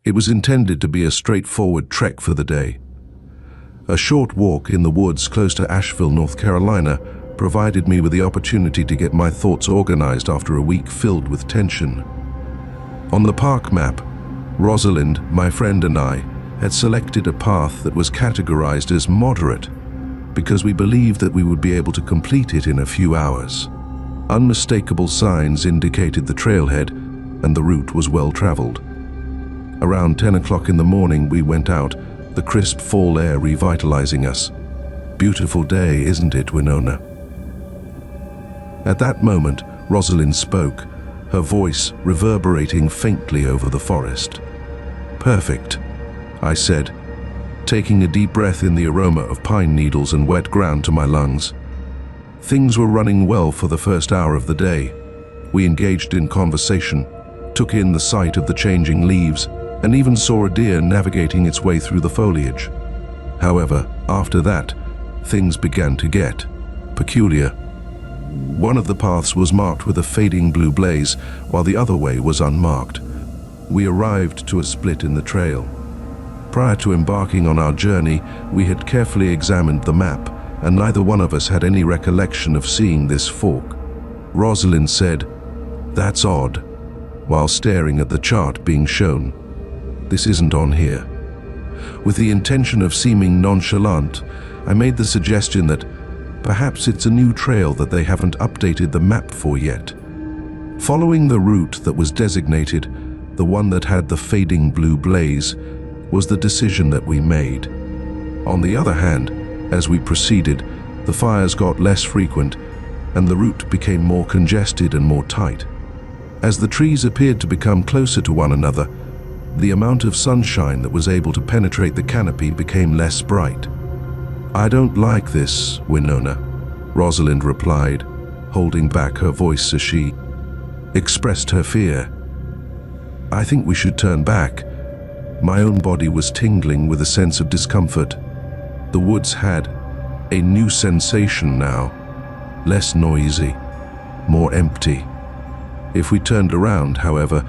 It was intended to be a straightforward trek for the day. A short walk in the woods close to Asheville, North Carolina, provided me with the opportunity to get my thoughts organized after a week filled with tension. On the park map, Rosalind, my friend, and I had selected a path that was categorized as moderate because we believed that we would be able to complete it in a few hours. Unmistakable signs indicated the trailhead, and the route was well traveled. Around 10 o'clock in the morning, we went out, the crisp fall air revitalizing us. Beautiful day, isn't it, Winona? At that moment, Rosalind spoke, her voice reverberating faintly over the forest. Perfect, I said, taking a deep breath in the aroma of pine needles and wet ground to my lungs. Things were running well for the first hour of the day. We engaged in conversation, took in the sight of the changing leaves, and even saw a deer navigating its way through the foliage. However, after that, things began to get peculiar. One of the paths was marked with a fading blue blaze, while the other way was unmarked. We arrived to a split in the trail. Prior to embarking on our journey, we had carefully examined the map, and neither one of us had any recollection of seeing this fork. Rosalind said, "That's odd," while staring at the chart being shown. "This isn't on here." With the intention of seeming nonchalant, I made the suggestion that perhaps it's a new trail that they haven't updated the map for yet. Following the route that was designated, the one that had the fading blue blaze, was the decision that we made. On the other hand, as we proceeded, the fires got less frequent and the route became more congested and more tight. As the trees appeared to become closer to one another, the amount of sunshine that was able to penetrate the canopy became less bright. "I don't like this, Winona," Rosalind replied, holding back her voice as she expressed her fear. "I think we should turn back." My own body was tingling with a sense of discomfort. The woods had a new sensation now, less noisy, more empty. If we turned around, however,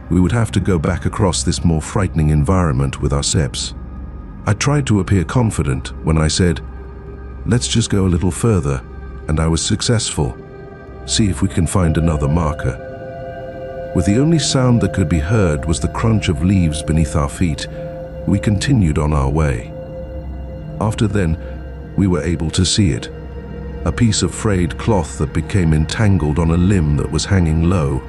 we would have to go back across this more frightening environment with our steps. I tried to appear confident when I said, "Let's just go a little further," and I was successful. "See if we can find another marker." With the only sound that could be heard was the crunch of leaves beneath our feet, we continued on our way. After then, we were able to see it. A piece of frayed cloth that became entangled on a limb that was hanging low.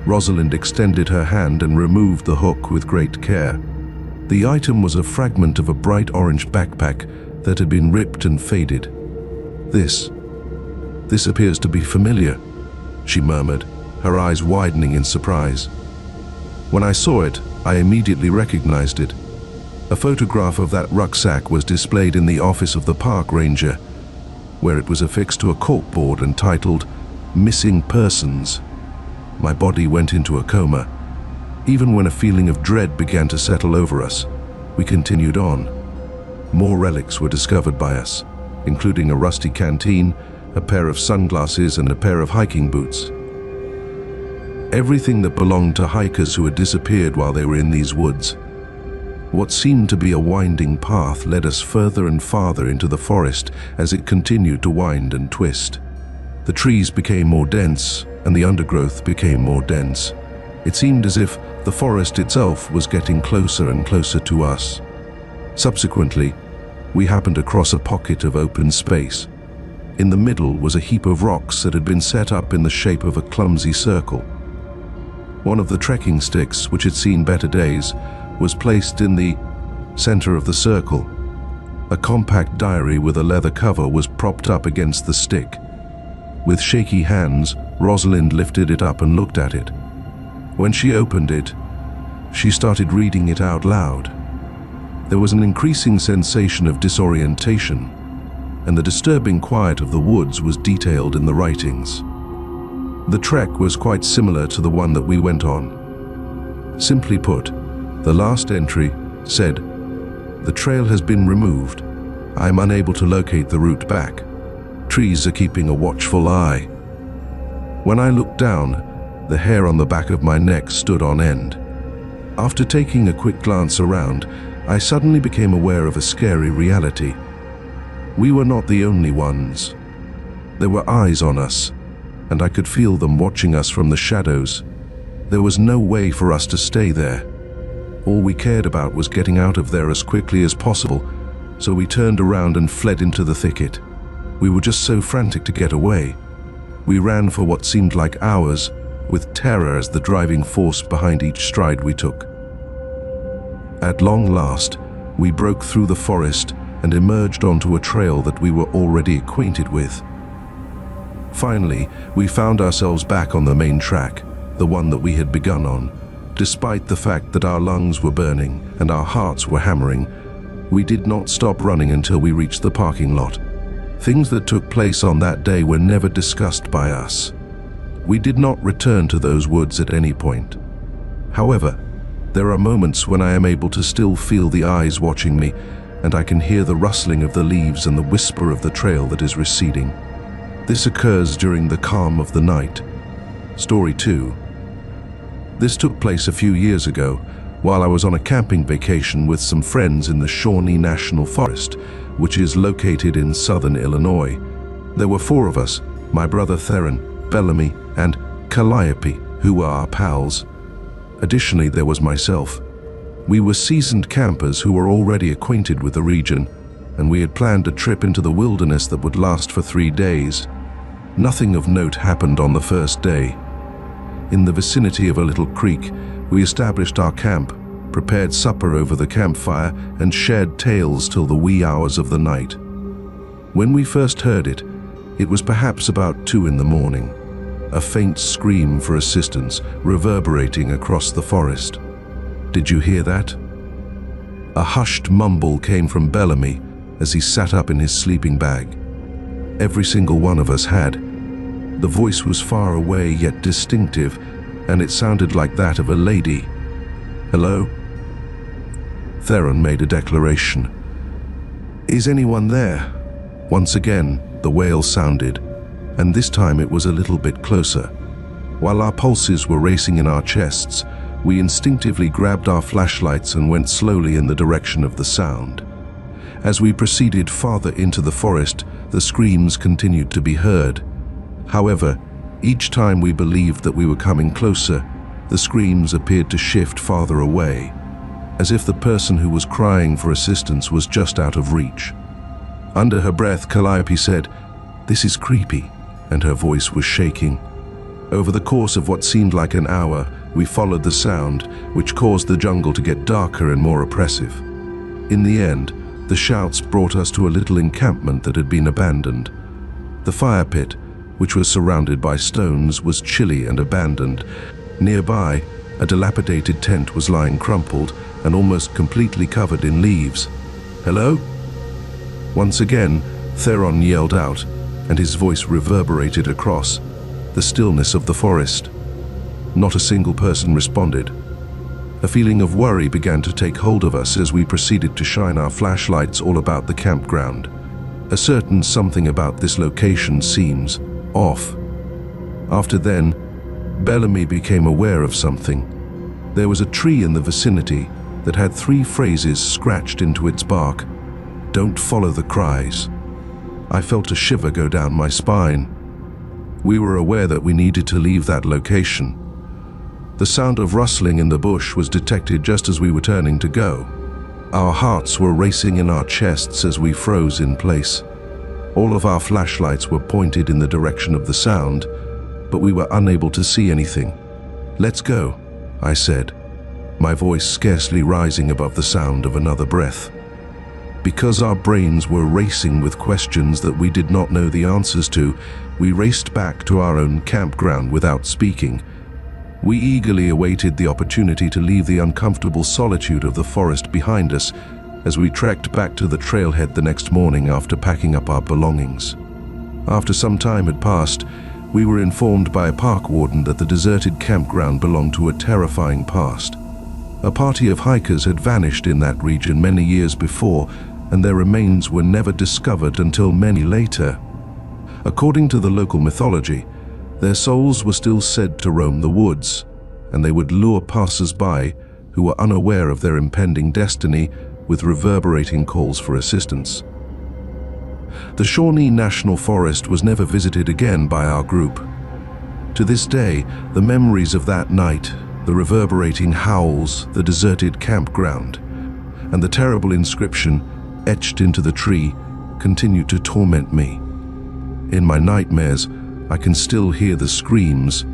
Rosalind extended her hand and removed the hook with great care. The item was a fragment of a bright orange backpack that had been ripped and faded. This appears to be familiar," she murmured, her eyes widening in surprise. When I saw it, I immediately recognized it. A photograph of that rucksack was displayed in the office of the park ranger, where it was affixed to a corkboard and titled, "Missing Persons." My body went into a coma. Even when a feeling of dread began to settle over us, we continued on. More relics were discovered by us, including a rusty canteen, a pair of sunglasses, and a pair of hiking boots. Everything that belonged to hikers who had disappeared while they were in these woods. What seemed to be a winding path led us further and farther into the forest as it continued to wind and twist. The trees became more dense, and the undergrowth became more dense. It seemed as if the forest itself was getting closer and closer to us. Subsequently, we happened across a pocket of open space. In the middle was a heap of rocks that had been set up in the shape of a clumsy circle. One of the trekking sticks, which had seen better days, was placed in the center of the circle. A compact diary with a leather cover was propped up against the stick. With shaky hands, Rosalind lifted it up and looked at it. When she opened it, she started reading it out loud. There was an increasing sensation of disorientation, and the disturbing quiet of the woods was detailed in the writings. The trek was quite similar to the one that we went on. Simply put, the last entry said, "The trail has been removed. I am unable to locate the route back. Trees are keeping a watchful eye." When I looked down, the hair on the back of my neck stood on end. After taking a quick glance around, I suddenly became aware of a scary reality. We were not the only ones. There were eyes on us, and I could feel them watching us from the shadows. There was no way for us to stay there. All we cared about was getting out of there as quickly as possible, so we turned around and fled into the thicket. We were just so frantic to get away. We ran for what seemed like hours, with terror as the driving force behind each stride we took. At long last, we broke through the forest and emerged onto a trail that we were already acquainted with. Finally, we found ourselves back on the main track, the one that we had begun on. Despite the fact that our lungs were burning and our hearts were hammering, we did not stop running until we reached the parking lot. Things that took place on that day were never discussed by us. We did not return to those woods at any point. However, there are moments when I am able to still feel the eyes watching me, and I can hear the rustling of the leaves and the whisper of the trail that is receding. This occurs during the calm of the night. Story 2. This took place a few years ago, while I was on a camping vacation with some friends in the Shawnee National Forest, which is located in southern Illinois. There were 4 of us, my brother Theron, Bellamy, and Calliope, who were our pals. Additionally, there was myself. We were seasoned campers who were already acquainted with the region, and we had planned a trip into the wilderness that would last for 3 days. Nothing of note happened on the first day. In the vicinity of a little creek, we established our camp, prepared supper over the campfire, and shared tales till the wee hours of the night. When we first heard it, it was perhaps about 2 in the morning. A faint scream for assistance reverberating across the forest. Did you hear that? A hushed mumble came from Bellamy as he sat up in his sleeping bag. Every single one of us had. The voice was far away yet distinctive, and it sounded like that of a lady. Hello? Theron made a declaration. Is anyone there? Once again, the wail sounded, and this time it was a little bit closer. While our pulses were racing in our chests, we instinctively grabbed our flashlights and went slowly in the direction of the sound. As we proceeded farther into the forest, the screams continued to be heard. However, each time we believed that we were coming closer, the screams appeared to shift farther away, as if the person who was crying for assistance was just out of reach. Under her breath, Calliope said, "This is creepy," and her voice was shaking. Over the course of what seemed like an hour, we followed the sound, which caused the jungle to get darker and more oppressive. In the end, the shouts brought us to a little encampment that had been abandoned. The fire pit, which was surrounded by stones, was chilly and abandoned. Nearby, a dilapidated tent was lying crumpled and almost completely covered in leaves. "Hello?" Once again, Theron yelled out, and his voice reverberated across the stillness of the forest. Not a single person responded. A feeling of worry began to take hold of us as we proceeded to shine our flashlights all about the campground. A certain something about this location seems off. After then, Bellamy became aware of something. There was a tree in the vicinity that had 3 phrases scratched into its bark. "Don't follow the cries." I felt a shiver go down my spine. We were aware that we needed to leave that location. The sound of rustling in the bush was detected just as we were turning to go. Our hearts were racing in our chests as we froze in place. All of our flashlights were pointed in the direction of the sound, but we were unable to see anything. "Let's go," I said, my voice scarcely rising above the sound of another breath. Because our brains were racing with questions that we did not know the answers to, we raced back to our own campground without speaking. We eagerly awaited the opportunity to leave the uncomfortable solitude of the forest behind us as we trekked back to the trailhead the next morning after packing up our belongings. After some time had passed, we were informed by a park warden that the deserted campground belonged to a terrifying past. A party of hikers had vanished in that region many years before, and their remains were never discovered until many later. According to the local mythology, their souls were still said to roam the woods, and they would lure passers-by who were unaware of their impending destiny, with reverberating calls for assistance. The Shawnee National Forest was never visited again by our group. To this day, the memories of that night, the reverberating howls, the deserted campground, and the terrible inscription etched into the tree continue to torment me. In my nightmares, I can still hear the screams,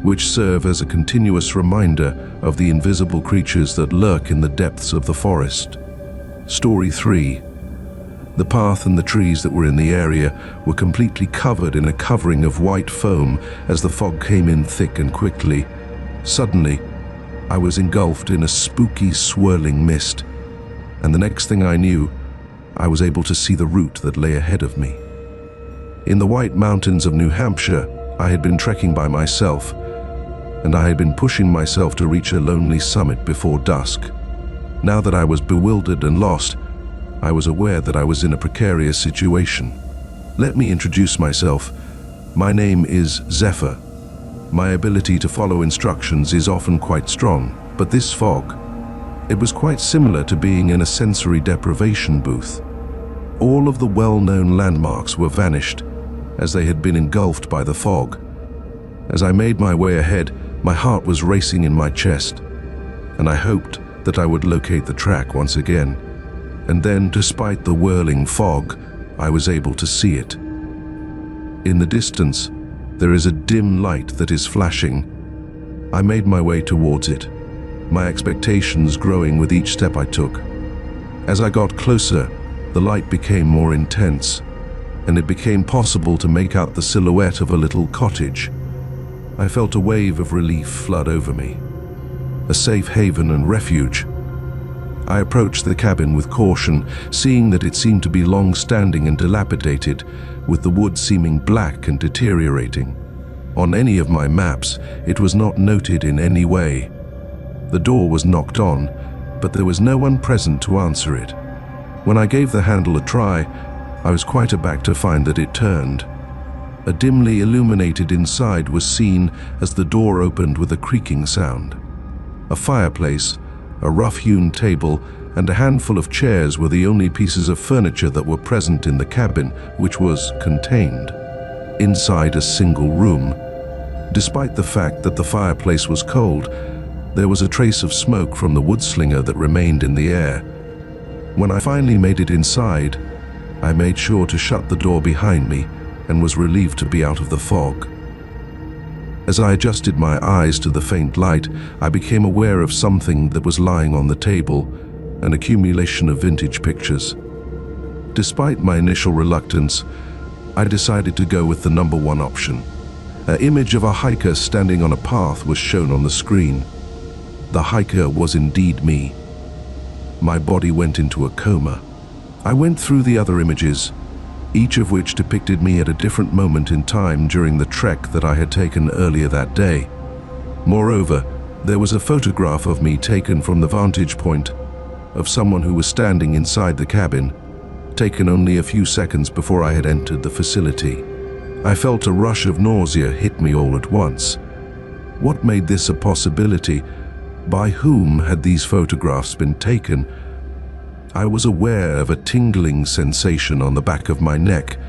which serve as a continuous reminder of the invisible creatures that lurk in the depths of the forest. Story 3. The path and the trees that were in the area were completely covered in a covering of white foam as the fog came in thick and quickly. Suddenly, I was engulfed in a spooky, swirling mist, and the next thing I knew, I was able to see the route that lay ahead of me. In the White Mountains of New Hampshire, I had been trekking by myself, and I had been pushing myself to reach a lonely summit before dusk. Now that I was bewildered and lost, I was aware that I was in a precarious situation. Let me introduce myself. My name is Zephyr. My ability to follow instructions is often quite strong, but this fog, it was quite similar to being in a sensory deprivation booth. All of the well-known landmarks were vanished, as they had been engulfed by the fog. As I made my way ahead, my heart was racing in my chest, and I hoped that I would locate the track once again. And then, despite the whirling fog, I was able to see it. In the distance, there is a dim light that is flashing. I made my way towards it, my expectations growing with each step I took. As I got closer, the light became more intense, and it became possible to make out the silhouette of a little cottage. I felt a wave of relief flood over me. A safe haven and refuge. I approached the cabin with caution, seeing that it seemed to be long-standing and dilapidated, with the wood seeming black and deteriorating. On any of my maps, it was not noted in any way. The door was knocked on, but there was no one present to answer it. When I gave the handle a try, I was quite aback to find that it turned. A dimly illuminated inside was seen as the door opened with a creaking sound. A fireplace, a rough-hewn table, and a handful of chairs were the only pieces of furniture that were present in the cabin, which was contained inside a single room. Despite the fact that the fireplace was cold, there was a trace of smoke from the wood slinger that remained in the air. When I finally made it inside, I made sure to shut the door behind me and was relieved to be out of the fog. As I adjusted my eyes to the faint light, I became aware of something that was lying on the table, an accumulation of vintage pictures. Despite my initial reluctance, I decided to go with the number one option. An image of a hiker standing on a path was shown on the screen. The hiker was indeed me. My body went into a coma. I went through the other images, each of which depicted me at a different moment in time during the trek that I had taken earlier that day. Moreover, there was a photograph of me taken from the vantage point of someone who was standing inside the cabin, taken only a few seconds before I had entered the facility. I felt a rush of nausea hit me all at once. What made this a possibility? By whom had these photographs been taken? I was aware of a tingling sensation on the back of my neck,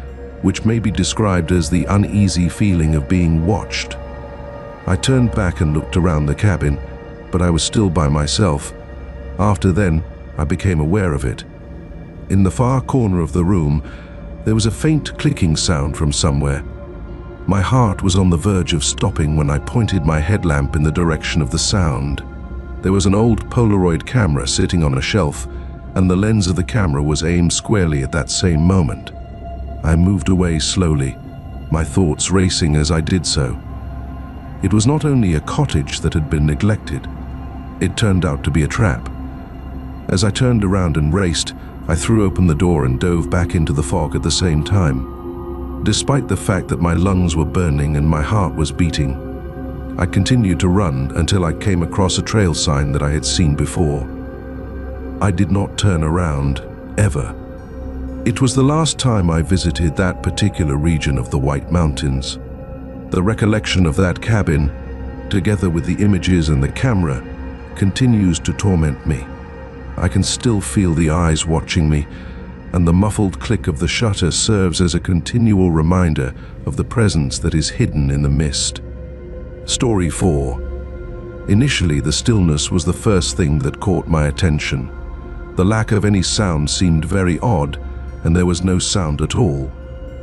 which may be described as the uneasy feeling of being watched. I turned back and looked around the cabin, but I was still by myself. After then, I became aware of it. In the far corner of the room, there was a faint clicking sound from somewhere. My heart was on the verge of stopping when I pointed my headlamp in the direction of the sound. There was an old Polaroid camera sitting on a shelf, and the lens of the camera was aimed squarely at that same moment. I moved away slowly, my thoughts racing as I did so. It was not only a cottage that had been neglected, it turned out to be a trap. As I turned around and raced, I threw open the door and dove back into the fog at the same time. Despite the fact that my lungs were burning and my heart was beating, I continued to run until I came across a trail sign that I had seen before. I did not turn around, ever. It was the last time I visited that particular region of the White Mountains. The recollection of that cabin, together with the images and the camera, continues to torment me. I can still feel the eyes watching me, and the muffled click of the shutter serves as a continual reminder of the presence that is hidden in the mist. Story 4. Initially, the stillness was the first thing that caught my attention. The lack of any sound seemed very odd, and there was no sound at all.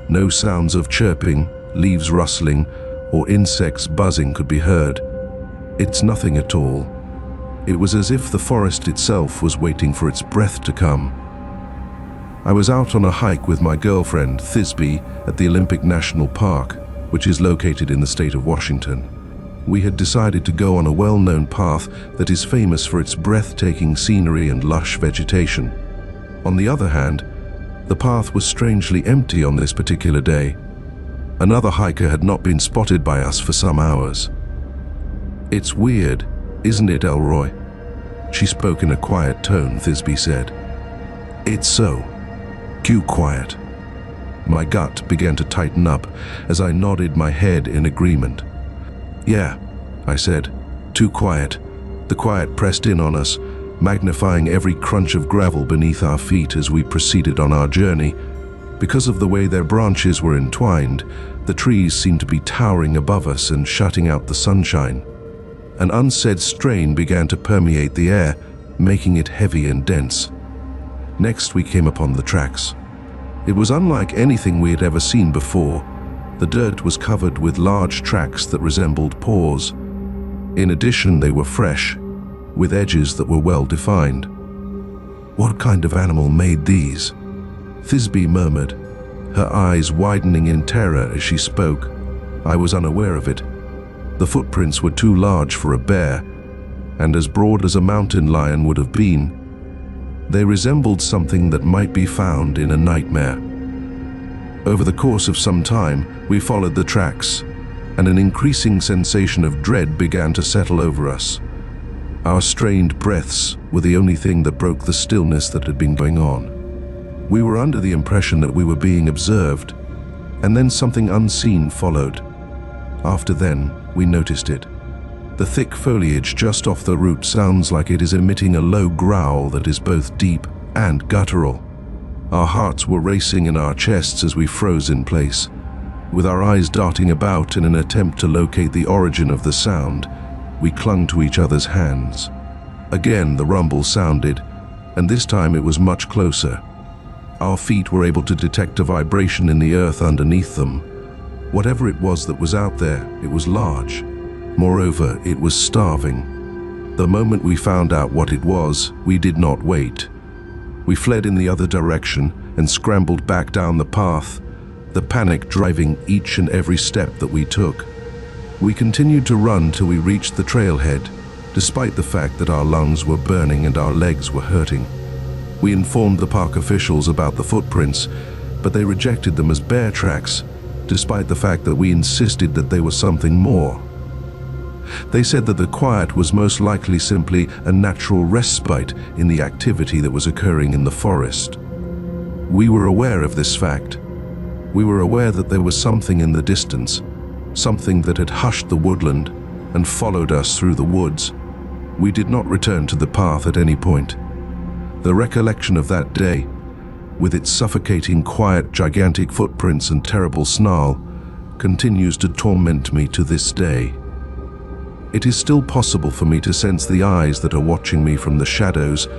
No sounds of chirping, leaves rustling, or insects buzzing could be heard. It's nothing at all. It was as if the forest itself was waiting for its breath to come. I was out on a hike with my girlfriend, Thisbe, at the Olympic National Park, which is located in the state of Washington. We had decided to go on a well-known path that is famous for its breathtaking scenery and lush vegetation. On the other hand, the path was strangely empty on this particular day. Another hiker had not been spotted by us for some hours. "It's weird, isn't it, Elroy?" She spoke in a quiet tone, Thisbe said. "It's so. Too quiet." My gut began to tighten up as I nodded my head in agreement. "Yeah," I said, "too quiet." The quiet pressed in on us, magnifying every crunch of gravel beneath our feet as we proceeded on our journey. Because of the way their branches were entwined, the trees seemed to be towering above us and shutting out the sunshine. An unsaid strain began to permeate the air, making it heavy and dense. Next, we came upon the tracks. It was unlike anything we had ever seen before. The dirt was covered with large tracks that resembled paws. In addition, they were fresh, with edges that were well defined. "What kind of animal made these?" Thisbe murmured, her eyes widening in terror as she spoke. I was unaware of it. The footprints were too large for a bear, and as broad as a mountain lion would have been. They resembled something that might be found in a nightmare. Over the course of some time, we followed the tracks, and an increasing sensation of dread began to settle over us. Our strained breaths were the only thing that broke the stillness that had been going on. We were under the impression that we were being observed, and then something unseen followed. After then, we noticed it. The thick foliage just off the root sounds like it is emitting a low growl that is both deep and guttural. Our hearts were racing in our chests as we froze in place, with our eyes darting about in an attempt to locate the origin of the sound. We clung to each other's hands. Again, the rumble sounded, and this time it was much closer. Our feet were able to detect a vibration in the earth underneath them. Whatever it was that was out there, it was large. Moreover, it was starving. The moment we found out what it was, we did not wait. We fled in the other direction and scrambled back down the path, the panic driving each and every step that we took. We continued to run till we reached the trailhead, despite the fact that our lungs were burning and our legs were hurting. We informed the park officials about the footprints, but they rejected them as bear tracks, despite the fact that we insisted that they were something more. They said that the quiet was most likely simply a natural respite in the activity that was occurring in the forest. We were aware of this fact. We were aware that there was something in the distance, something that had hushed the woodland and followed us through the woods. We did not return to the path at any point. The recollection of that day, with its suffocating quiet, gigantic footprints and terrible snarl, continues to torment me to this day. It is still possible for me to sense the eyes that are watching me from the shadows,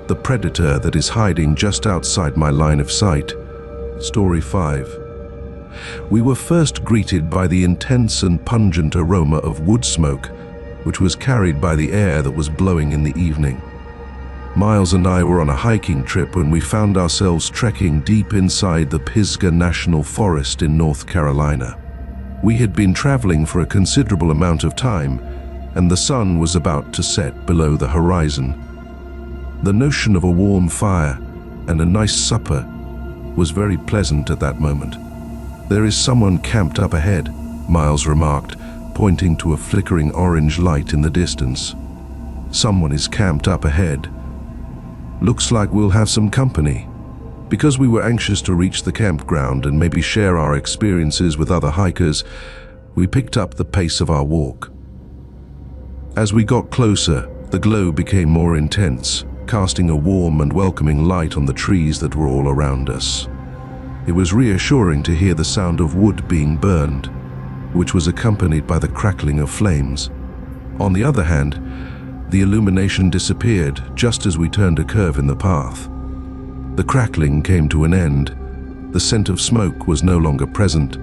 the predator that is hiding just outside my line of sight. Story 5. We were first greeted by the intense and pungent aroma of wood smoke, which was carried by the air that was blowing in the evening. Miles and I were on a hiking trip when we found ourselves trekking deep inside the Pisgah National Forest in North Carolina. We had been traveling for a considerable amount of time, and the sun was about to set below the horizon. The notion of a warm fire and a nice supper was very pleasant at that moment. "There is someone camped up ahead," Miles remarked, pointing to a flickering orange light in the distance. "Someone is camped up ahead. Looks like we'll have some company." Because we were anxious to reach the campground and maybe share our experiences with other hikers, we picked up the pace of our walk. As we got closer, The glow became more intense, casting a warm and welcoming light on the trees that were all around us. It was reassuring to hear the sound of wood being burned, which was accompanied by the crackling of flames. On the other hand, the illumination disappeared just as we turned a curve in the path. The crackling came to an end. The scent of smoke was no longer present.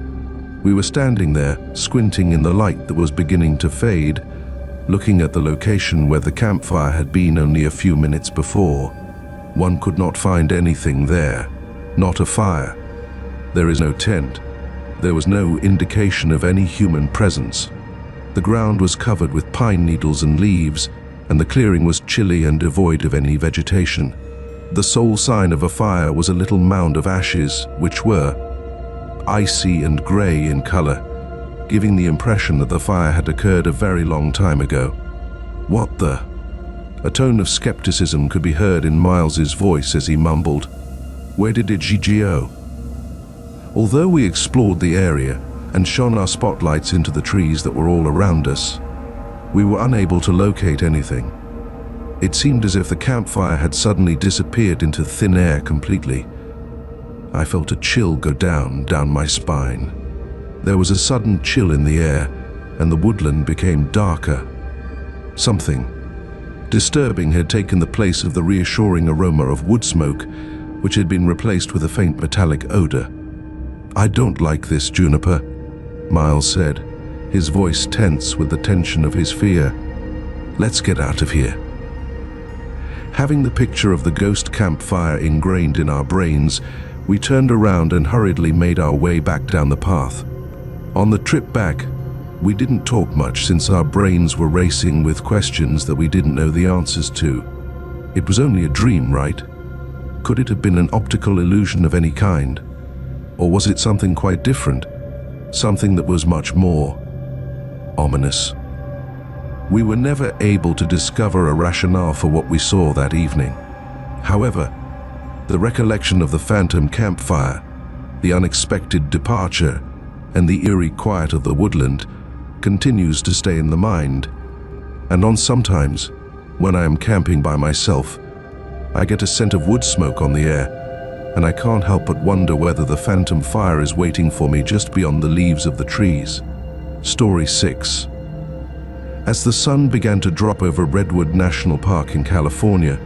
We were standing there, squinting in the light that was beginning to fade, looking at the location where the campfire had been only a few minutes before. One could not find anything there, not a fire. There is no tent. There was no indication of any human presence. The ground was covered with pine needles and leaves, and the clearing was chilly and devoid of any vegetation. The sole sign of a fire was a little mound of ashes, which were icy and grey in color, giving the impression that the fire had occurred a very long time ago. What the? A tone of skepticism could be heard in Miles's voice as he mumbled, "Where did it go?" Although we explored the area and shone our spotlights into the trees that were all around us, we were unable to locate anything. It seemed as if the campfire had suddenly disappeared into thin air completely. I felt a chill go down my spine. There was a sudden chill in the air, and the woodland became darker. Something disturbing had taken the place of the reassuring aroma of wood smoke, which had been replaced with a faint metallic odor. "I don't like this, Juniper," Miles said, his voice tense with the tension of his fear. "Let's get out of here." Having the picture of the ghost campfire ingrained in our brains, we turned around and hurriedly made our way back down the path. On the trip back, we didn't talk much since our brains were racing with questions that we didn't know the answers to. It was only a dream, right? Could it have been an optical illusion of any kind? Or was it something quite different? Something that was much more ominous. We were never able to discover a rationale for what we saw that evening. However, the recollection of the phantom campfire, the unexpected departure, and the eerie quiet of the woodland continues to stay in the mind. And on sometimes, when I am camping by myself, I get a scent of wood smoke on the air, and I can't help but wonder whether the phantom fire is waiting for me just beyond the leaves of the trees. Story 6. As the sun began to drop over Redwood National Park in California,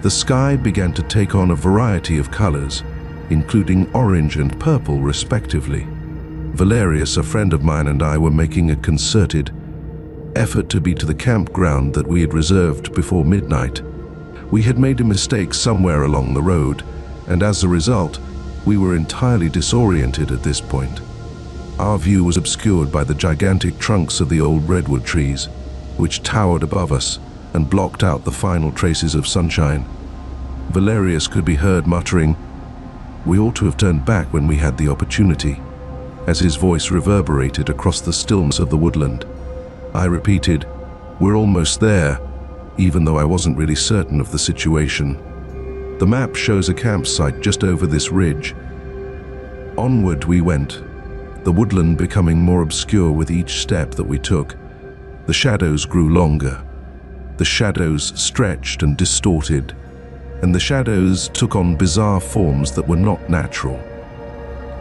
the sky began to take on a variety of colors, including orange and purple respectively. Valerius, a friend of mine, and I were making a concerted effort to be to the campground that we had reserved before midnight. We had made a mistake somewhere along the road, and as a result, we were entirely disoriented at this point. Our view was obscured by the gigantic trunks of the old redwood trees, which towered above us and blocked out the final traces of sunshine. Valerius could be heard muttering, "We ought to have turned back when we had the opportunity," as his voice reverberated across the stillness of the woodland. I repeated, "We're almost there," even though I wasn't really certain of the situation. The map shows a campsite just over this ridge. Onward we went, the woodland becoming more obscure with each step that we took. The shadows grew longer. The shadows stretched and distorted, and the shadows took on bizarre forms that were not natural.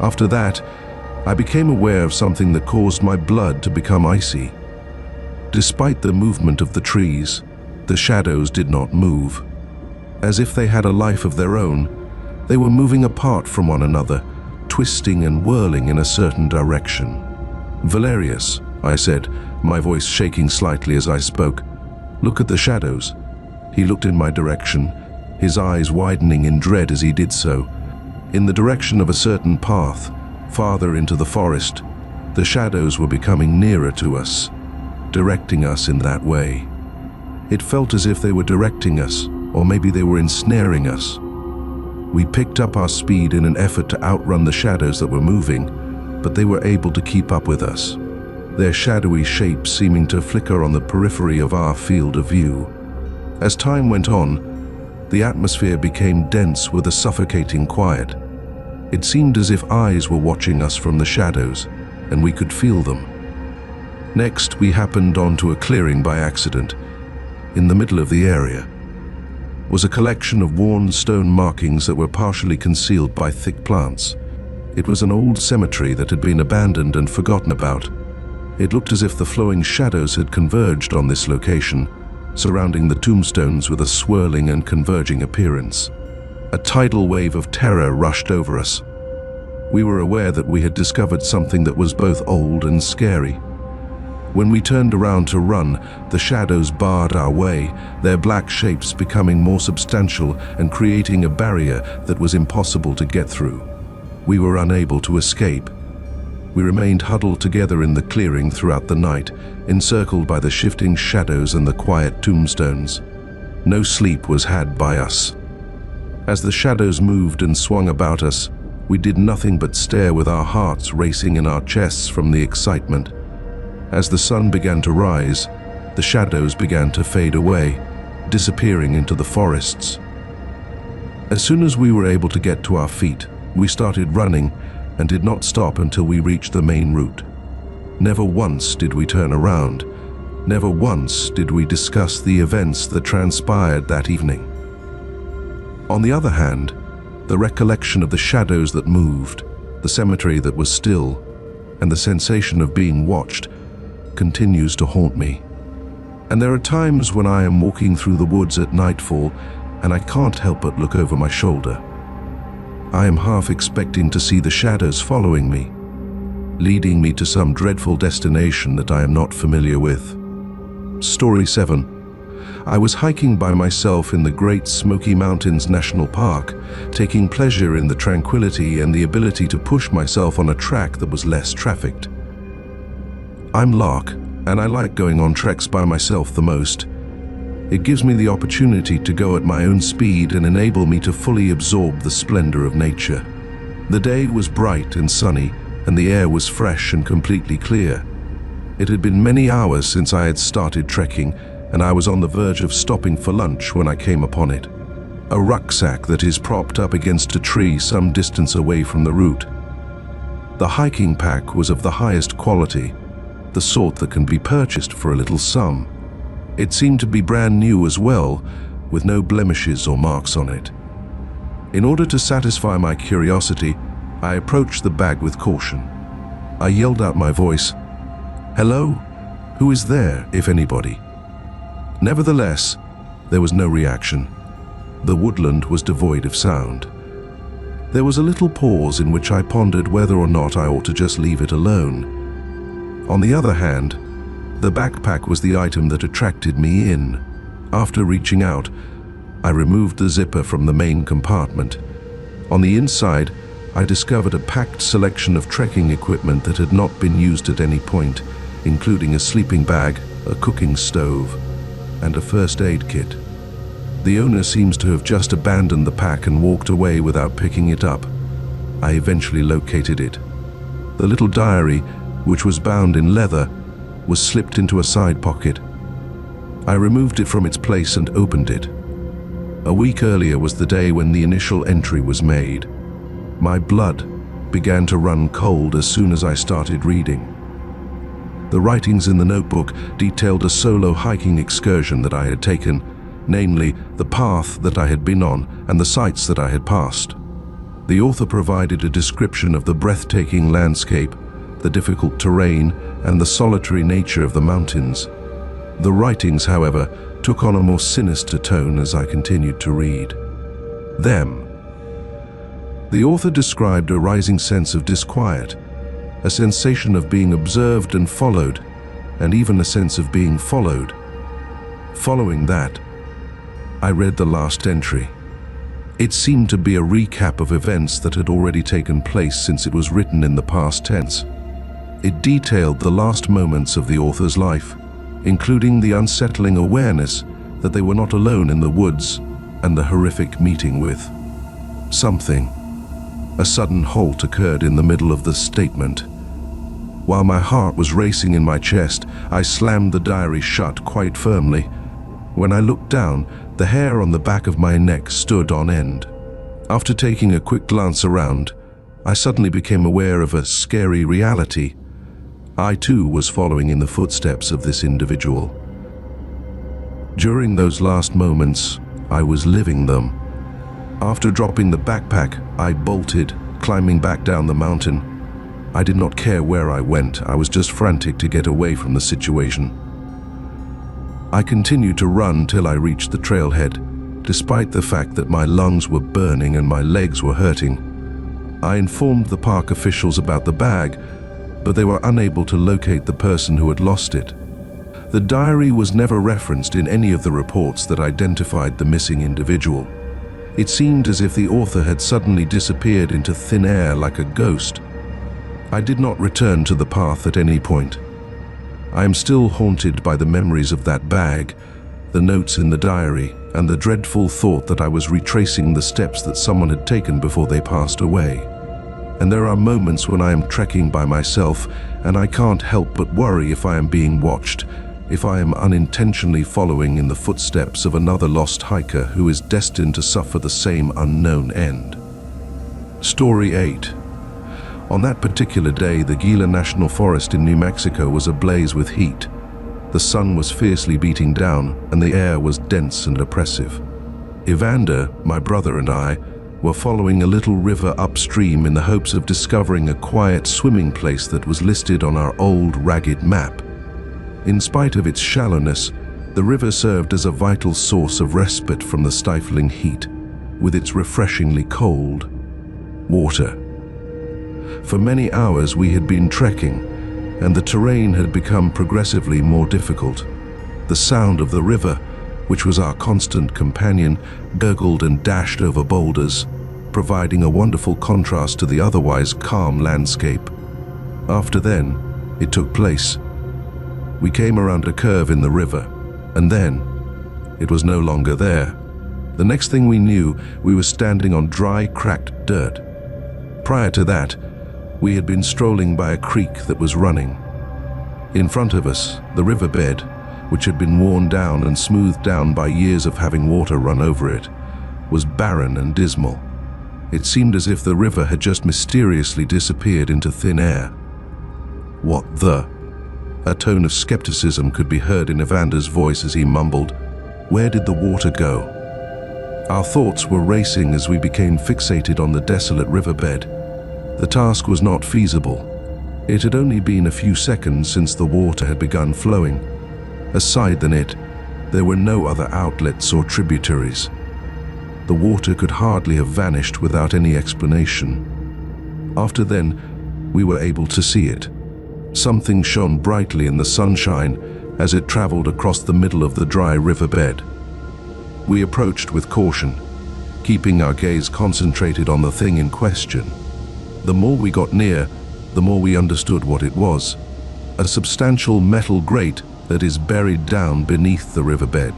After that, I became aware of something that caused my blood to become icy. Despite the movement of the trees, the shadows did not move. As if they had a life of their own, they were moving apart from one another, twisting and whirling in a certain direction. "Valerius," I said, my voice shaking slightly as I spoke, "look at the shadows." He looked in my direction, his eyes widening in dread as he did so. In the direction of a certain path, farther into the forest, the shadows were becoming nearer to us, directing us in that way. It felt as if they were directing us, or maybe they were ensnaring us. We picked up our speed in an effort to outrun the shadows that were moving, but they were able to keep up with us, their shadowy shapes seeming to flicker on the periphery of our field of view. As time went on, the atmosphere became dense with a suffocating quiet. It seemed as if eyes were watching us from the shadows, and we could feel them. Next, we happened onto a clearing by accident. in the middle of the area, was a collection of worn stone markings that were partially concealed by thick plants. It was an old cemetery that had been abandoned and forgotten about. It looked as if the flowing shadows had converged on this location, surrounding the tombstones with a swirling and converging appearance. A tidal wave of terror rushed over us. We were aware that we had discovered something that was both old and scary. When we turned around to run, the shadows barred our way, their black shapes becoming more substantial and creating a barrier that was impossible to get through. We were unable to escape. We remained huddled together in the clearing throughout the night, encircled by the shifting shadows and the quiet tombstones. No sleep was had by us. As the shadows moved and swung about us, we did nothing but stare with our hearts racing in our chests from the excitement. As the sun began to rise, the shadows began to fade away, disappearing into the forests. As soon as we were able to get to our feet, we started running and did not stop until we reached the main route. Never once did we turn around. Never once did we discuss the events that transpired that evening. On the other hand, the recollection of the shadows that moved, the cemetery that was still, and the sensation of being watched continues to haunt me. And there are times when I am walking through the woods at nightfall and I can't help but look over my shoulder. I am half expecting to see the shadows following me, leading me to some dreadful destination that I am not familiar with. Story 7. I was hiking by myself in the Great Smoky Mountains National Park, taking pleasure in the tranquility and the ability to push myself on a track that was less trafficked. I'm Lark, and I like going on treks by myself the most. It gives me the opportunity to go at my own speed and enable me to fully absorb the splendor of nature. The day was bright and sunny, and the air was fresh and completely clear. It had been many hours since I had started trekking, and I was on the verge of stopping for lunch when I came upon it. A rucksack that is propped up against a tree some distance away from the route. The hiking pack was of the highest quality, the sort that can be purchased for a little sum. It seemed to be brand new as well, with no blemishes or marks on it. In order to satisfy my curiosity, I approached the bag with caution. I yelled out my voice, "Hello? Who is there, if anybody?" Nevertheless, there was no reaction. The woodland was devoid of sound. There was a little pause in which I pondered whether or not I ought to just leave it alone. On the other hand, the backpack was the item that attracted me in. After reaching out, I removed the zipper from the main compartment. On the inside, I discovered a packed selection of trekking equipment that had not been used at any point, including a sleeping bag, a cooking stove, and a first aid kit. The owner seems to have just abandoned the pack and walked away without picking it up. I eventually located it. The little diary, which was bound in leather, was slipped into a side pocket. I removed it from its place and opened it. A week earlier was the day when the initial entry was made. My blood began to run cold as soon as I started reading. The writings in the notebook detailed a solo hiking excursion that I had taken, namely the path that I had been on and the sites that I had passed. The author provided a description of the breathtaking landscape, the difficult terrain, and the solitary nature of the mountains. The writings, however, took on a more sinister tone as I continued to read. Them. The author described a rising sense of disquiet, a sensation of being observed and followed, and even a sense of being followed. Following that, I read the last entry. It seemed to be a recap of events that had already taken place since it was written in the past tense. It detailed the last moments of the author's life, including the unsettling awareness that they were not alone in the woods and the horrific meeting with something. A sudden halt occurred in the middle of the statement. While my heart was racing in my chest, I slammed the diary shut quite firmly. When I looked down, the hair on the back of my neck stood on end. After taking a quick glance around, I suddenly became aware of a scary reality. I too was following in the footsteps of this individual. During those last moments, I was living them. After dropping the backpack, I bolted, climbing back down the mountain. I did not care where I went. I was just frantic to get away from the situation. I continued to run till I reached the trailhead, despite the fact that my lungs were burning and my legs were hurting. I informed the park officials about the bag, but they were unable to locate the person who had lost it. The diary was never referenced in any of the reports that identified the missing individual. It seemed as if the author had suddenly disappeared into thin air like a ghost. I did not return to the path at any point. I am still haunted by the memories of that bag, the notes in the diary, and the dreadful thought that I was retracing the steps that someone had taken before they passed away. And there are moments when I am trekking by myself, and I can't help but worry if I am being watched, if I am unintentionally following in the footsteps of another lost hiker who is destined to suffer the same unknown end. Story 8. On that particular day, the Gila National Forest in New Mexico was ablaze with heat. The sun was fiercely beating down, and the air was dense and oppressive. Evander, my brother, and I were following a little river upstream in the hopes of discovering a quiet swimming place that was listed on our old, ragged map. In spite of its shallowness, the river served as a vital source of respite from the stifling heat, with its refreshingly cold water. For many hours we had been trekking, and the terrain had become progressively more difficult. The sound of the river, which was our constant companion, gurgled and dashed over boulders, providing a wonderful contrast to the otherwise calm landscape. After then, it took place. We came around a curve in the river, and then it was no longer there. The next thing we knew, we were standing on dry, cracked dirt. Prior to that, we had been strolling by a creek that was running. In front of us, the riverbed, which had been worn down and smoothed down by years of having water run over it, was barren and dismal. It seemed as if the river had just mysteriously disappeared into thin air. What the? A tone of skepticism could be heard in Evander's voice as he mumbled, "Where did the water go?" Our thoughts were racing as we became fixated on the desolate riverbed. The task was not feasible. It had only been a few seconds since the water had begun flowing. Aside than it, there were no other outlets or tributaries. The water could hardly have vanished without any explanation. After then, we were able to see it. Something shone brightly in the sunshine as it traveled across the middle of the dry riverbed. We approached with caution, keeping our gaze concentrated on the thing in question. The more we got near, the more we understood what it was. A substantial metal grate that is buried down beneath the riverbed.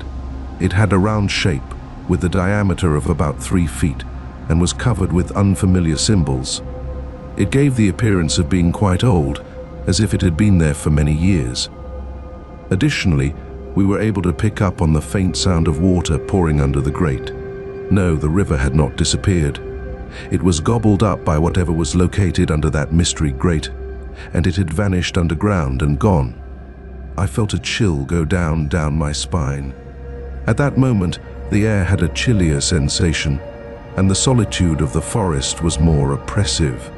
It had a round shape with a diameter of about 3 feet and was covered with unfamiliar symbols. It gave the appearance of being quite old, as if it had been there for many years. Additionally, we were able to pick up on the faint sound of water pouring under the grate. No, the river had not disappeared. It was gobbled up by whatever was located under that mystery grate, and it had vanished underground and gone. I felt a chill go down my spine. At that moment, the air had a chillier sensation, and the solitude of the forest was more oppressive.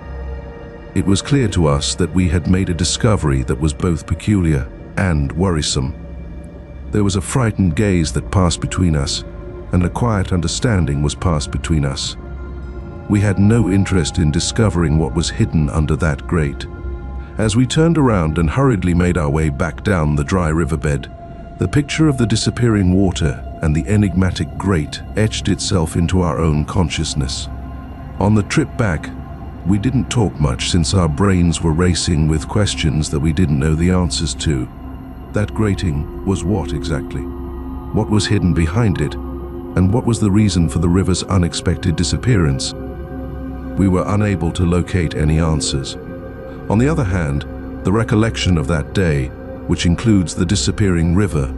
It was clear to us that we had made a discovery that was both peculiar and worrisome. There was a frightened gaze that passed between us, and a quiet understanding was passed between us. We had no interest in discovering what was hidden under that grate. As we turned around and hurriedly made our way back down the dry riverbed, the picture of the disappearing water and the enigmatic grate etched itself into our own consciousness. On the trip back, we didn't talk much since our brains were racing with questions that we didn't know the answers to. That grating was what exactly? What was hidden behind it? And what was the reason for the river's unexpected disappearance? We were unable to locate any answers. On the other hand, the recollection of that day, which includes the disappearing river,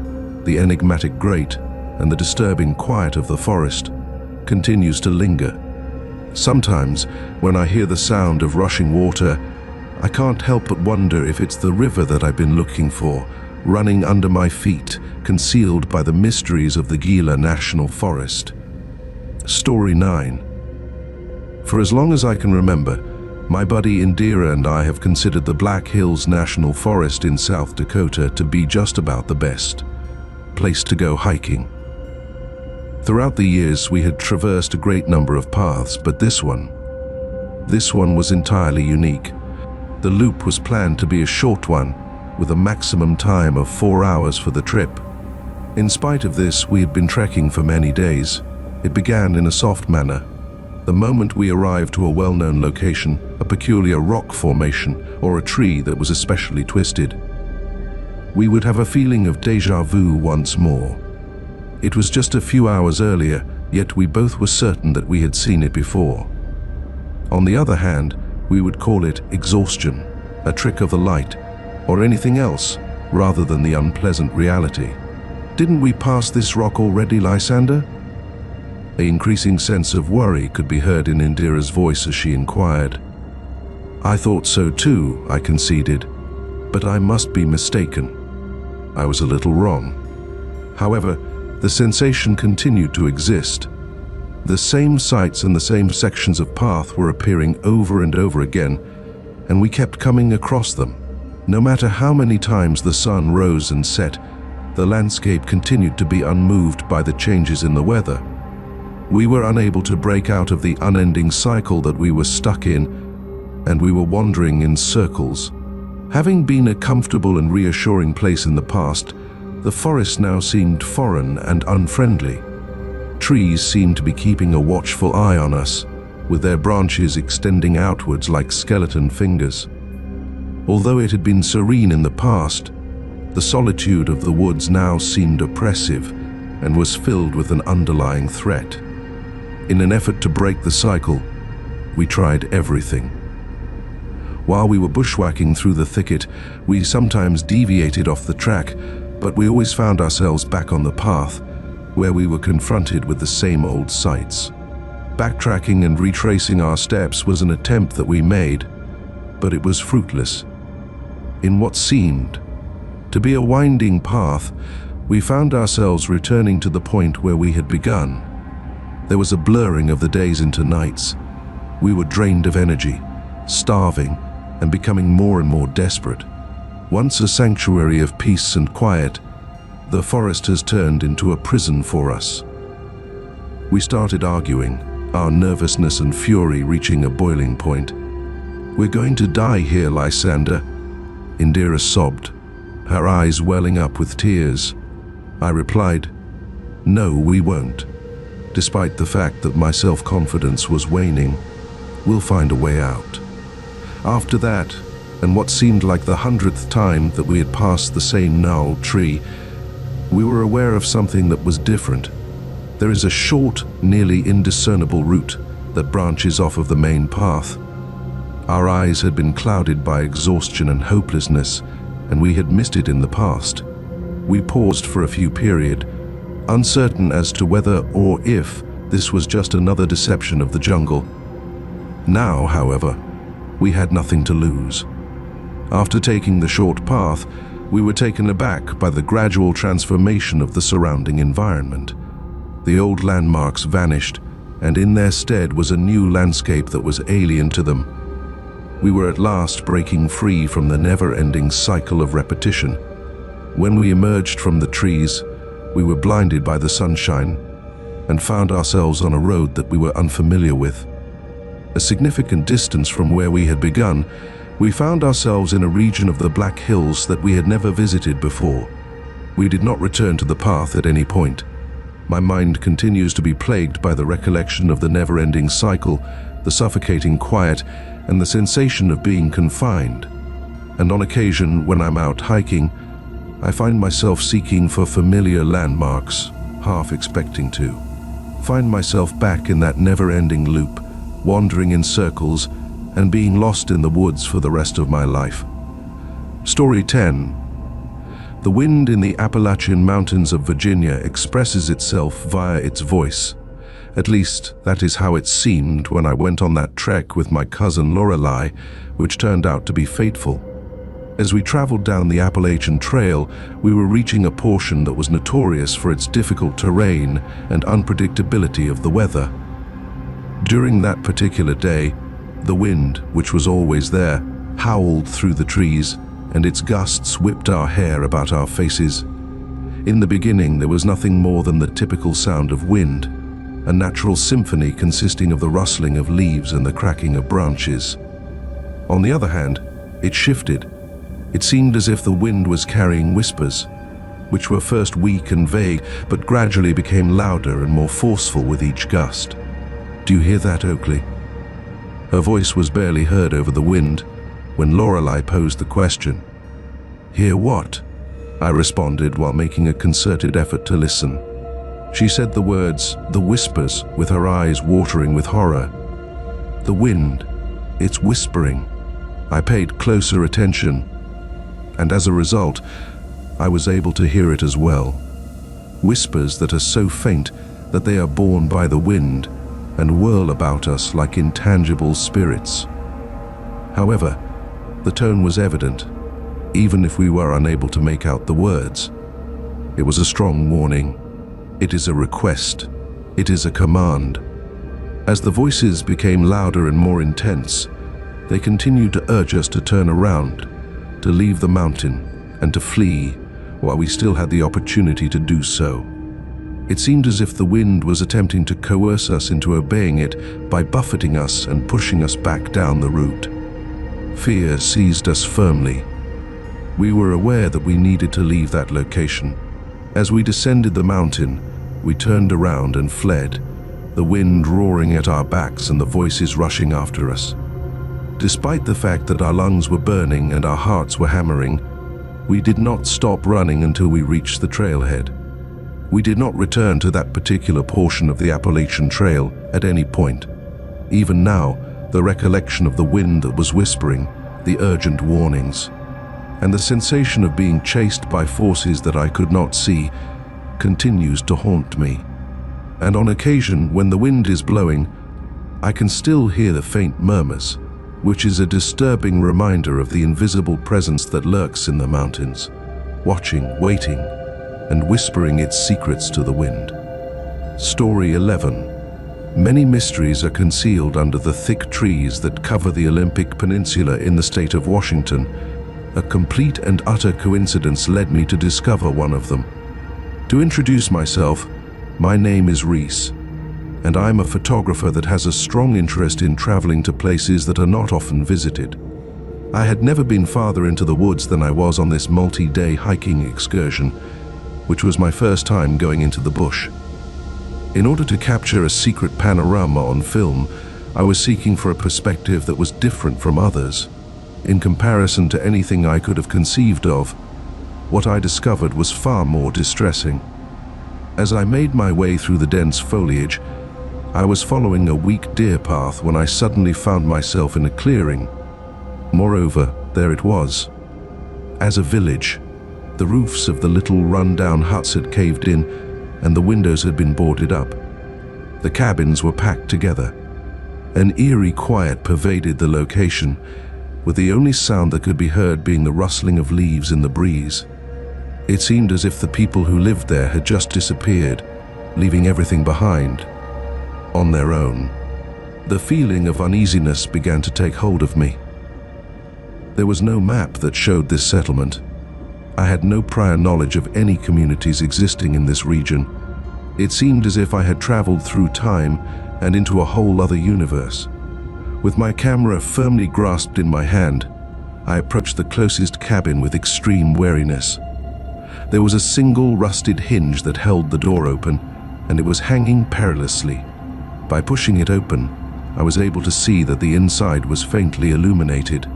the enigmatic grate, and the disturbing quiet of the forest, continues to linger. Sometimes, when I hear the sound of rushing water, I can't help but wonder if it's the river that I've been looking for, running under my feet, concealed by the mysteries of the Gila National Forest. Story 9. For as long as I can remember, my buddy Indira and I have considered the Black Hills National Forest in South Dakota to be just about the best place to go hiking. Throughout the years, we had traversed a great number of paths, but this one was entirely unique. The loop was planned to be a short one, with a maximum time of 4 hours for the trip. In spite of this, we had been trekking for many days. It began in a soft manner. The moment we arrived to a well-known location, a peculiar rock formation, or a tree that was especially twisted, we would have a feeling of déjà vu once more. It was just a few hours earlier, yet we both were certain that we had seen it before. On the other hand, we would call it exhaustion, a trick of the light, or anything else, rather than the unpleasant reality. Didn't we pass this rock already, Lysander? An increasing sense of worry could be heard in Indira's voice as she inquired. I thought so too, I conceded, but I must be mistaken. I was a little wrong. However, the sensation continued to exist. The same sights and the same sections of path were appearing over and over again, and we kept coming across them. No matter how many times the sun rose and set, the landscape continued to be unmoved by the changes in the weather. We were unable to break out of the unending cycle that we were stuck in, and we were wandering in circles. Having been a comfortable and reassuring place in the past, the forest now seemed foreign and unfriendly. Trees seemed to be keeping a watchful eye on us, with their branches extending outwards like skeleton fingers. Although it had been serene in the past, the solitude of the woods now seemed oppressive and was filled with an underlying threat. In an effort to break the cycle, we tried everything. While we were bushwhacking through the thicket, we sometimes deviated off the track, but we always found ourselves back on the path, where we were confronted with the same old sights. Backtracking and retracing our steps was an attempt that we made, but it was fruitless. In what seemed to be a winding path, we found ourselves returning to the point where we had begun. There was a blurring of the days into nights. We were drained of energy, starving, and becoming more and more desperate. Once a sanctuary of peace and quiet, the forest has turned into a prison for us. We started arguing, our nervousness and fury reaching a boiling point. "We're going to die here, Lysander," Indira sobbed, her eyes welling up with tears. I replied, "No, we won't." Despite the fact that my self-confidence was waning, "We'll find a way out." After that, and what seemed like the 100th time that we had passed the same gnarled tree, we were aware of something that was different. There is a short, nearly indiscernible route that branches off of the main path. Our eyes had been clouded by exhaustion and hopelessness, and we had missed it in the past. We paused for a few periods, uncertain as to whether or if this was just another deception of the jungle. Now, however, we had nothing to lose. After taking the short path, we were taken aback by the gradual transformation of the surrounding environment. The old landmarks vanished, and in their stead was a new landscape that was alien to them. We were at last breaking free from the never-ending cycle of repetition. When we emerged from the trees, we were blinded by the sunshine and found ourselves on a road that we were unfamiliar with. A significant distance from where we had begun, we found ourselves in a region of the Black Hills that we had never visited before. We did not return to the path at any point. My mind continues to be plagued by the recollection of the never-ending cycle, the suffocating quiet, and the sensation of being confined. And on occasion, when I'm out hiking, I find myself seeking for familiar landmarks, half expecting to find myself back in that never-ending loop, wandering in circles and being lost in the woods for the rest of my life. Story 10. The wind in the Appalachian Mountains of Virginia expresses itself via its voice. At least, that is how it seemed when I went on that trek with my cousin Lorelei, which turned out to be fateful. As we traveled down the Appalachian Trail, we were reaching a portion that was notorious for its difficult terrain and unpredictability of the weather. During that particular day, the wind, which was always there, howled through the trees, and its gusts whipped our hair about our faces. In the beginning, there was nothing more than the typical sound of wind, a natural symphony consisting of the rustling of leaves and the cracking of branches. On the other hand, it shifted. It seemed as if the wind was carrying whispers, which were first weak and vague, but gradually became louder and more forceful with each gust. "Do you hear that, Oakley?" Her voice was barely heard over the wind when Lorelei posed the question. "Hear what?" I responded while making a concerted effort to listen. She said the words, the whispers, with her eyes watering with horror. "The wind, it's whispering." I paid closer attention, and as a result, I was able to hear it as well. Whispers that are so faint that they are borne by the wind and whirl about us like intangible spirits. However, the tone was evident, even if we were unable to make out the words. It was a strong warning. It is a request. It is a command. As the voices became louder and more intense, they continued to urge us to turn around, to leave the mountain, and to flee while we still had the opportunity to do so. It seemed as if the wind was attempting to coerce us into obeying it by buffeting us and pushing us back down the route. Fear seized us firmly. We were aware that we needed to leave that location. As we descended the mountain, we turned around and fled, the wind roaring at our backs and the voices rushing after us. Despite the fact that our lungs were burning and our hearts were hammering, we did not stop running until we reached the trailhead. We did not return to that particular portion of the Appalachian Trail at any point. Even now, the recollection of the wind that was whispering, the urgent warnings, and the sensation of being chased by forces that I could not see continues to haunt me. And on occasion, when the wind is blowing, I can still hear the faint murmurs, which is a disturbing reminder of the invisible presence that lurks in the mountains, watching, waiting, and whispering its secrets to the wind. Story 11. Many mysteries are concealed under the thick trees that cover the Olympic Peninsula in the state of Washington. A complete and utter coincidence led me to discover one of them. To introduce myself, my name is Reese, and I'm a photographer that has a strong interest in traveling to places that are not often visited. I had never been farther into the woods than I was on this multi-day hiking excursion, which was my first time going into the bush. In order to capture a secret panorama on film, I was seeking for a perspective that was different from others. In comparison to anything I could have conceived of, what I discovered was far more distressing. As I made my way through the dense foliage, I was following a weak deer path when I suddenly found myself in a clearing. Moreover, there it was. As a village, the roofs of the little run-down huts had caved in, and the windows had been boarded up. The cabins were packed together. An eerie quiet pervaded the location, with the only sound that could be heard being the rustling of leaves in the breeze. It seemed as if the people who lived there had just disappeared, leaving everything behind, on their own. The feeling of uneasiness began to take hold of me. There was no map that showed this settlement. I had no prior knowledge of any communities existing in this region. It seemed as if I had traveled through time and into a whole other universe. With my camera firmly grasped in my hand, I approached the closest cabin with extreme wariness. There was a single rusted hinge that held the door open, and it was hanging perilously. By pushing it open, I was able to see that the inside was faintly illuminated.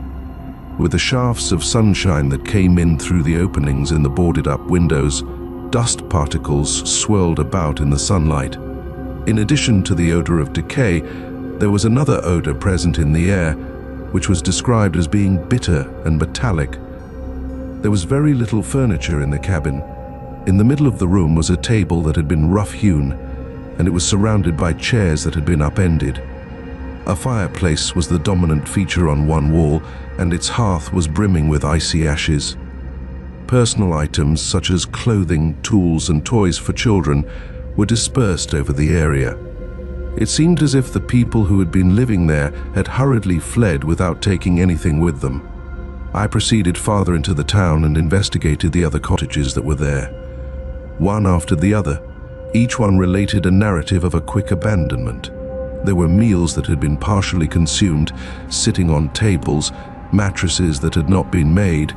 With the shafts of sunshine that came in through the openings in the boarded-up windows, dust particles swirled about in the sunlight. In addition to the odor of decay, there was another odor present in the air, which was described as being bitter and metallic. There was very little furniture in the cabin. In the middle of the room was a table that had been rough-hewn, and it was surrounded by chairs that had been upended. A fireplace was the dominant feature on one wall, and its hearth was brimming with icy ashes. Personal items such as clothing, tools, and toys for children were dispersed over the area. It seemed as if the people who had been living there had hurriedly fled without taking anything with them. I proceeded farther into the town and investigated the other cottages that were there. One after the other, each one related a narrative of a quick abandonment. There were meals that had been partially consumed, sitting on tables, mattresses that had not been made,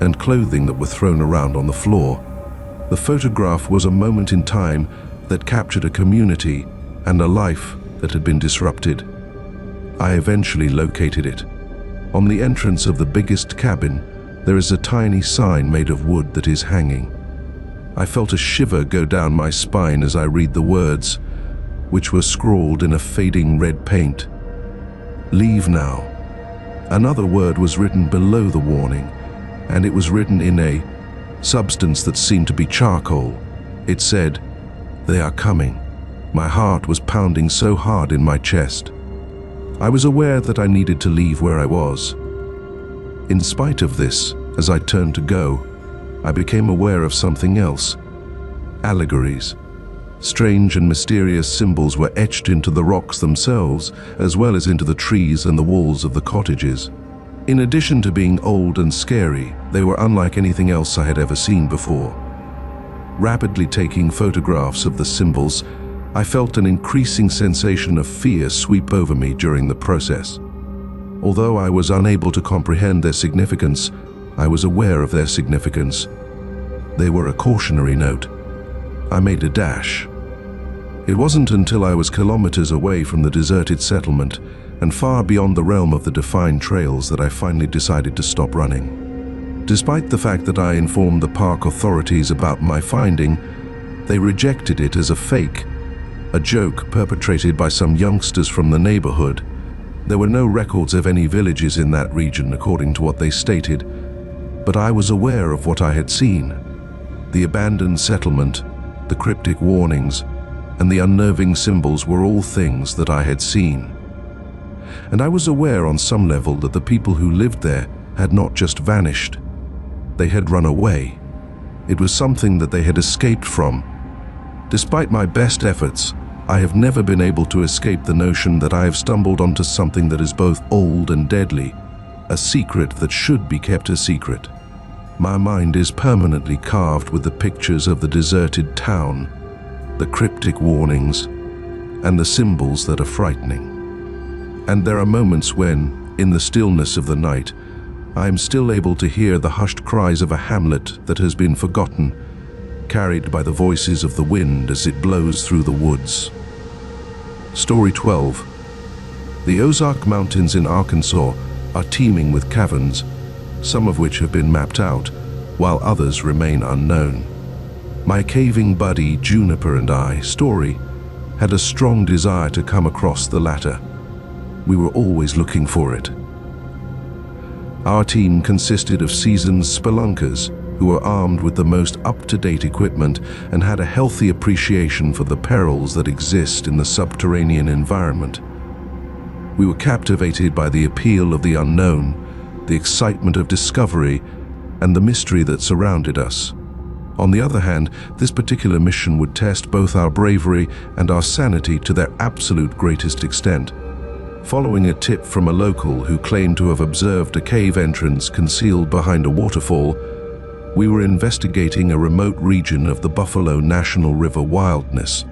and clothing that were thrown around on the floor. The photograph was a moment in time that captured a community and a life that had been disrupted. I eventually located it. On the entrance of the biggest cabin, there is a tiny sign made of wood that is hanging. I felt a shiver go down my spine as I read the words, which were scrawled in a fading red paint. "Leave now." Another word was written below the warning, and it was written in a substance that seemed to be charcoal. It said, "They are coming." My heart was pounding so hard in my chest. I was aware that I needed to leave where I was. In spite of this, as I turned to go, I became aware of something else. Allegories. Strange and mysterious symbols were etched into the rocks themselves, as well as into the trees and the walls of the cottages. In addition to being old and scary, they were unlike anything else I had ever seen before. Rapidly taking photographs of the symbols, I felt an increasing sensation of fear sweep over me during the process. Although I was unable to comprehend their significance, I was aware of their significance. They were a cautionary note. I made a dash. It wasn't until I was kilometers away from the deserted settlement and far beyond the realm of the defined trails that I finally decided to stop running. Despite the fact that I informed the park authorities about my finding, they rejected it as a fake, a joke perpetrated by some youngsters from the neighborhood. There were no records of any villages in that region, according to what they stated, but I was aware of what I had seen. The abandoned settlement, the cryptic warnings, and the unnerving symbols were all things that I had seen. And I was aware on some level that the people who lived there had not just vanished. They had run away. It was something that they had escaped from. Despite my best efforts, I have never been able to escape the notion that I have stumbled onto something that is both old and deadly, a secret that should be kept a secret. My mind is permanently carved with the pictures of the deserted town, the cryptic warnings, and the symbols that are frightening. And there are moments when, in the stillness of the night, I am still able to hear the hushed cries of a hamlet that has been forgotten, carried by the voices of the wind as it blows through the woods. Story 12. The Ozark Mountains in Arkansas are teeming with caverns, some of which have been mapped out, while others remain unknown. My caving buddy Juniper and I, Story, had a strong desire to come across the latter. We were always looking for it. Our team consisted of seasoned spelunkers who were armed with the most up-to-date equipment and had a healthy appreciation for the perils that exist in the subterranean environment. We were captivated by the appeal of the unknown, the excitement of discovery, and the mystery that surrounded us. On the other hand, this particular mission would test both our bravery and our sanity to their absolute greatest extent. Following a tip from a local who claimed to have observed a cave entrance concealed behind a waterfall, we were investigating a remote region of the Buffalo National River wilderness.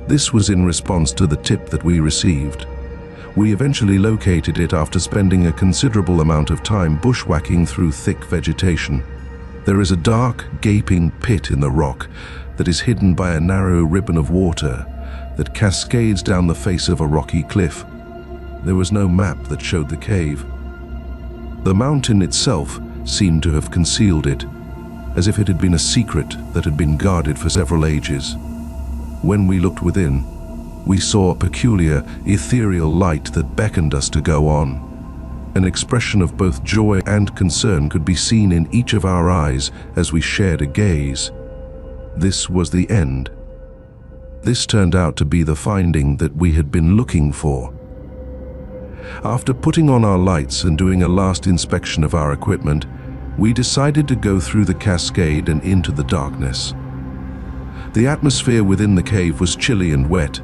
This was in response to the tip that we received. We eventually located it after spending a considerable amount of time bushwhacking through thick vegetation. There is a dark, gaping pit in the rock that is hidden by a narrow ribbon of water that cascades down the face of a rocky cliff. There was no map that showed the cave. The mountain itself seemed to have concealed it, as if it had been a secret that had been guarded for several ages. When we looked within, we saw a peculiar, ethereal light that beckoned us to go on. An expression of both joy and concern could be seen in each of our eyes as we shared a gaze. This was the end. This turned out to be the finding that we had been looking for. After putting on our lights and doing a last inspection of our equipment, we decided to go through the cascade and into the darkness. The atmosphere within the cave was chilly and wet,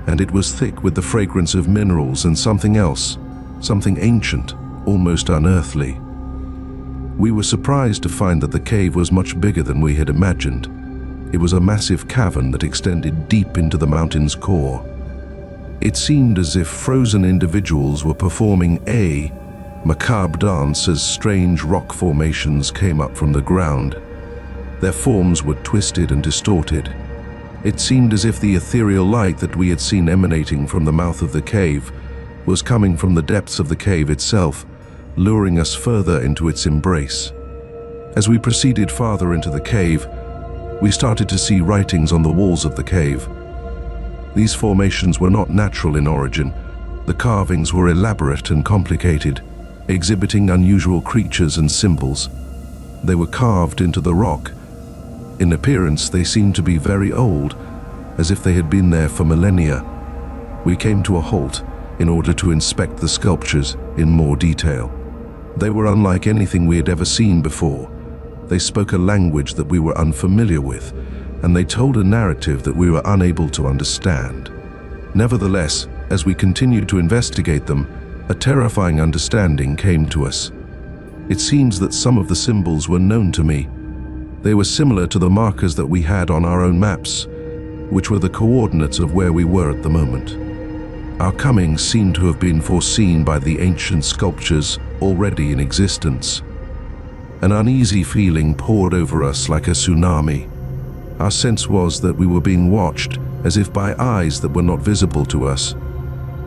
and it was thick with the fragrance of minerals and something else, something ancient, almost unearthly. We were surprised to find that the cave was much bigger than we had imagined. It was a massive cavern that extended deep into the mountain's core. It seemed as if frozen individuals were performing a macabre dance as strange rock formations came up from the ground. Their forms were twisted and distorted. It seemed as if the ethereal light that we had seen emanating from the mouth of the cave was coming from the depths of the cave itself, luring us further into its embrace. As we proceeded farther into the cave, we started to see writings on the walls of the cave. These formations were not natural in origin. The carvings were elaborate and complicated, exhibiting unusual creatures and symbols. They were carved into the rock. In appearance, they seemed to be very old, as if they had been there for millennia. We came to a halt in order to inspect the sculptures in more detail. They were unlike anything we had ever seen before. They spoke a language that we were unfamiliar with, and they told a narrative that we were unable to understand. Nevertheless, as we continued to investigate them, a terrifying understanding came to us. It seems that some of the symbols were known to me. They were similar to the markers that we had on our own maps, which were the coordinates of where we were at the moment. Our coming seemed to have been foreseen by the ancient sculptures already in existence. An uneasy feeling poured over us like a tsunami. Our sense was that we were being watched, as if by eyes that were not visible to us.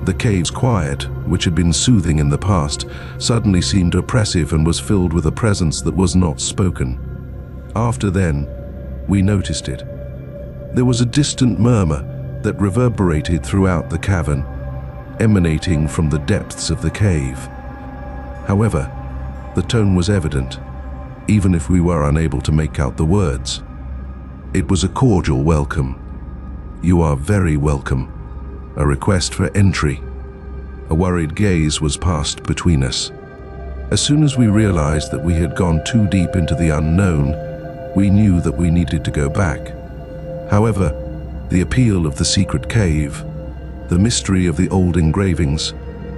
The cave's quiet, which had been soothing in the past, suddenly seemed oppressive and was filled with a presence that was not spoken. After then, we noticed it. There was a distant murmur that reverberated throughout the cavern, emanating from the depths of the cave. However, the tone was evident, even if we were unable to make out the words. It was a cordial welcome. "You are very welcome." A request for entry. A worried gaze was passed between us. As soon as we realized that we had gone too deep into the unknown, we knew that we needed to go back. However, the appeal of the secret cave, the mystery of the old engravings,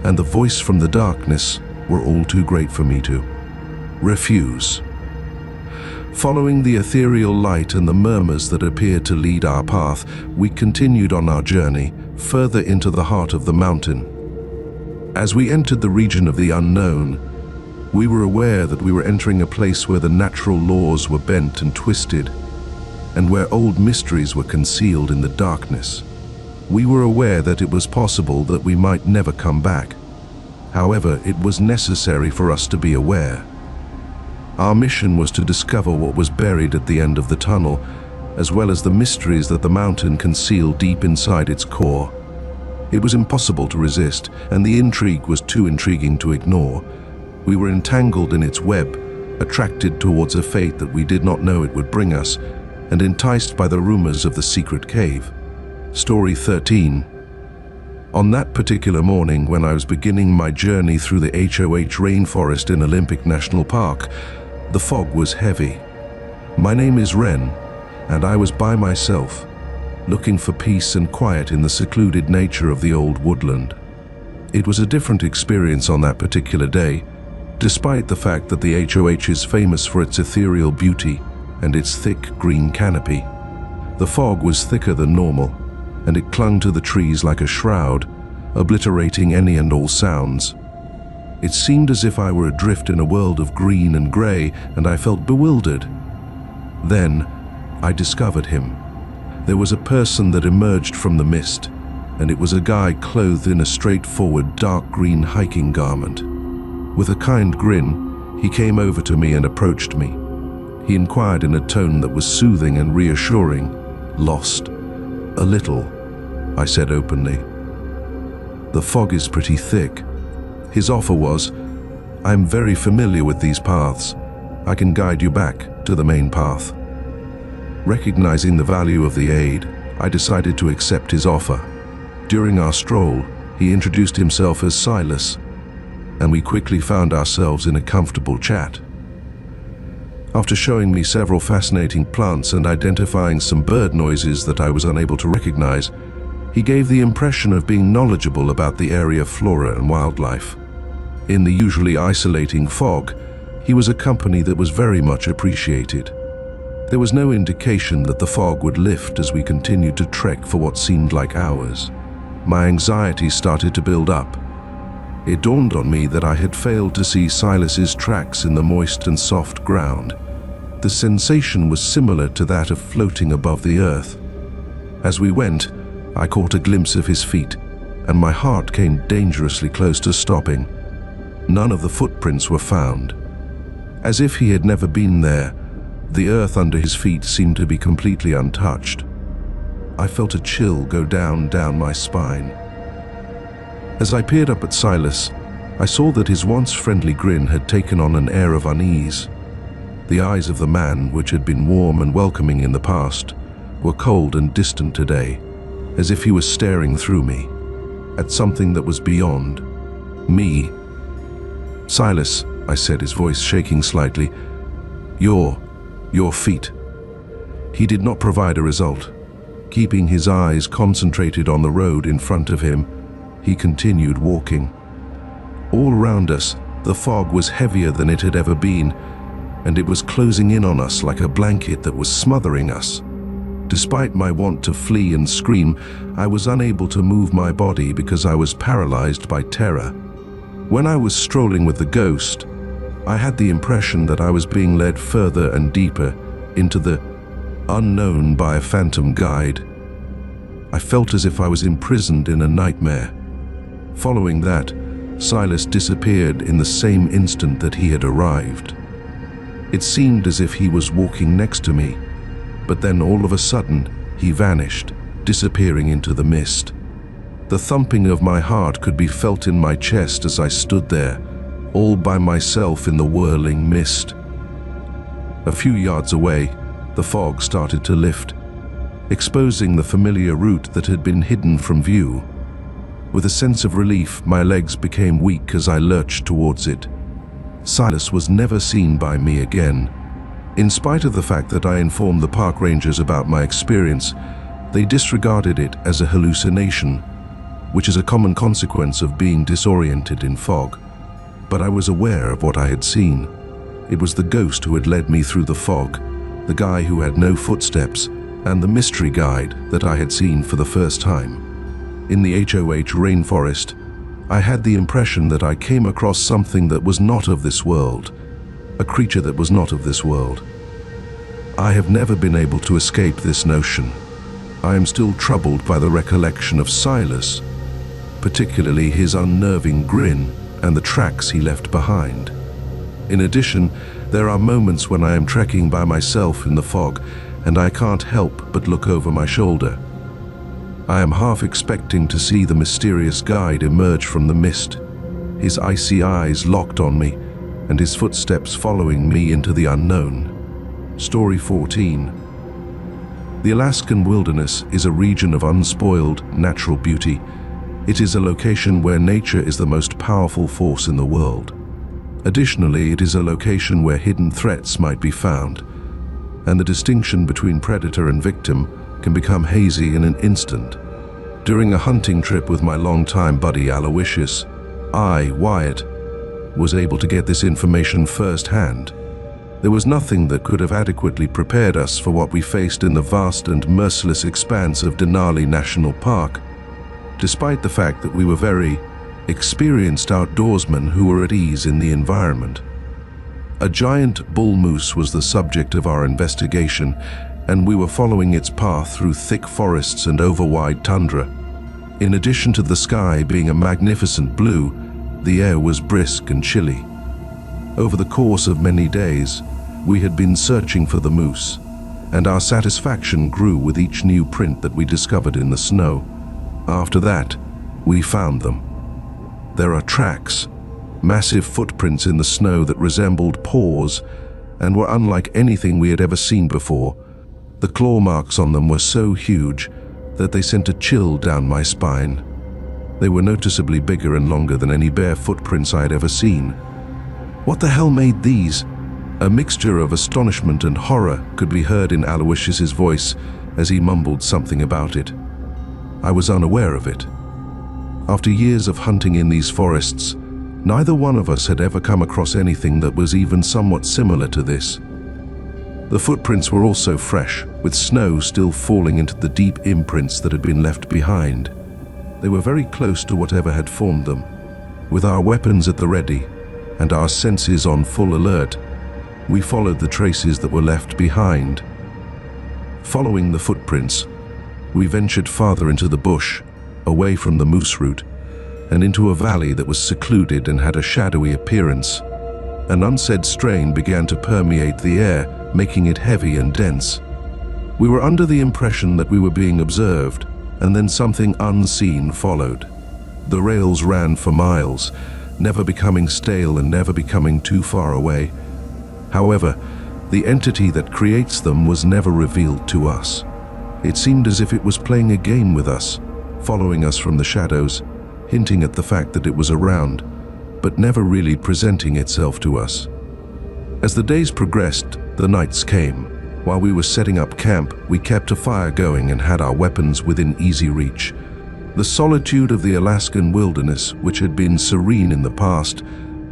and the voice from the darkness were all too great for me to refuse. Following the ethereal light and the murmurs that appeared to lead our path, we continued on our journey further into the heart of the mountain. As we entered the region of the unknown, we were aware that we were entering a place where the natural laws were bent and twisted, and where old mysteries were concealed in the darkness. We were aware that it was possible that we might never come back. However, it was necessary for us to be aware. Our mission was to discover what was buried at the end of the tunnel, as well as the mysteries that the mountain concealed deep inside its core. It was impossible to resist, and the intrigue was too intriguing to ignore. We were entangled in its web, attracted towards a fate that we did not know it would bring us, and enticed by the rumors of the secret cave. Story 13. On that particular morning, when I was beginning my journey through the HOH rainforest in Olympic National Park, the fog was heavy. My name is Ren, and I was by myself, looking for peace and quiet in the secluded nature of the old woodland. It was a different experience on that particular day, despite the fact that the HOH is famous for its ethereal beauty and its thick green canopy. The fog was thicker than normal, and it clung to the trees like a shroud, obliterating any and all sounds. It seemed as if I were adrift in a world of green and grey, and I felt bewildered. Then, I discovered him. There was a person that emerged from the mist, and it was a guy clothed in a straightforward dark green hiking garment. With a kind grin, he came over to me and approached me. He inquired in a tone that was soothing and reassuring. "Lost?" "A little," I said openly. "The fog is pretty thick." His offer was, "I am very familiar with these paths. I can guide you back to the main path." Recognizing the value of the aid, I decided to accept his offer. During our stroll, He introduced himself as Silas, and we quickly found ourselves in a comfortable chat. After showing me several fascinating plants and identifying some bird noises that I was unable to recognize, he gave the impression of being knowledgeable about the area flora and wildlife. In the usually isolating fog, he was a company that was very much appreciated. There was no indication that the fog would lift as we continued to trek for what seemed like hours. My anxiety started to build up. It dawned on me that I had failed to see Silas's tracks in the moist and soft ground. The sensation was similar to that of floating above the earth. As we went, I caught a glimpse of his feet, and my heart came dangerously close to stopping. None of the footprints were found. As if he had never been there, the earth under his feet seemed to be completely untouched. I felt a chill go down my spine. As I peered up at Silas, I saw that his once friendly grin had taken on an air of unease. The eyes of the man, which had been warm and welcoming in the past, were cold and distant today, as if he was staring through me, at something that was beyond me. "Silas," I said, his voice shaking slightly, Your feet." He did not provide a result. Keeping his eyes concentrated on the road in front of him, he continued walking. All around us, the fog was heavier than it had ever been, and it was closing in on us like a blanket that was smothering us. Despite my want to flee and scream, I was unable to move my body because I was paralyzed by terror. When I was strolling with the ghost, I had the impression that I was being led further and deeper into the unknown by a phantom guide. I felt as if I was imprisoned in a nightmare. Following that, Silas disappeared in the same instant that he had arrived. It seemed as if he was walking next to me, but then all of a sudden, he vanished, disappearing into the mist. The thumping of my heart could be felt in my chest as I stood there, all by myself in the whirling mist. A few yards away, the fog started to lift, exposing the familiar route that had been hidden from view. With a sense of relief, my legs became weak as I lurched towards it. Silas was never seen by me again. In spite of the fact that I informed the park rangers about my experience, they disregarded it as a hallucination, which is a common consequence of being disoriented in fog. But I was aware of what I had seen. It was the ghost who had led me through the fog, the guy who had no footsteps, and the mystery guide that I had seen for the first time. In the HOH rainforest, I had the impression that I came across something that was not of this world, a creature that was not of this world. I have never been able to escape this notion. I am still troubled by the recollection of Silas, particularly his unnerving grin and the tracks he left behind. In addition, there are moments when I am trekking by myself in the fog and I can't help but look over my shoulder. I am half expecting to see the mysterious guide emerge from the mist, his icy eyes locked on me and his footsteps following me into the unknown. Story 14. The Alaskan wilderness is a region of unspoiled, natural beauty. It is a location where nature is the most powerful force in the world. Additionally, it is a location where hidden threats might be found, and the distinction between predator and victim can become hazy in an instant. During a hunting trip with my longtime buddy Aloysius, I, Wyatt, was able to get this information firsthand. There was nothing that could have adequately prepared us for what we faced in the vast and merciless expanse of Denali National Park, despite the fact that we were very experienced outdoorsmen who were at ease in the environment. A giant bull moose was the subject of our investigation, and we were following its path through thick forests and over wide tundra. In addition to the sky being a magnificent blue, the air was brisk and chilly. Over the course of many days, we had been searching for the moose, and our satisfaction grew with each new print that we discovered in the snow. After that, we found them. There are tracks, massive footprints in the snow that resembled paws and were unlike anything we had ever seen before. The claw marks on them were so huge that they sent a chill down my spine. They were noticeably bigger and longer than any bare footprints I had ever seen. What the hell made these? A mixture of astonishment and horror could be heard in Aloysius's voice as he mumbled something about it. I was unaware of it. After years of hunting in these forests, neither one of us had ever come across anything that was even somewhat similar to this. The footprints were also fresh, with snow still falling into the deep imprints that had been left behind. They were very close to whatever had formed them. With our weapons at the ready and our senses on full alert, we followed the traces that were left behind. Following the footprints, we ventured farther into the bush, away from the moose route, and into a valley that was secluded and had a shadowy appearance. An unsaid strain began to permeate the air, making it heavy and dense. We were under the impression that we were being observed, and then something unseen followed. The rails ran for miles, never becoming stale and never becoming too far away. However, the entity that creates them was never revealed to us. It seemed as if it was playing a game with us, following us from the shadows, hinting at the fact that it was around, but never really presenting itself to us. As the days progressed, the nights came. While we were setting up camp, we kept a fire going and had our weapons within easy reach. The solitude of the Alaskan wilderness, which had been serene in the past,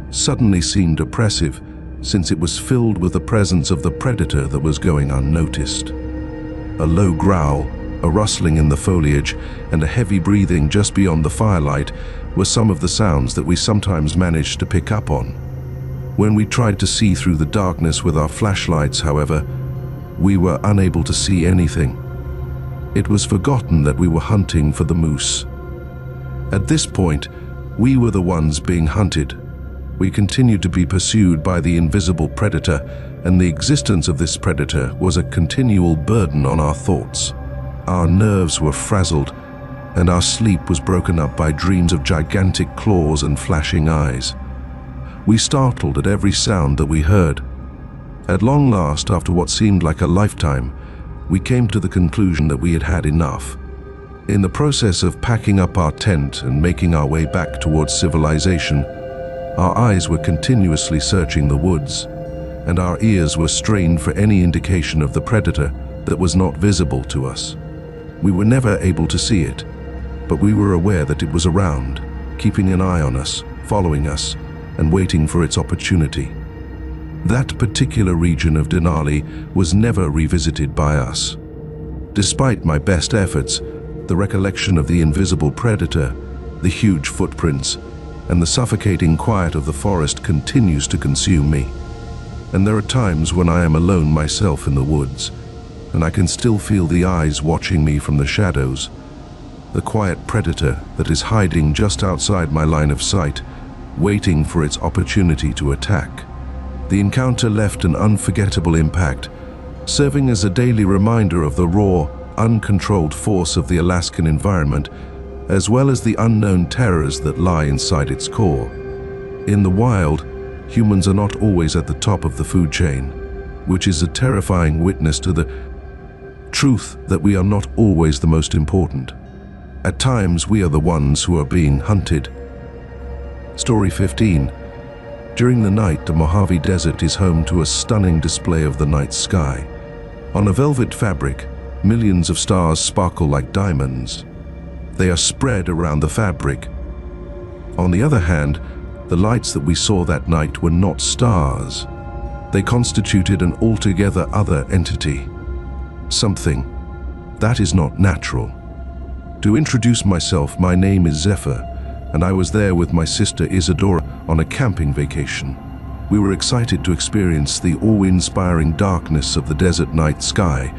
suddenly seemed oppressive, since it was filled with the presence of the predator that was going unnoticed. A low growl, a rustling in the foliage, and a heavy breathing just beyond the firelight were some of the sounds that we sometimes managed to pick up on. When we tried to see through the darkness with our flashlights, however, we were unable to see anything. It was forgotten that we were hunting for the moose. At this point, we were the ones being hunted. We continued to be pursued by the invisible predator, and the existence of this predator was a continual burden on our thoughts. Our nerves were frazzled, and our sleep was broken up by dreams of gigantic claws and flashing eyes. We startled at every sound that we heard. At long last, after what seemed like a lifetime, we came to the conclusion that we had had enough. In the process of packing up our tent and making our way back towards civilization, our eyes were continuously searching the woods, and our ears were strained for any indication of the predator that was not visible to us. We were never able to see it, but we were aware that it was around, keeping an eye on us, following us, and waiting for its opportunity. That particular region of Denali was never revisited by us. Despite my best efforts, the recollection of the invisible predator, the huge footprints, and the suffocating quiet of the forest continues to consume me. And there are times when I am alone myself in the woods, and I can still feel the eyes watching me from the shadows, the quiet predator that is hiding just outside my line of sight, waiting for its opportunity to attack. The encounter left an unforgettable impact, serving as a daily reminder of the raw, uncontrolled force of the Alaskan environment, as well as the unknown terrors that lie inside its core. In the wild, humans are not always at the top of the food chain, which is a terrifying witness to the truth that we are not always the most important. At times, we are the ones who are being hunted. Story 15. During the night, the Mojave Desert is home to a stunning display of the night sky. On a velvet fabric, millions of stars sparkle like diamonds. They are spread around the fabric. On the other hand, the lights that we saw that night were not stars. They constituted an altogether other entity. Something that is not natural. To introduce myself, my name is Zephyr, and I was there with my sister Isadora on a camping vacation. We were excited to experience the awe-inspiring darkness of the desert night sky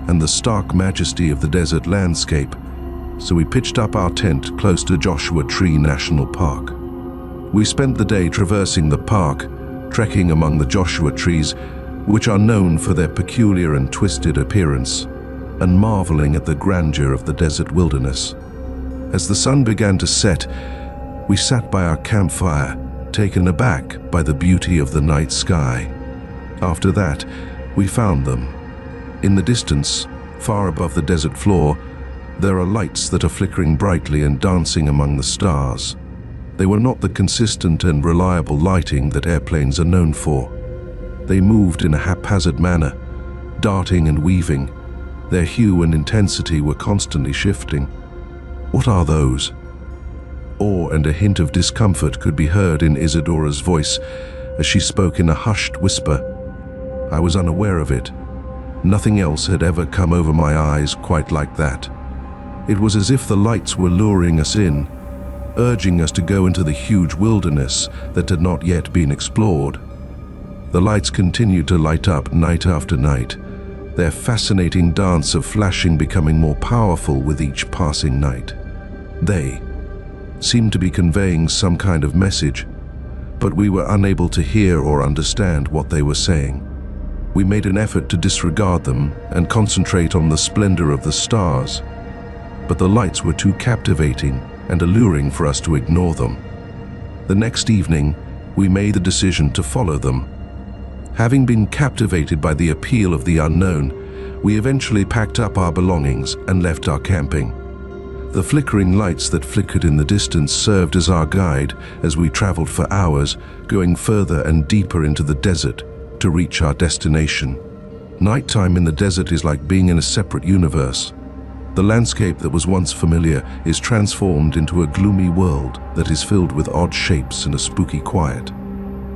and the stark majesty of the desert landscape, so we pitched up our tent close to Joshua Tree National Park. We spent the day traversing the park, trekking among the Joshua trees, which are known for their peculiar and twisted appearance, and marveling at the grandeur of the desert wilderness. As the sun began to set, we sat by our campfire, taken aback by the beauty of the night sky. After that, we found them. In the distance, far above the desert floor, There are lights that are flickering brightly and dancing among the stars. They were not the consistent and reliable lighting that airplanes are known for. They moved in a haphazard manner, darting and weaving. Their hue and intensity were constantly shifting. What are those? Awe and a hint of discomfort could be heard in Isadora's voice as she spoke in a hushed whisper. I was unaware of it. Nothing else had ever come over my eyes quite like that. It was as if the lights were luring us in, urging us to go into the huge wilderness that had not yet been explored. The lights continued to light up night after night, their fascinating dance of flashing becoming more powerful with each passing night. They seemed to be conveying some kind of message, but we were unable to hear or understand what they were saying. We made an effort to disregard them and concentrate on the splendor of the stars, but the lights were too captivating and alluring for us to ignore them. The next evening, we made the decision to follow them. Having been captivated by the appeal of the unknown, we eventually packed up our belongings and left our camping. The flickering lights that flickered in the distance served as our guide as we traveled for hours, going further and deeper into the desert to reach our destination. Nighttime in the desert is like being in a separate universe. The landscape that was once familiar is transformed into a gloomy world that is filled with odd shapes and a spooky quiet.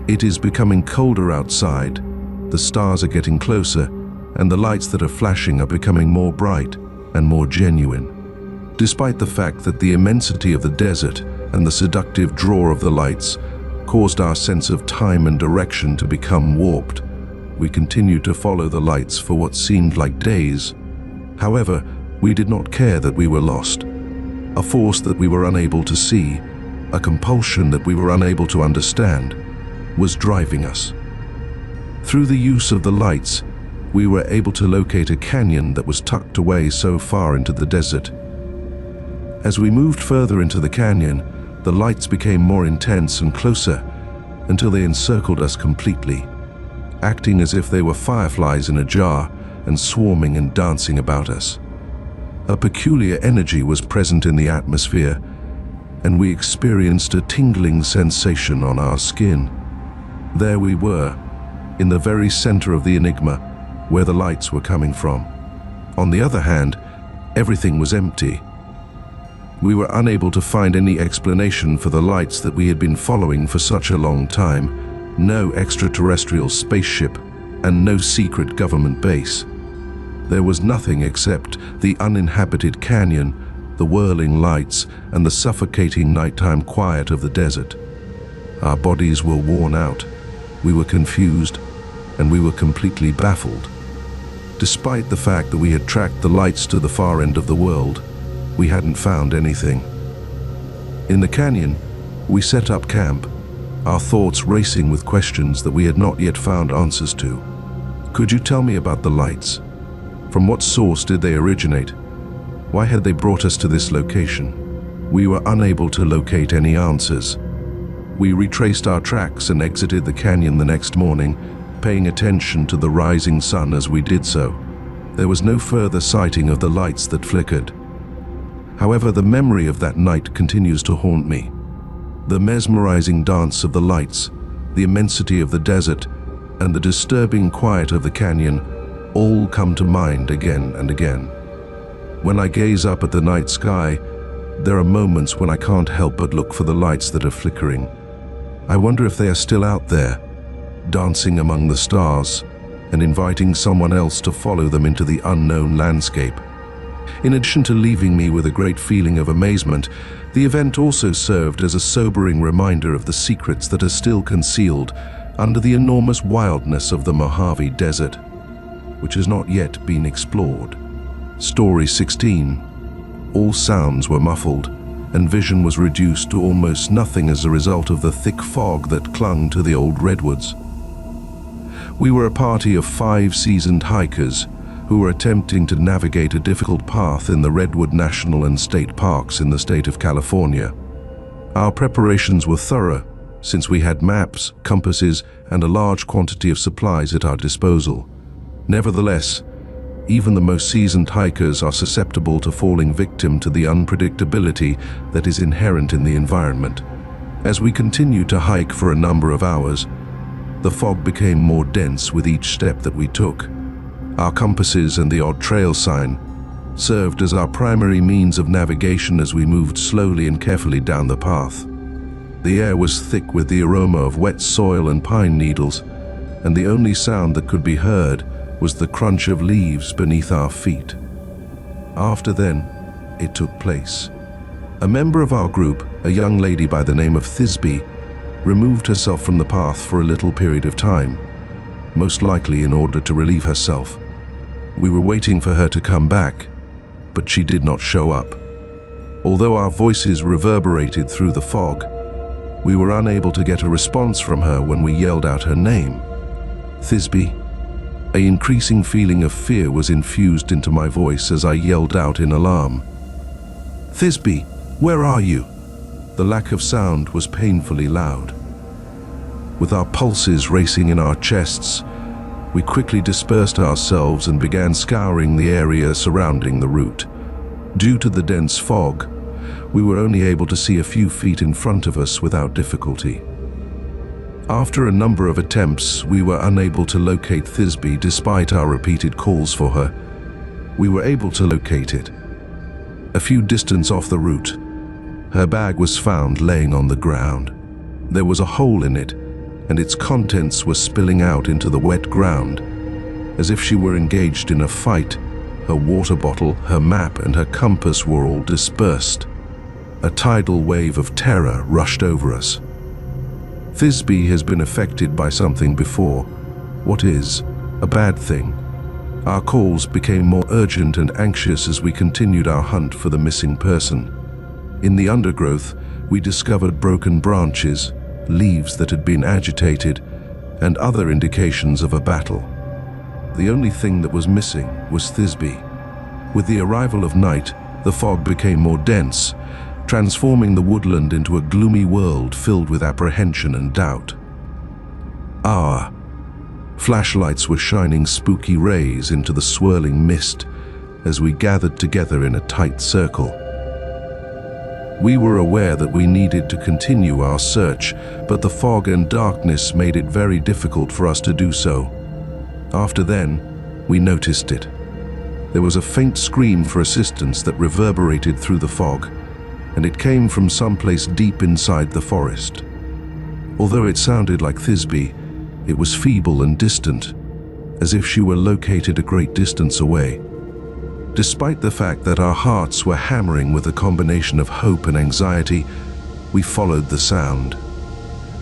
It is becoming colder outside, the stars are getting closer, and the lights that are flashing are becoming more bright and more genuine. Despite the fact that the immensity of the desert and the seductive draw of the lights caused our sense of time and direction to become warped, we continued to follow the lights for what seemed like days. However, we did not care that we were lost. A force that we were unable to see, a compulsion that we were unable to understand, was driving us. Through the use of the lights, we were able to locate a canyon that was tucked away so far into the desert. As we moved further into the canyon, the lights became more intense and closer until they encircled us completely, acting as if they were fireflies in a jar and swarming and dancing about us. A peculiar energy was present in the atmosphere, and we experienced a tingling sensation on our skin. There we were, in the very center of the enigma, where the lights were coming from. On the other hand, everything was empty. We were unable to find any explanation for the lights that we had been following for such a long time. No extraterrestrial spaceship and no secret government base. There was nothing except the uninhabited canyon, the whirling lights, and the suffocating nighttime quiet of the desert. Our bodies were worn out. We were confused, and we were completely baffled. Despite the fact that we had tracked the lights to the far end of the world, we hadn't found anything. In the canyon, we set up camp, our thoughts racing with questions that we had not yet found answers to. Could you tell me about the lights? From what source did they originate? Why had they brought us to this location? We were unable to locate any answers. We retraced our tracks and exited the canyon the next morning, paying attention to the rising sun as we did so. There was no further sighting of the lights that flickered. However, the memory of that night continues to haunt me. The mesmerizing dance of the lights, the immensity of the desert, and the disturbing quiet of the canyon all come to mind again and again. When I gaze up at the night sky, there are moments when I can't help but look for the lights that are flickering. I wonder if they are still out there, dancing among the stars and inviting someone else to follow them into the unknown landscape. In addition to leaving me with a great feeling of amazement, the event also served as a sobering reminder of the secrets that are still concealed under the enormous wildness of the Mojave Desert, which has not yet been explored. Story 16. All sounds were muffled, and vision was reduced to almost nothing as a result of the thick fog that clung to the old redwoods. We were a party of 5 seasoned hikers who were attempting to navigate a difficult path in the Redwood National and State Parks in the state of California. Our preparations were thorough, since we had maps, compasses, and a large quantity of supplies at our disposal. Nevertheless, Even the most seasoned hikers are susceptible to falling victim to the unpredictability that is inherent in the environment. As we continued to hike for a number of hours, the fog became more dense with each step that we took. Our compasses and the odd trail sign served as our primary means of navigation as we moved slowly and carefully down the path. The air was thick with the aroma of wet soil and pine needles, and the only sound that could be heard was the crunch of leaves beneath our feet. After then, it took place. A member of our group, a young lady by the name of Thisbe, removed herself from the path for a little period of time, most likely in order to relieve herself. We were waiting for her to come back, but she did not show up. Although our voices reverberated through the fog, we were unable to get a response from her when we yelled out her name. Thisbe. An increasing feeling of fear was infused into my voice as I yelled out in alarm. Thisbe, where are you? The lack of sound was painfully loud. With our pulses racing in our chests, we quickly dispersed ourselves and began scouring the area surrounding the route. Due to the dense fog, we were only able to see a few feet in front of us without difficulty. After a number of attempts, we were unable to locate Thisbe despite our repeated calls for her. We were able to locate it. A few distance off the route, her bag was found laying on the ground. There was a hole in it, and its contents were spilling out into the wet ground. As if she were engaged in a fight, her water bottle, her map, and her compass were all dispersed. A tidal wave of terror rushed over us. Thisbe has been affected by something before. What is? A bad thing. Our calls became more urgent and anxious as we continued our hunt for the missing person. In the undergrowth, we discovered broken branches, leaves that had been agitated, and other indications of a battle. The only thing that was missing was Thisbe. With the arrival of night, the fog became more dense, transforming the woodland into a gloomy world filled with apprehension and doubt. Our flashlights were shining spooky rays into the swirling mist as we gathered together in a tight circle. We were aware that we needed to continue our search, but the fog and darkness made it very difficult for us to do so. After then, we noticed it. There was a faint scream for assistance that reverberated through the fog, and it came from someplace deep inside the forest. Although it sounded like Thisbe, it was feeble and distant, as if she were located a great distance away. Despite the fact that our hearts were hammering with a combination of hope and anxiety, we followed the sound.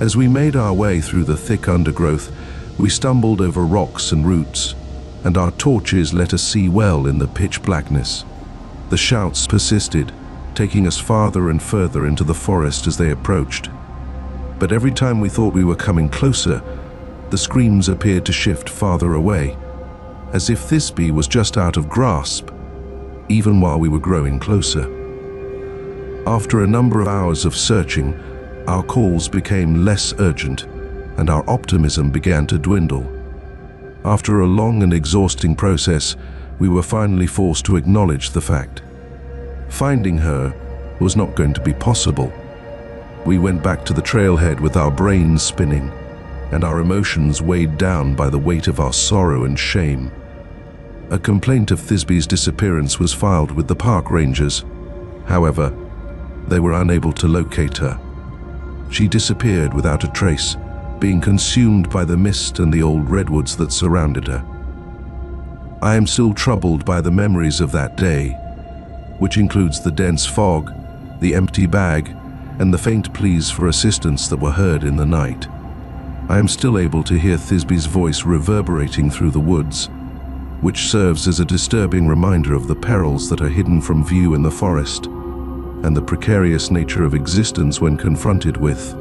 As we made our way through the thick undergrowth, we stumbled over rocks and roots, and our torches let us see well in the pitch blackness. The shouts persisted, taking us farther and further into the forest as they approached. But every time we thought we were coming closer, the screams appeared to shift farther away, as if Thisbe was just out of grasp, even while we were growing closer. After a number of hours of searching, our calls became less urgent, and our optimism began to dwindle. After a long and exhausting process, we were finally forced to acknowledge the fact. Finding her was not going to be possible. We went back to the trailhead with our brains spinning, and our emotions weighed down by the weight of our sorrow and shame. A complaint of Thisbe's disappearance was filed with the park rangers. However, they were unable to locate her. She disappeared without a trace, being consumed by the mist and the old redwoods that surrounded her. I am still troubled by the memories of that day, which includes the dense fog, the empty bag, and the faint pleas for assistance that were heard in the night. I am still able to hear Thisbe's voice reverberating through the woods, which serves as a disturbing reminder of the perils that are hidden from view in the forest, and the precarious nature of existence when confronted with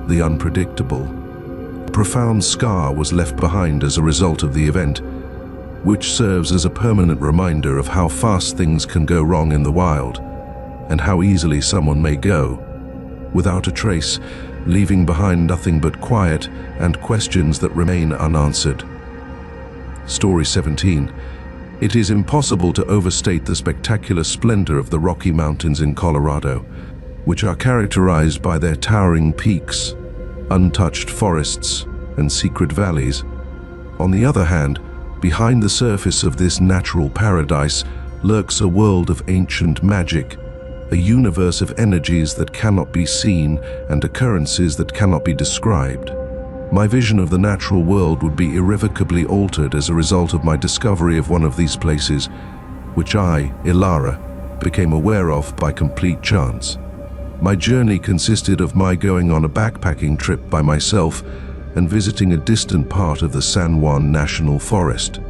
the unpredictable. A profound scar was left behind as a result of the event, which serves as a permanent reminder of how fast things can go wrong in the wild, and how easily someone may go, without a trace, leaving behind nothing but quiet and questions that remain unanswered. Story 17. It is impossible to overstate the spectacular splendor of the Rocky Mountains in Colorado, which are characterized by their towering peaks, untouched forests, and secret valleys. On the other hand, behind the surface of this natural paradise lurks a world of ancient magic, a universe of energies that cannot be seen and occurrences that cannot be described. My vision of the natural world would be irrevocably altered as a result of my discovery of one of these places, which I, Ilara, became aware of by complete chance. My journey consisted of my going on a backpacking trip by myself and visiting a distant part of the San Juan National Forest.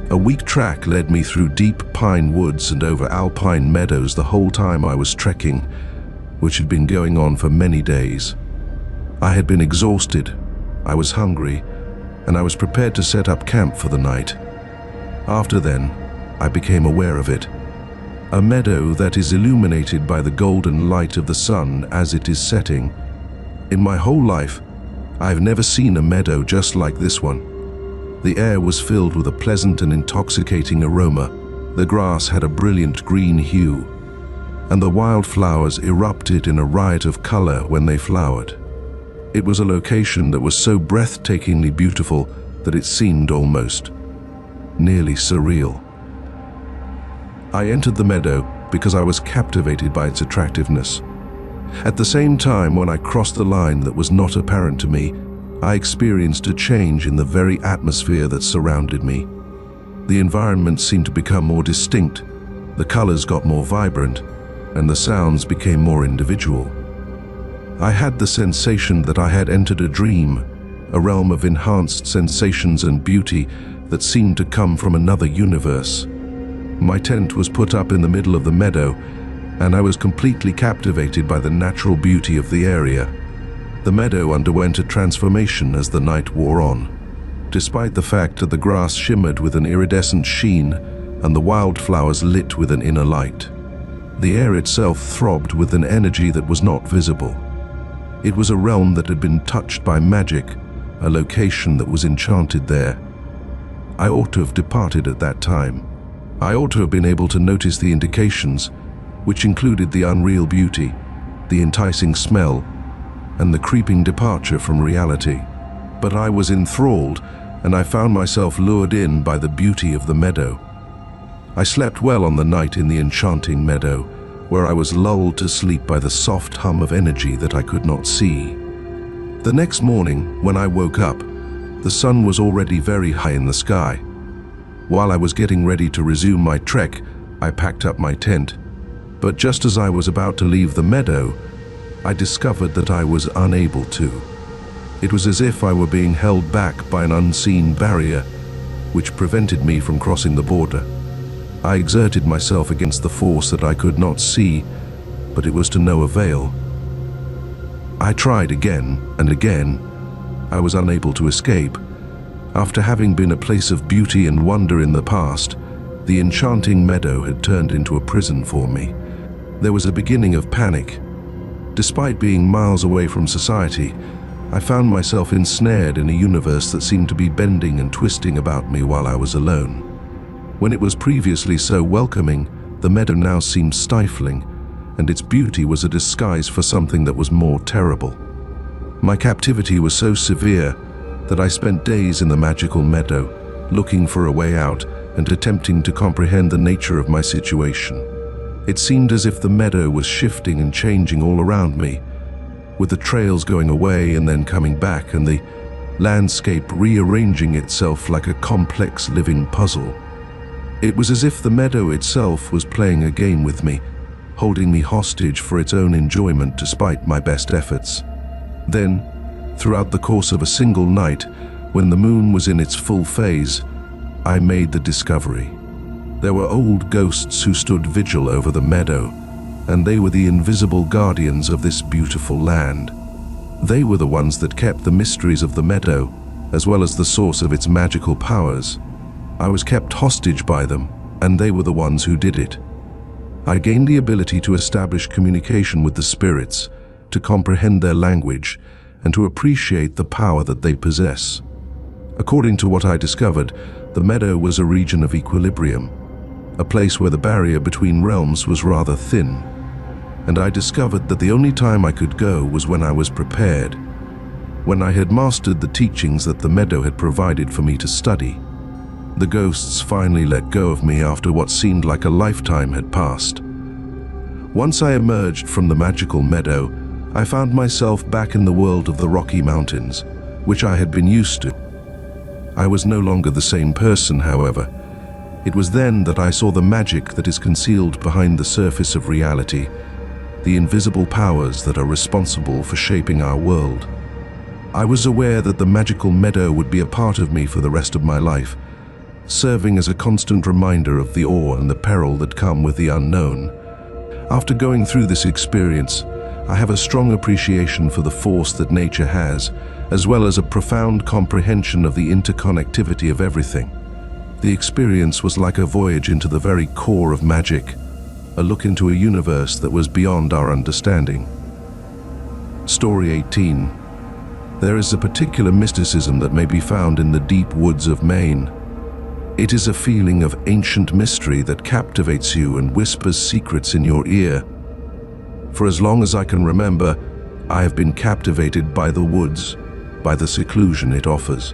A weak track led me through deep pine woods and over alpine meadows the whole time I was trekking, which had been going on for many days. I had been exhausted, I was hungry, and I was prepared to set up camp for the night. After then, I became aware of it. A meadow that is illuminated by the golden light of the sun as it is setting. In my whole life, I've never seen a meadow just like this one. The air was filled with a pleasant and intoxicating aroma. The grass had a brilliant green hue, and the wildflowers erupted in a riot of color when they flowered. It was a location that was so breathtakingly beautiful that it seemed almost nearly surreal. I entered the meadow because I was captivated by its attractiveness. At the same time, when I crossed the line that was not apparent to me, I experienced a change in the very atmosphere that surrounded me. The environment seemed to become more distinct, the colors got more vibrant, and the sounds became more individual. I had the sensation that I had entered a dream, a realm of enhanced sensations and beauty that seemed to come from another universe. My tent was put up in the middle of the meadow, and I was completely captivated by the natural beauty of the area. The meadow underwent a transformation as the night wore on. Despite the fact that the grass shimmered with an iridescent sheen and the wildflowers lit with an inner light, the air itself throbbed with an energy that was not visible. It was a realm that had been touched by magic, a location that was enchanted there. I ought to have departed at that time. I ought to have been able to notice the indications, which included the unreal beauty, the enticing smell, and the creeping departure from reality. But I was enthralled, and I found myself lured in by the beauty of the meadow. I slept well on the night in the enchanting meadow, where I was lulled to sleep by the soft hum of energy that I could not see. The next morning, when I woke up, the sun was already very high in the sky. While I was getting ready to resume my trek, I packed up my tent. But just as I was about to leave the meadow, I discovered that I was unable to. It was as if I were being held back by an unseen barrier, which prevented me from crossing the border. I exerted myself against the force that I could not see, but it was to no avail. I tried again and again. I was unable to escape. After having been a place of beauty and wonder in the past, the enchanting meadow had turned into a prison for me. There was a beginning of panic. Despite being miles away from society, I found myself ensnared in a universe that seemed to be bending and twisting about me while I was alone. When it was previously so welcoming, the meadow now seemed stifling, and its beauty was a disguise for something that was more terrible. My captivity was so severe that I spent days in the magical meadow, looking for a way out and attempting to comprehend the nature of my situation. It seemed as if the meadow was shifting and changing all around me, with the trails going away and then coming back, and the landscape rearranging itself like a complex living puzzle. It was as if the meadow itself was playing a game with me, holding me hostage for its own enjoyment despite my best efforts. Then, throughout the course of a single night, when the moon was in its full phase, I made the discovery. There were old ghosts who stood vigil over the meadow, and they were the invisible guardians of this beautiful land. They were the ones that kept the mysteries of the meadow, as well as the source of its magical powers. I was kept hostage by them, and they were the ones who did it. I gained the ability to establish communication with the spirits, to comprehend their language, and to appreciate the power that they possess. According to what I discovered, the meadow was a region of equilibrium, a place where the barrier between realms was rather thin, and I discovered that the only time I could go was when I was prepared, when I had mastered the teachings that the meadow had provided for me to study. The ghosts finally let go of me after what seemed like a lifetime had passed. Once I emerged from the magical meadow, I found myself back in the world of the Rocky Mountains, which I had been used to. I was no longer the same person, however. It was then that I saw the magic that is concealed behind the surface of reality, the invisible powers that are responsible for shaping our world. I was aware that the magical meadow would be a part of me for the rest of my life, serving as a constant reminder of the awe and the peril that come with the unknown. After going through this experience, I have a strong appreciation for the force that nature has, as well as a profound comprehension of the interconnectivity of everything. The experience was like a voyage into the very core of magic, a look into a universe that was beyond our understanding. Story 18. There is a particular mysticism that may be found in the deep woods of Maine. It is a feeling of ancient mystery that captivates you and whispers secrets in your ear. For as long as I can remember, I have been captivated by the woods, by the seclusion it offers,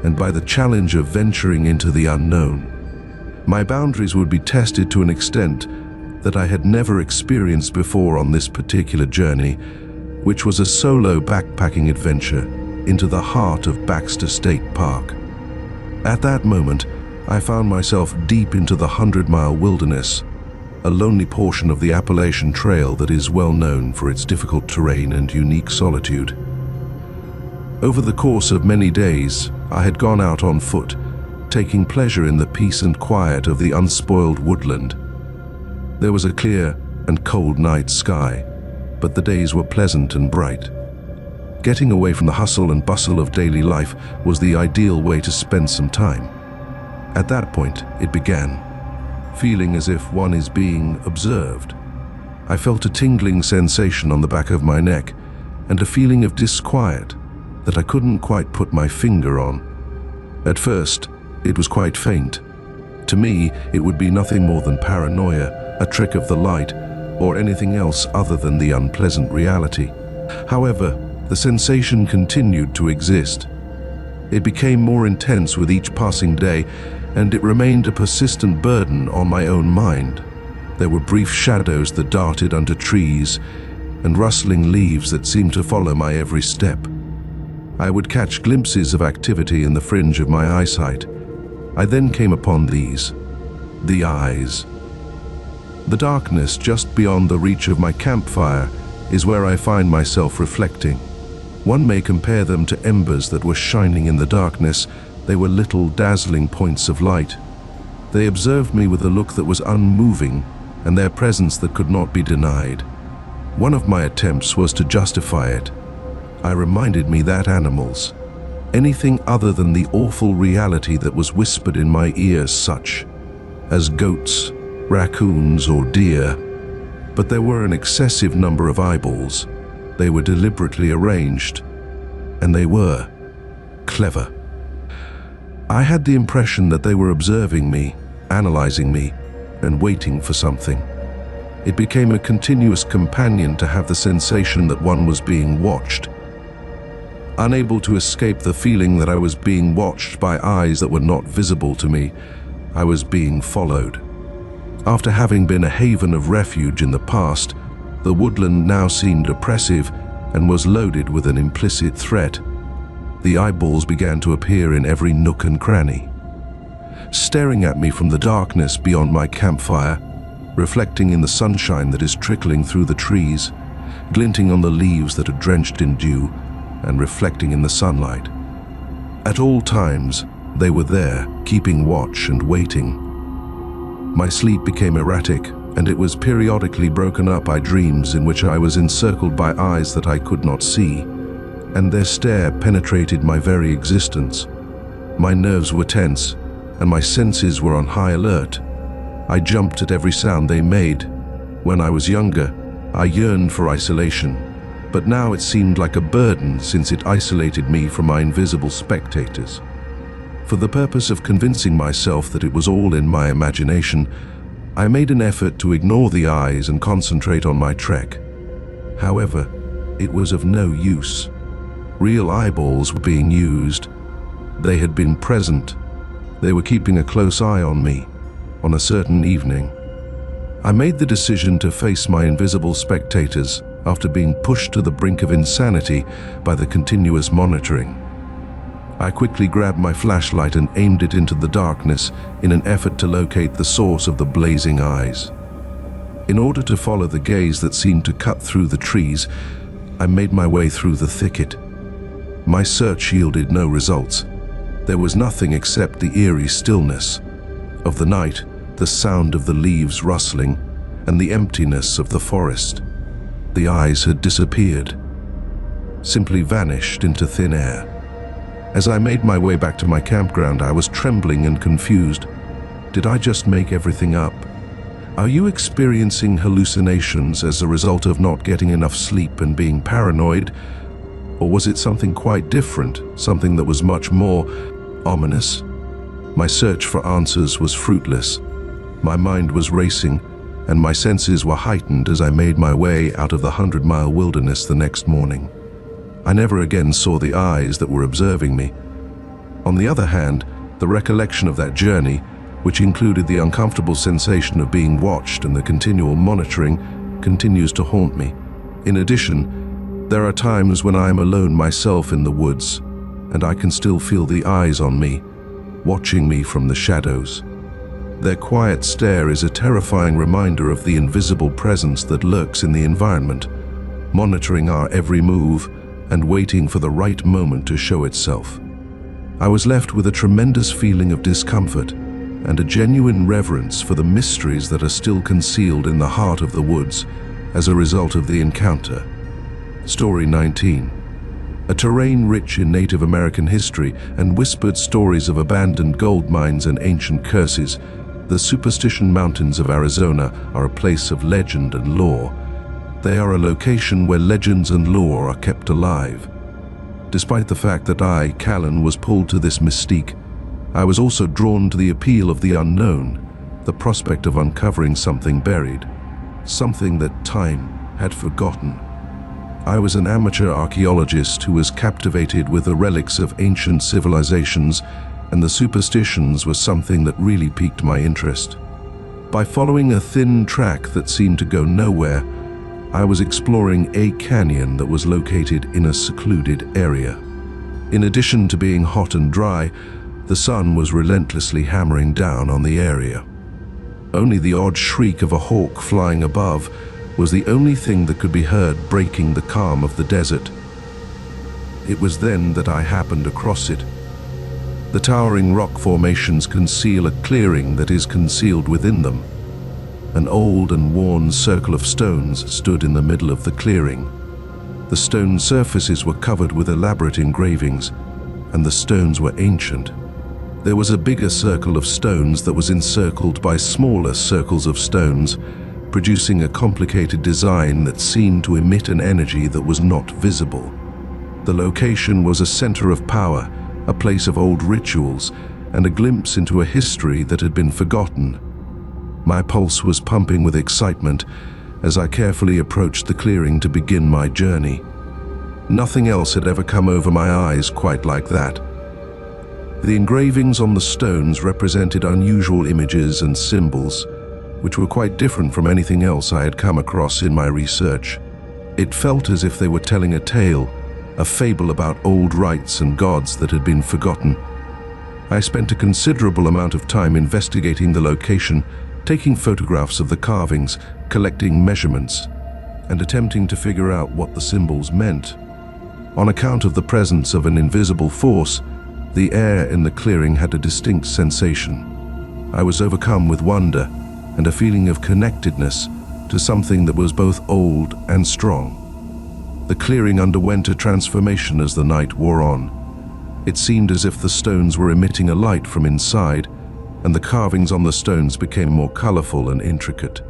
and by the challenge of venturing into the unknown. My boundaries would be tested to an extent that I had never experienced before on this particular journey, which was a solo backpacking adventure into the heart of Baxter State Park. At that moment, I found myself deep into the 100-mile wilderness, a lonely portion of the Appalachian Trail that is well known for its difficult terrain and unique solitude. Over the course of many days, I had gone out on foot, taking pleasure in the peace and quiet of the unspoiled woodland. There was a clear and cold night sky, but the days were pleasant and bright. Getting away from the hustle and bustle of daily life was the ideal way to spend some time. At that point, it began, feeling as if one is being observed. I felt a tingling sensation on the back of my neck and a feeling of disquiet that I couldn't quite put my finger on. At first, it was quite faint. To me, it would be nothing more than paranoia, a trick of the light, or anything else other than the unpleasant reality. However, the sensation continued to exist. It became more intense with each passing day, and it remained a persistent burden on my own mind. There were brief shadows that darted under trees, and rustling leaves that seemed to follow my every step. I would catch glimpses of activity in the fringe of my eyesight. I then came upon these, the eyes. The darkness just beyond the reach of my campfire is where I find myself reflecting. One may compare them to embers that were shining in the darkness. They were little dazzling points of light. They observed me with a look that was unmoving, and their presence that could not be denied. One of my attempts was to justify it. I reminded me that animals, anything other than the awful reality that was whispered in my ears, such as goats, raccoons, or deer, but there were an excessive number of eyeballs. They were deliberately arranged, and they were clever. I had the impression that they were observing me, analyzing me, and waiting for something. It became a continuous companion to have the sensation that one was being watched. Unable to escape the feeling that I was being watched by eyes that were not visible to me, I was being followed. After having been a haven of refuge in the past, the woodland now seemed oppressive and was loaded with an implicit threat. The eyeballs began to appear in every nook and cranny, staring at me from the darkness beyond my campfire, reflecting in the sunshine that is trickling through the trees, glinting on the leaves that are drenched in dew, and reflecting in the sunlight. At all times, they were there, keeping watch and waiting. My sleep became erratic, and it was periodically broken up by dreams in which I was encircled by eyes that I could not see, and their stare penetrated my very existence. My nerves were tense, and my senses were on high alert. I jumped at every sound they made. When I was younger, I yearned for isolation, but now it seemed like a burden since it isolated me from my invisible spectators. For the purpose of convincing myself that it was all in my imagination, I made an effort to ignore the eyes and concentrate on my trek. However, it was of no use. Real eyeballs were being used. They had been present. They were keeping a close eye on me on a certain evening. I made the decision to face my invisible spectators after being pushed to the brink of insanity by the continuous monitoring. I quickly grabbed my flashlight and aimed it into the darkness in an effort to locate the source of the blazing eyes. In order to follow the gaze that seemed to cut through the trees, I made my way through the thicket. My search yielded no results. There was nothing except the eerie stillness of the night, the sound of the leaves rustling, and the emptiness of the forest. The eyes had disappeared, simply vanished into thin air. As I made my way back to my campground, I was trembling and confused. Did I just make everything up? Are you experiencing hallucinations as a result of not getting enough sleep and being paranoid? Or was it something quite different, something that was much more ominous? My search for answers was fruitless. My mind was racing, and my senses were heightened as I made my way out of the 100-mile wilderness the next morning. I never again saw the eyes that were observing me. On the other hand, the recollection of that journey, which included the uncomfortable sensation of being watched and the continual monitoring, continues to haunt me. In addition, there are times when I am alone myself in the woods, and I can still feel the eyes on me, watching me from the shadows. Their quiet stare is a terrifying reminder of the invisible presence that lurks in the environment, monitoring our every move and waiting for the right moment to show itself. I was left with a tremendous feeling of discomfort and a genuine reverence for the mysteries that are still concealed in the heart of the woods as a result of the encounter. Story 19. A terrain rich in Native American history and whispered stories of abandoned gold mines and ancient curses, the Superstition Mountains of Arizona are a place of legend and lore. They are a location where legends and lore are kept alive. Despite the fact that I, Callan, was pulled to this mystique, I was also drawn to the appeal of the unknown, the prospect of uncovering something buried, something that time had forgotten. I was an amateur archaeologist who was captivated with the relics of ancient civilizations, and the superstitions was something that really piqued my interest. By following a thin track that seemed to go nowhere, I was exploring a canyon that was located in a secluded area. In addition to being hot and dry, the sun was relentlessly hammering down on the area. Only the odd shriek of a hawk flying above was the only thing that could be heard breaking the calm of the desert. It was then that I happened across it. The towering rock formations conceal a clearing that is concealed within them. An old and worn circle of stones stood in the middle of the clearing. The stone surfaces were covered with elaborate engravings, and the stones were ancient. There was a bigger circle of stones that was encircled by smaller circles of stones, producing a complicated design that seemed to emit an energy that was not visible. The location was a center of power, a place of old rituals, and a glimpse into a history that had been forgotten. My pulse was pumping with excitement as I carefully approached the clearing to begin my journey. Nothing else had ever come over my eyes quite like that. The engravings on the stones represented unusual images and symbols, which were quite different from anything else I had come across in my research. It felt as if they were telling a tale, a fable about old rites and gods that had been forgotten. I spent a considerable amount of time investigating the location, taking photographs of the carvings, collecting measurements, and attempting to figure out what the symbols meant. On account of the presence of an invisible force, the air in the clearing had a distinct sensation. I was overcome with wonder and a feeling of connectedness to something that was both old and strong. The clearing underwent a transformation as the night wore on. It seemed as if the stones were emitting a light from inside, and the carvings on the stones became more colorful and intricate.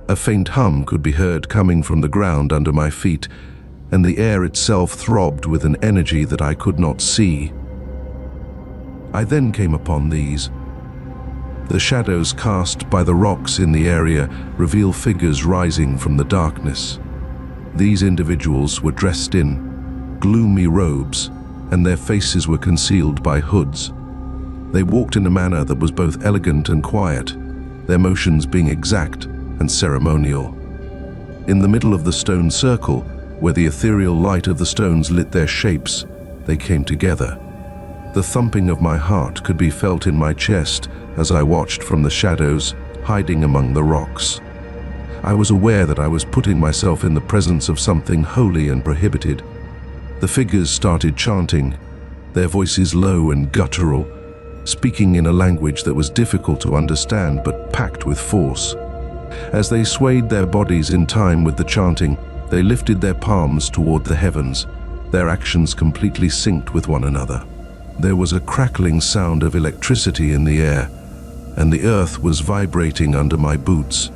A faint hum could be heard coming from the ground under my feet, and the air itself throbbed with an energy that I could not see. I then came upon these. The shadows cast by the rocks in the area reveal figures rising from the darkness. These individuals were dressed in gloomy robes, and their faces were concealed by hoods. They walked in a manner that was both elegant and quiet, their motions being exact and ceremonial. In the middle of the stone circle, where the ethereal light of the stones lit their shapes, they came together. The thumping of my heart could be felt in my chest as I watched from the shadows, hiding among the rocks. I was aware that I was putting myself in the presence of something holy and prohibited. The figures started chanting, their voices low and guttural, speaking in a language that was difficult to understand but packed with force. As they swayed their bodies in time with the chanting, they lifted their palms toward the heavens, their actions completely synced with one another. There was a crackling sound of electricity in the air, and the earth was vibrating under my boots.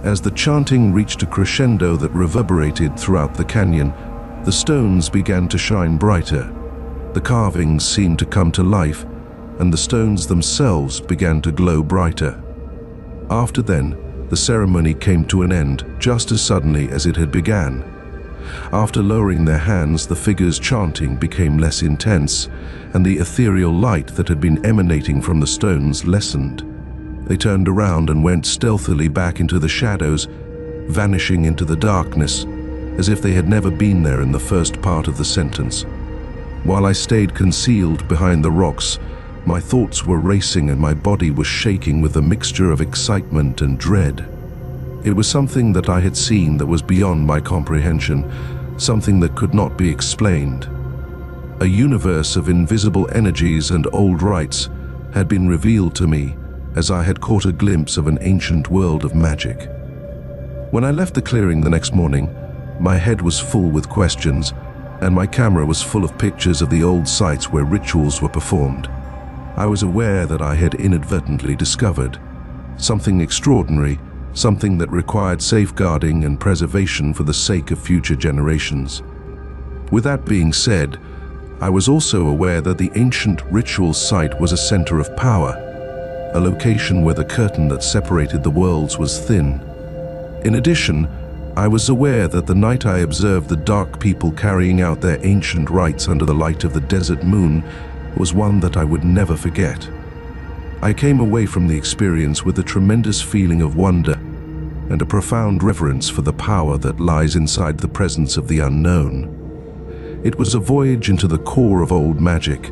As the chanting reached a crescendo that reverberated throughout the canyon, the stones began to shine brighter. The carvings seemed to come to life, and the stones themselves began to glow brighter. After then, the ceremony came to an end just as suddenly as it had begun. After lowering their hands, the figures chanting became less intense, and the ethereal light that had been emanating from the stones lessened. They turned around and went stealthily back into the shadows, vanishing into the darkness, as if they had never been there in the first part of the sentence. While I stayed concealed behind the rocks, my thoughts were racing and my body was shaking with a mixture of excitement and dread. It was something that I had seen that was beyond my comprehension, something that could not be explained. A universe of invisible energies and old rites had been revealed to me as I had caught a glimpse of an ancient world of magic. When I left the clearing the next morning, my head was full with questions, and my camera was full of pictures of the old sites where rituals were performed. I was aware that I had inadvertently discovered something extraordinary, something that required safeguarding and preservation for the sake of future generations. With that being said, I was also aware that the ancient ritual site was a center of power, a location where the curtain that separated the worlds was thin. In addition, I was aware that the night I observed the dark people carrying out their ancient rites under the light of the desert moon was one that I would never forget. I came away from the experience with a tremendous feeling of wonder and a profound reverence for the power that lies inside the presence of the unknown. It was a voyage into the core of old magic,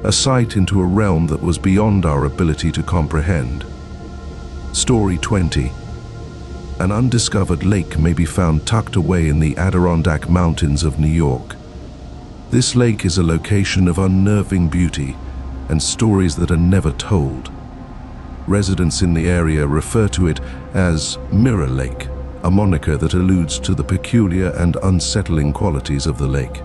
a sight into a realm that was beyond our ability to comprehend. Story 20. An undiscovered lake may be found tucked away in the Adirondack Mountains of New York. This lake is a location of unnerving beauty and stories that are never told. Residents in the area refer to it as Mirror Lake, a moniker that alludes to the peculiar and unsettling qualities of the lake.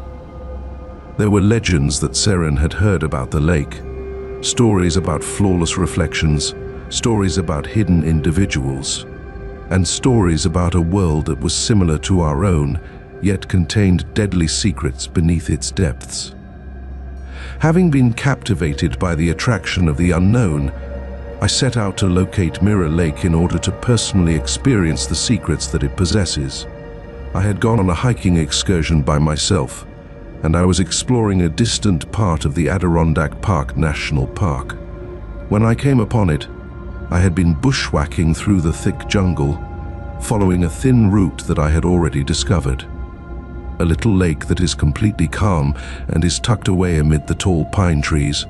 There were legends that Seren had heard about the lake, stories about flawless reflections, stories about hidden individuals, and stories about a world that was similar to our own, yet contained deadly secrets beneath its depths. Having been captivated by the attraction of the unknown, I set out to locate Mirror Lake in order to personally experience the secrets that it possesses. I had gone on a hiking excursion by myself, and I was exploring a distant part of the Adirondack Park National Park. When I came upon it, I had been bushwhacking through the thick jungle, following a thin route that I had already discovered. A little lake that is completely calm and is tucked away amid the tall pine trees.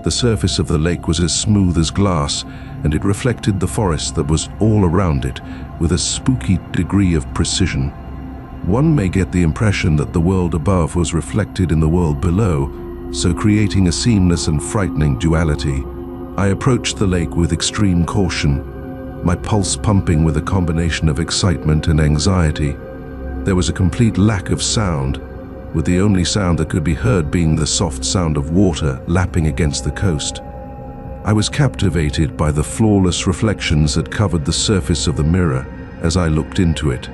The surface of the lake was as smooth as glass, and it reflected the forest that was all around it with a spooky degree of precision. One may get the impression that the world above was reflected in the world below, so creating a seamless and frightening duality. I approached the lake with extreme caution, my pulse pumping with a combination of excitement and anxiety. There was a complete lack of sound, with the only sound that could be heard being the soft sound of water lapping against the coast. I was captivated by the flawless reflections that covered the surface of the mirror as I looked into it.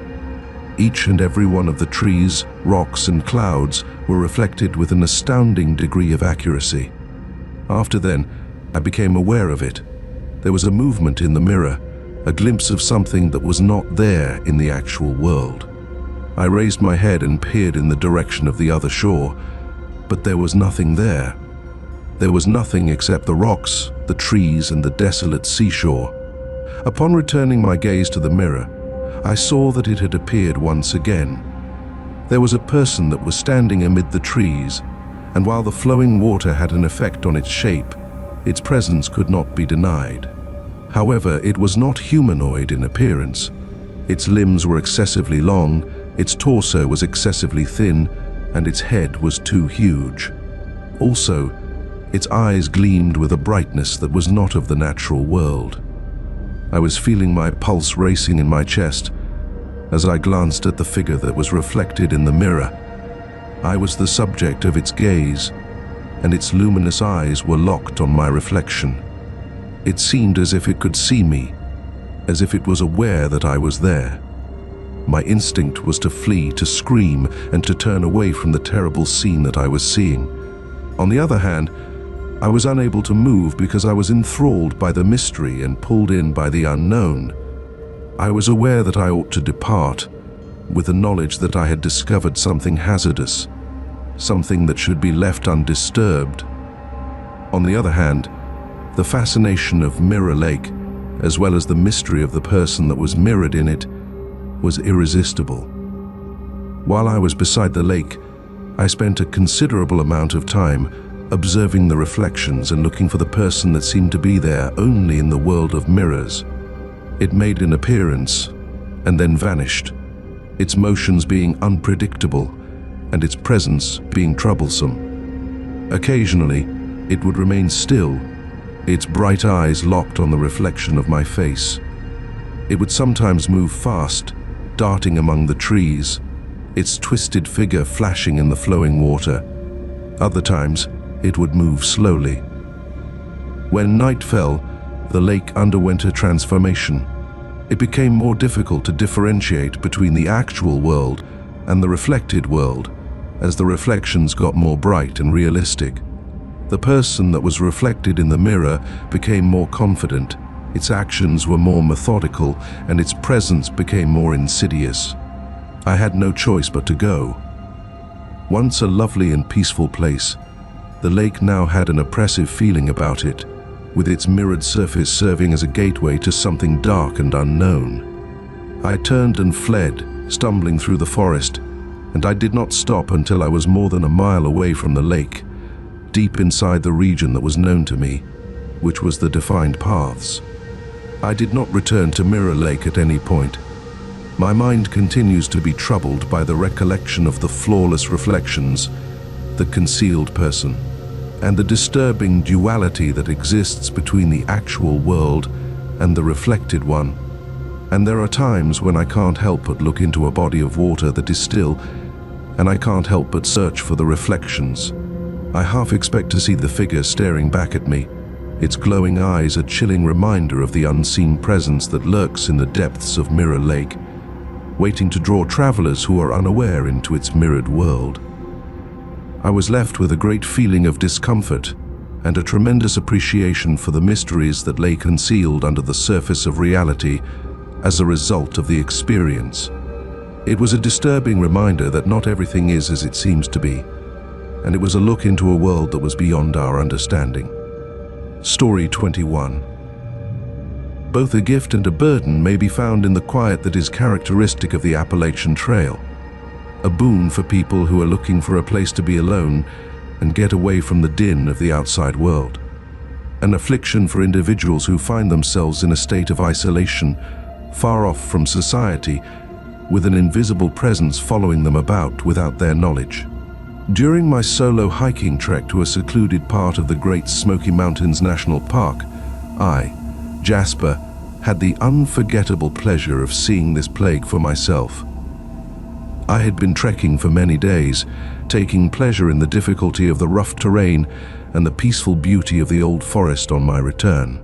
Each and every one of the trees, rocks, and clouds were reflected with an astounding degree of accuracy. After then, I became aware of it. There was a movement in the mirror, a glimpse of something that was not there in the actual world. I raised my head and peered in the direction of the other shore, but there was nothing there. There was nothing except the rocks, the trees, and the desolate seashore. Upon returning my gaze to the mirror, I saw that it had appeared once again. There was a person that was standing amid the trees, and while the flowing water had an effect on its shape, its presence could not be denied. However, it was not humanoid in appearance. Its limbs were excessively long, its torso was excessively thin, and its head was too huge. Also, its eyes gleamed with a brightness that was not of the natural world. I was feeling my pulse racing in my chest as I glanced at the figure that was reflected in the mirror. I was the subject of its gaze, and its luminous eyes were locked on my reflection. It seemed as if it could see me, as if it was aware that I was there. My instinct was to flee, to scream, and to turn away from the terrible scene that I was seeing. On the other hand, I was unable to move because I was enthralled by the mystery and pulled in by the unknown. I was aware that I ought to depart, with the knowledge that I had discovered something hazardous, something that should be left undisturbed. On the other hand, the fascination of Mirror Lake, as well as the mystery of the person that was mirrored in it, was irresistible. While I was beside the lake, I spent a considerable amount of time observing the reflections and looking for the person that seemed to be there only in the world of mirrors. It made an appearance and then vanished, its motions being unpredictable and its presence being troublesome. Occasionally, it would remain still, its bright eyes locked on the reflection of my face. It would sometimes move fast, darting among the trees, its twisted figure flashing in the flowing water. Other times, it would move slowly. When night fell, the lake underwent a transformation. It became more difficult to differentiate between the actual world and the reflected world as the reflections got more bright and realistic. The person that was reflected in the mirror became more confident, its actions were more methodical, and its presence became more insidious. I had no choice but to go. Once a lovely and peaceful place, the lake now had an oppressive feeling about it, with its mirrored surface serving as a gateway to something dark and unknown. I turned and fled, stumbling through the forest, and I did not stop until I was more than a mile away from the lake, deep inside the region that was known to me, which was the defined paths. I did not return to Mirror Lake at any point. My mind continues to be troubled by the recollection of the flawless reflections, the concealed person, and the disturbing duality that exists between the actual world and the reflected one. And there are times when I can't help but look into a body of water that is still, and I can't help but search for the reflections. I half expect to see the figure staring back at me, its glowing eyes a chilling reminder of the unseen presence that lurks in the depths of Mirror Lake, waiting to draw travelers who are unaware into its mirrored world. I was left with a great feeling of discomfort and a tremendous appreciation for the mysteries that lay concealed under the surface of reality as a result of the experience. It was a disturbing reminder that not everything is as it seems to be, and it was a look into a world that was beyond our understanding. Story 21. Both a gift and a burden may be found in the quiet that is characteristic of the Appalachian Trail. A boon for people who are looking for a place to be alone and get away from the din of the outside world. An affliction for individuals who find themselves in a state of isolation, far off from society, with an invisible presence following them about without their knowledge. During my solo hiking trek to a secluded part of the Great Smoky Mountains National Park, I, Jasper, had the unforgettable pleasure of seeing this plague for myself. I had been trekking for many days, taking pleasure in the difficulty of the rough terrain and the peaceful beauty of the old forest on my return.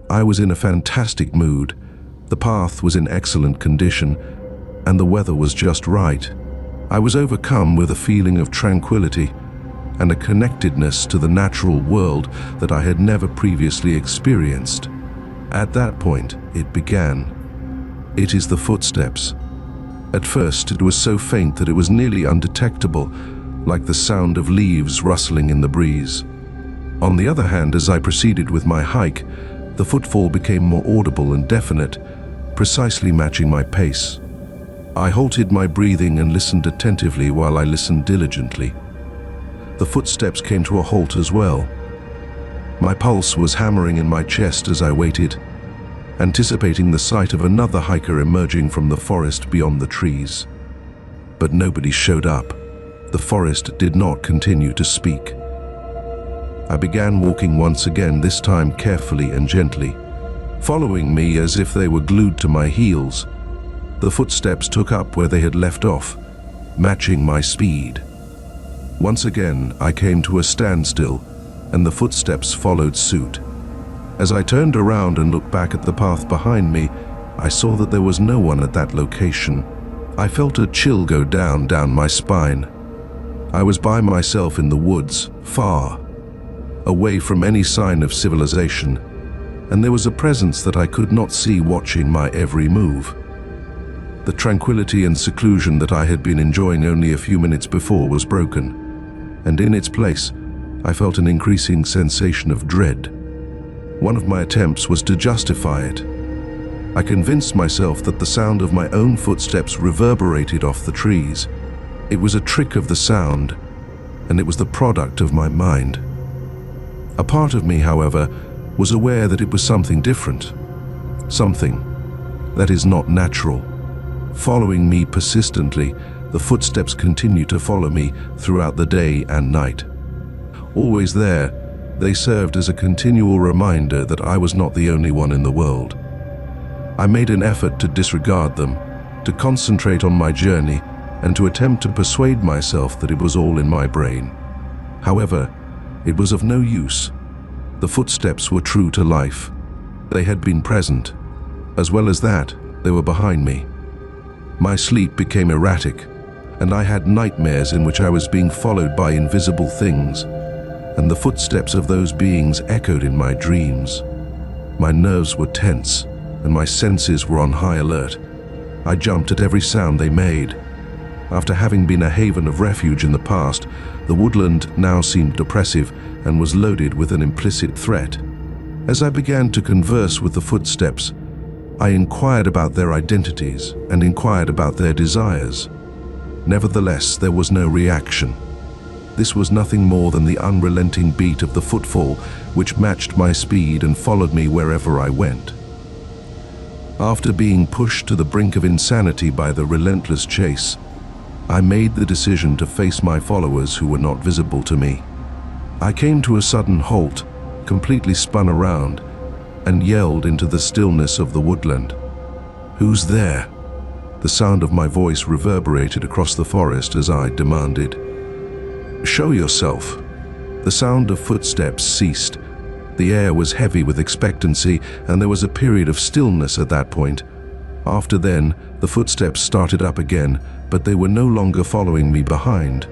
I was in a fantastic mood, the path was in excellent condition, and the weather was just right. I was overcome with a feeling of tranquility, and a connectedness to the natural world that I had never previously experienced. At that point, it began. It is the footsteps. At first, it was so faint that it was nearly undetectable, like the sound of leaves rustling in the breeze. On the other hand, as I proceeded with my hike, the footfall became more audible and definite, precisely matching my pace. I halted my breathing and listened attentively while I listened diligently. The footsteps came to a halt as well. My pulse was hammering in my chest as I waited, anticipating the sight of another hiker emerging from the forest beyond the trees. But nobody showed up. The forest did not continue to speak. I began walking once again, this time carefully and gently. Following me as if they were glued to my heels, the footsteps took up where they had left off, matching my speed. Once again, I came to a standstill, and the footsteps followed suit. As I turned around and looked back at the path behind me, I saw that there was no one at that location. I felt a chill go down my spine. I was by myself in the woods, far away from any sign of civilization, and there was a presence that I could not see watching my every move. The tranquility and seclusion that I had been enjoying only a few minutes before was broken, and in its place, I felt an increasing sensation of dread. One of my attempts was to justify it. I convinced myself that the sound of my own footsteps reverberated off the trees. It was a trick of the sound, and it was the product of my mind. A part of me, however, was aware that it was something different, something that is not natural. Following me persistently, the footsteps continued to follow me throughout the day and night. Always there, they served as a continual reminder that I was not the only one in the world. I made an effort to disregard them, to concentrate on my journey, and to attempt to persuade myself that it was all in my brain. However, it was of no use. The footsteps were true to life. They had been present. As well as that, they were behind me. My sleep became erratic, and I had nightmares in which I was being followed by invisible things, and the footsteps of those beings echoed in my dreams. My nerves were tense, and my senses were on high alert. I jumped at every sound they made. After having been a haven of refuge in the past, the woodland now seemed oppressive and was loaded with an implicit threat. As I began to converse with the footsteps, I inquired about their identities and inquired about their desires. Nevertheless, there was no reaction. This was nothing more than the unrelenting beat of the footfall, which matched my speed and followed me wherever I went. After being pushed to the brink of insanity by the relentless chase, I made the decision to face my followers who were not visible to me. I came to a sudden halt, completely spun around, and yelled into the stillness of the woodland. "Who's there?" The sound of my voice reverberated across the forest as I demanded. "Show yourself." The sound of footsteps ceased. The air was heavy with expectancy, and there was a period of stillness at that point. After then, the footsteps started up again, but they were no longer following me behind.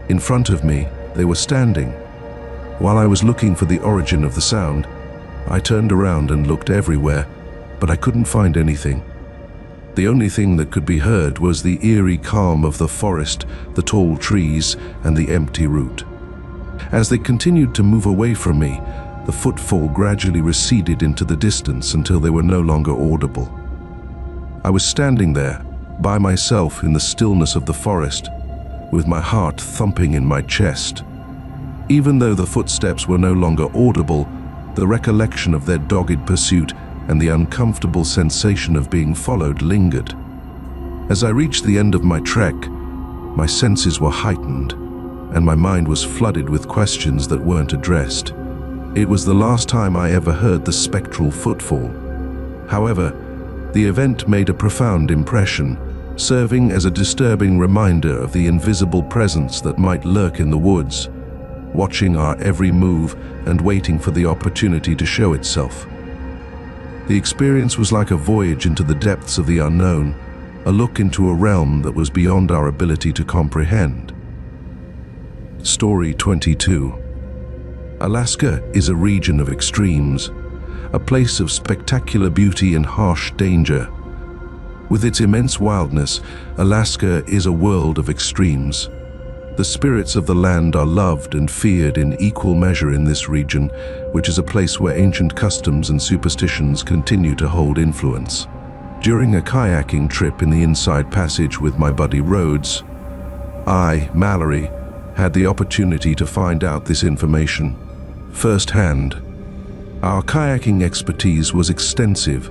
In front of me, they were standing. While I was looking for the origin of the sound, I turned around and looked everywhere, but I couldn't find anything. The only thing that could be heard was the eerie calm of the forest, the tall trees, and the empty route. As they continued to move away from me, the footfall gradually receded into the distance until they were no longer audible. I was standing there, by myself in the stillness of the forest, with my heart thumping in my chest. Even though the footsteps were no longer audible, the recollection of their dogged pursuit and the uncomfortable sensation of being followed lingered. As I reached the end of my trek, my senses were heightened, and my mind was flooded with questions that weren't addressed. It was the last time I ever heard the spectral footfall. However, the event made a profound impression, serving as a disturbing reminder of the invisible presence that might lurk in the woods, watching our every move and waiting for the opportunity to show itself. The experience was like a voyage into the depths of the unknown, a look into a realm that was beyond our ability to comprehend. Story 22. Alaska is a region of extremes, a place of spectacular beauty and harsh danger. With its immense wildness, Alaska is a world of extremes. The spirits of the land are loved and feared in equal measure in this region, which is a place where ancient customs and superstitions continue to hold influence. During a kayaking trip in the Inside Passage with my buddy Rhodes, I, Mallory, had the opportunity to find out this information firsthand. Our kayaking expertise was extensive,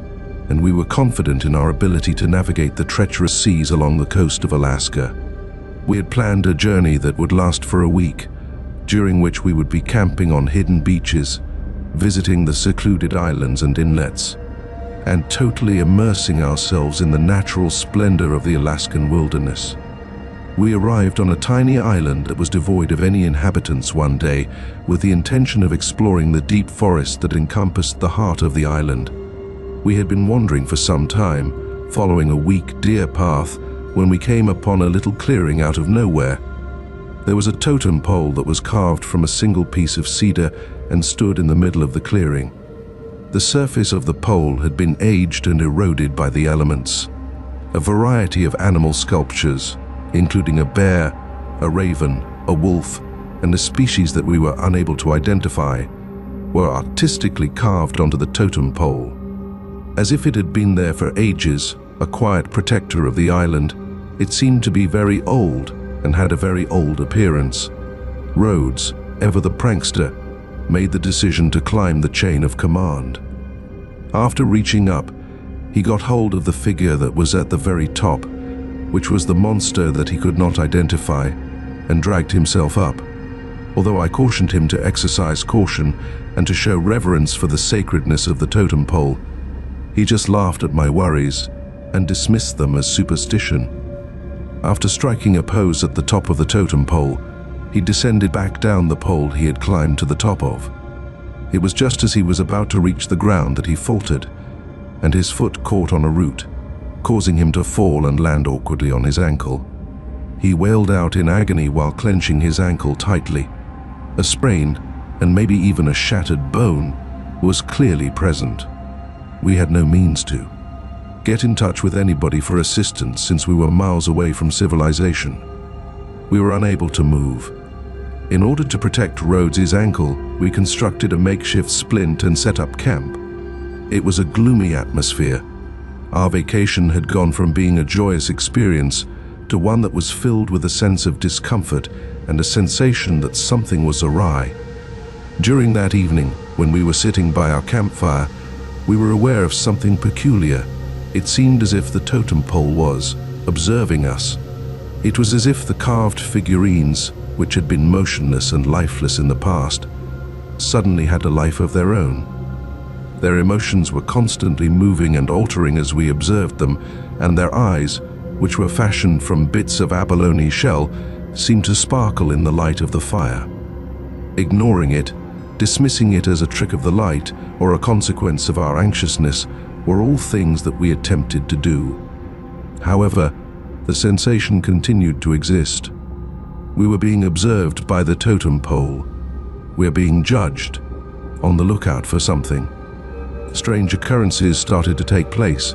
and we were confident in our ability to navigate the treacherous seas along the coast of Alaska. We had planned a journey that would last for a week, during which we would be camping on hidden beaches, visiting the secluded islands and inlets, and totally immersing ourselves in the natural splendor of the Alaskan wilderness. We arrived on a tiny island that was devoid of any inhabitants one day, with the intention of exploring the deep forest that encompassed the heart of the island. We had been wandering for some time, following a weak deer path, when we came upon a little clearing out of nowhere. There was a totem pole that was carved from a single piece of cedar and stood in the middle of the clearing. The surface of the pole had been aged and eroded by the elements. A variety of animal sculptures, including a bear, a raven, a wolf, and a species that we were unable to identify, were artistically carved onto the totem pole. As if it had been there for ages, a quiet protector of the island, it seemed to be very old and had a very old appearance. Rhodes, ever the prankster, made the decision to climb the chain of command. After reaching up, he got hold of the figure that was at the very top, which was the monster that he could not identify, and dragged himself up. Although I cautioned him to exercise caution and to show reverence for the sacredness of the totem pole, he just laughed at my worries and dismissed them as superstition. After striking a pose at the top of the totem pole, he descended back down the pole he had climbed to the top of. It was just as he was about to reach the ground that he faltered, and his foot caught on a root, causing him to fall and land awkwardly on his ankle. He wailed out in agony while clenching his ankle tightly. A sprain, and maybe even a shattered bone, was clearly present. We had no means to get in touch with anybody for assistance since we were miles away from civilization. We were unable to move. In order to protect Rhodes' ankle, we constructed a makeshift splint and set up camp. It was a gloomy atmosphere. Our vacation had gone from being a joyous experience to one that was filled with a sense of discomfort and a sensation that something was awry. During that evening, when we were sitting by our campfire, we were aware of something peculiar. It seemed as if the totem pole was observing us. It was as if the carved figurines, which had been motionless and lifeless in the past, suddenly had a life of their own. Their emotions were constantly moving and altering as we observed them, and their eyes, which were fashioned from bits of abalone shell, seemed to sparkle in the light of the fire. Ignoring it, dismissing it as a trick of the light or a consequence of our anxiousness, were all things that we attempted to do. However, the sensation continued to exist. We were being observed by the totem pole. We were being judged, on the lookout for something. Strange occurrences started to take place.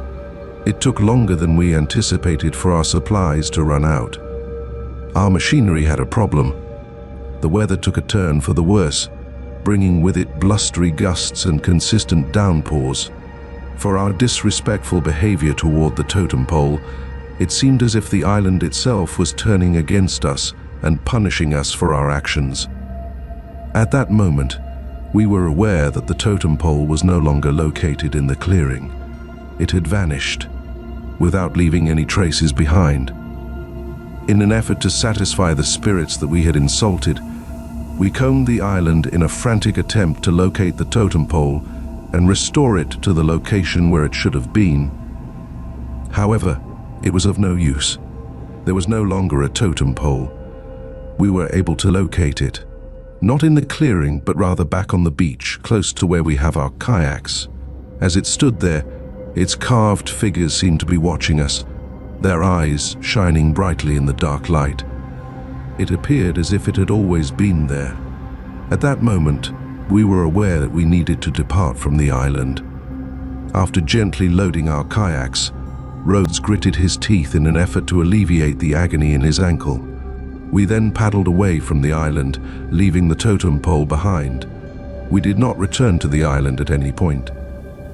It took longer than we anticipated for our supplies to run out. Our machinery had a problem. The weather took a turn for the worse, bringing with it blustery gusts and consistent downpours. For our disrespectful behavior toward the totem pole, it seemed as if the island itself was turning against us and punishing us for our actions. At that moment, we were aware that the totem pole was no longer located in the clearing. It had vanished, without leaving any traces behind. In an effort to satisfy the spirits that we had insulted, we combed the island in a frantic attempt to locate the totem pole and restore it to the location where it should have been. However, it was of no use. There was no longer a totem pole. We were able to locate it, not in the clearing, but rather back on the beach, close to where we have our kayaks. As it stood there, its carved figures seemed to be watching us, their eyes shining brightly in the dark light. It appeared as if it had always been there. At that moment, we were aware that we needed to depart from the island. After gently loading our kayaks, Rhodes gritted his teeth in an effort to alleviate the agony in his ankle. We then paddled away from the island, leaving the totem pole behind. We did not return to the island at any point.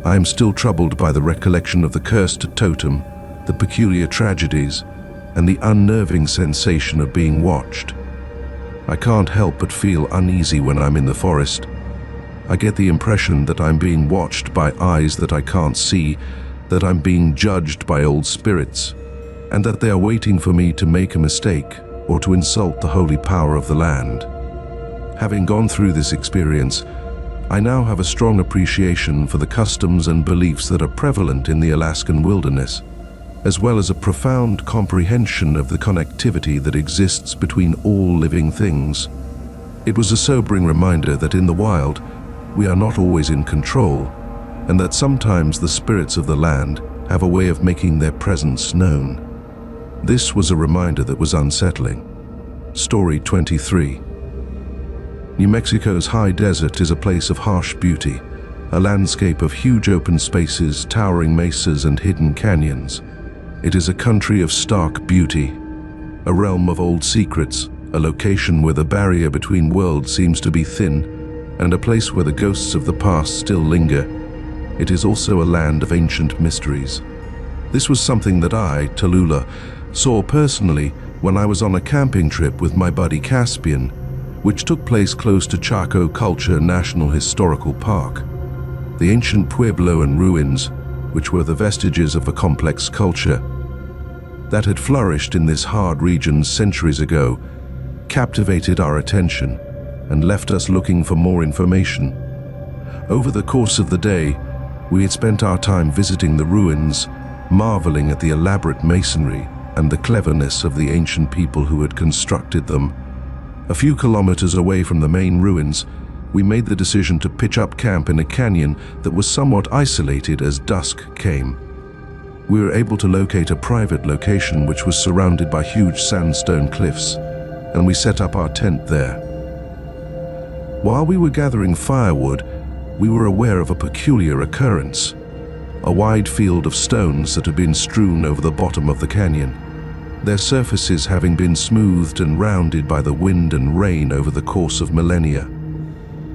I am still troubled by the recollection of the cursed totem, the peculiar tragedies, and the unnerving sensation of being watched. I can't help but feel uneasy when I'm in the forest. I get the impression that I'm being watched by eyes that I can't see, that I'm being judged by old spirits, and that they are waiting for me to make a mistake or to insult the holy power of the land. Having gone through this experience, I now have a strong appreciation for the customs and beliefs that are prevalent in the Alaskan wilderness, as well as a profound comprehension of the connectivity that exists between all living things. It was a sobering reminder that in the wild, we are not always in control, and that sometimes the spirits of the land have a way of making their presence known. This was a reminder that was unsettling. Story 23. New Mexico's high desert is a place of harsh beauty, a landscape of huge open spaces, towering mesas, and hidden canyons. It is a country of stark beauty, a realm of old secrets, a location where the barrier between worlds seems to be thin, and a place where the ghosts of the past still linger. It is also a land of ancient mysteries. This was something that I, Tallulah, saw personally when I was on a camping trip with my buddy Caspian, which took place close to Chaco Culture National Historical Park. The ancient pueblo and ruins, which were the vestiges of a complex culture that had flourished in this hard region centuries ago, captivated our attention and left us looking for more information. Over the course of the day, we had spent our time visiting the ruins, marveling at the elaborate masonry and the cleverness of the ancient people who had constructed them. A few kilometers away from the main ruins, we made the decision to pitch up camp in a canyon that was somewhat isolated as dusk came. We were able to locate a private location which was surrounded by huge sandstone cliffs, and we set up our tent there. While we were gathering firewood, we were aware of a peculiar occurrence. A wide field of stones that had been strewn over the bottom of the canyon, their surfaces having been smoothed and rounded by the wind and rain over the course of millennia.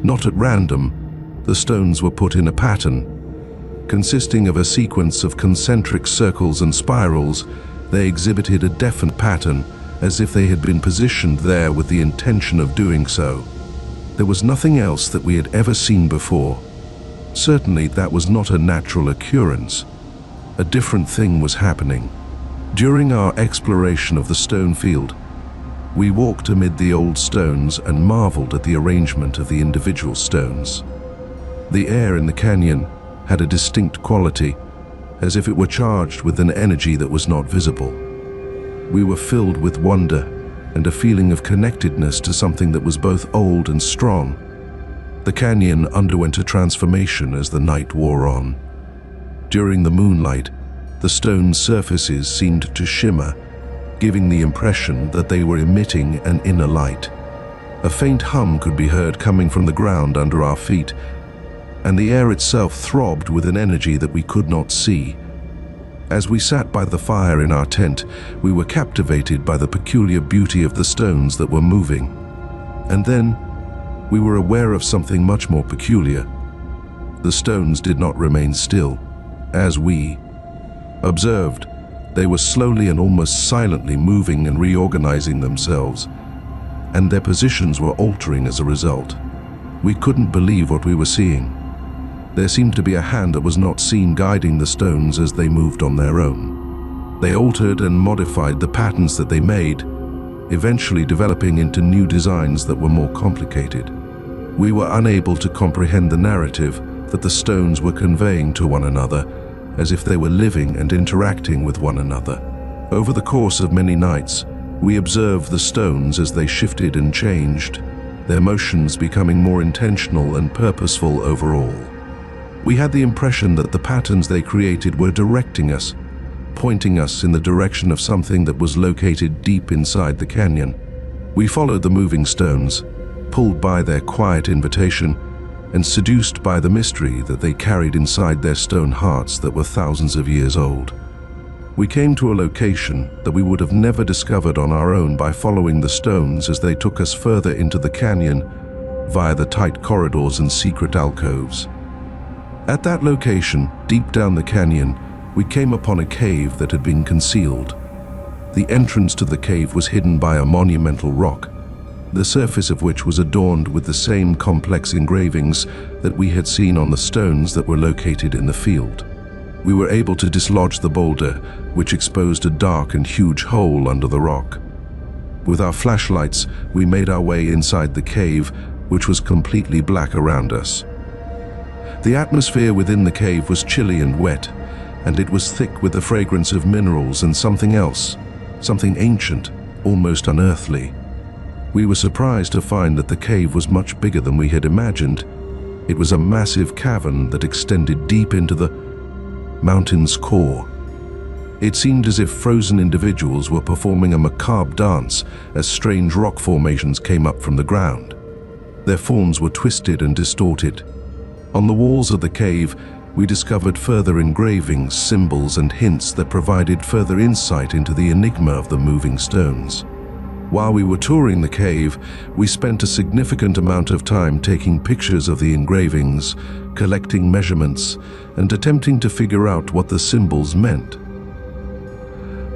Not at random, the stones were put in a pattern. Consisting of a sequence of concentric circles and spirals, they exhibited a definite pattern, as if they had been positioned there with the intention of doing so. There was nothing else that we had ever seen before. Certainly that was not a natural occurrence. A different thing was happening. During our exploration of the stone field, we walked amid the old stones and marveled at the arrangement of the individual stones. The air in the canyon had a distinct quality, as if it were charged with an energy that was not visible. We were filled with wonder and a feeling of connectedness to something that was both old and strong. The canyon underwent a transformation as the night wore on. During the moonlight, the stone surfaces seemed to shimmer, giving the impression that they were emitting an inner light. A faint hum could be heard coming from the ground under our feet, and the air itself throbbed with an energy that we could not see. As we sat by the fire in our tent, we were captivated by the peculiar beauty of the stones that were moving. And then, we were aware of something much more peculiar. The stones did not remain still, as we observed. They were slowly and almost silently moving and reorganizing themselves, and their positions were altering as a result. We couldn't believe what we were seeing. There seemed to be a hand that was not seen guiding the stones as they moved on their own. They altered and modified the patterns that they made, eventually developing into new designs that were more complicated. We were unable to comprehend the narrative that the stones were conveying to one another, as if they were living and interacting with one another. Over the course of many nights, we observed the stones as they shifted and changed, their motions becoming more intentional and purposeful overall. We had the impression that the patterns they created were directing us, pointing us in the direction of something that was located deep inside the canyon. We followed the moving stones, pulled by their quiet invitation and seduced by the mystery that they carried inside their stone hearts that were thousands of years old. We came to a location that we would have never discovered on our own by following the stones as they took us further into the canyon via the tight corridors and secret alcoves. At that location, deep down the canyon, we came upon a cave that had been concealed. The entrance to the cave was hidden by a monumental rock, the surface of which was adorned with the same complex engravings that we had seen on the stones that were located in the field. We were able to dislodge the boulder, which exposed a dark and huge hole under the rock. With our flashlights, we made our way inside the cave, which was completely black around us. The atmosphere within the cave was chilly and wet, and it was thick with the fragrance of minerals and something else, something ancient, almost unearthly. We were surprised to find that the cave was much bigger than we had imagined. It was a massive cavern that extended deep into the mountain's core. It seemed as if frozen individuals were performing a macabre dance as strange rock formations came up from the ground. Their forms were twisted and distorted. On the walls of the cave, we discovered further engravings, symbols, and hints that provided further insight into the enigma of the moving stones. While we were touring the cave, we spent a significant amount of time taking pictures of the engravings, collecting measurements, and attempting to figure out what the symbols meant.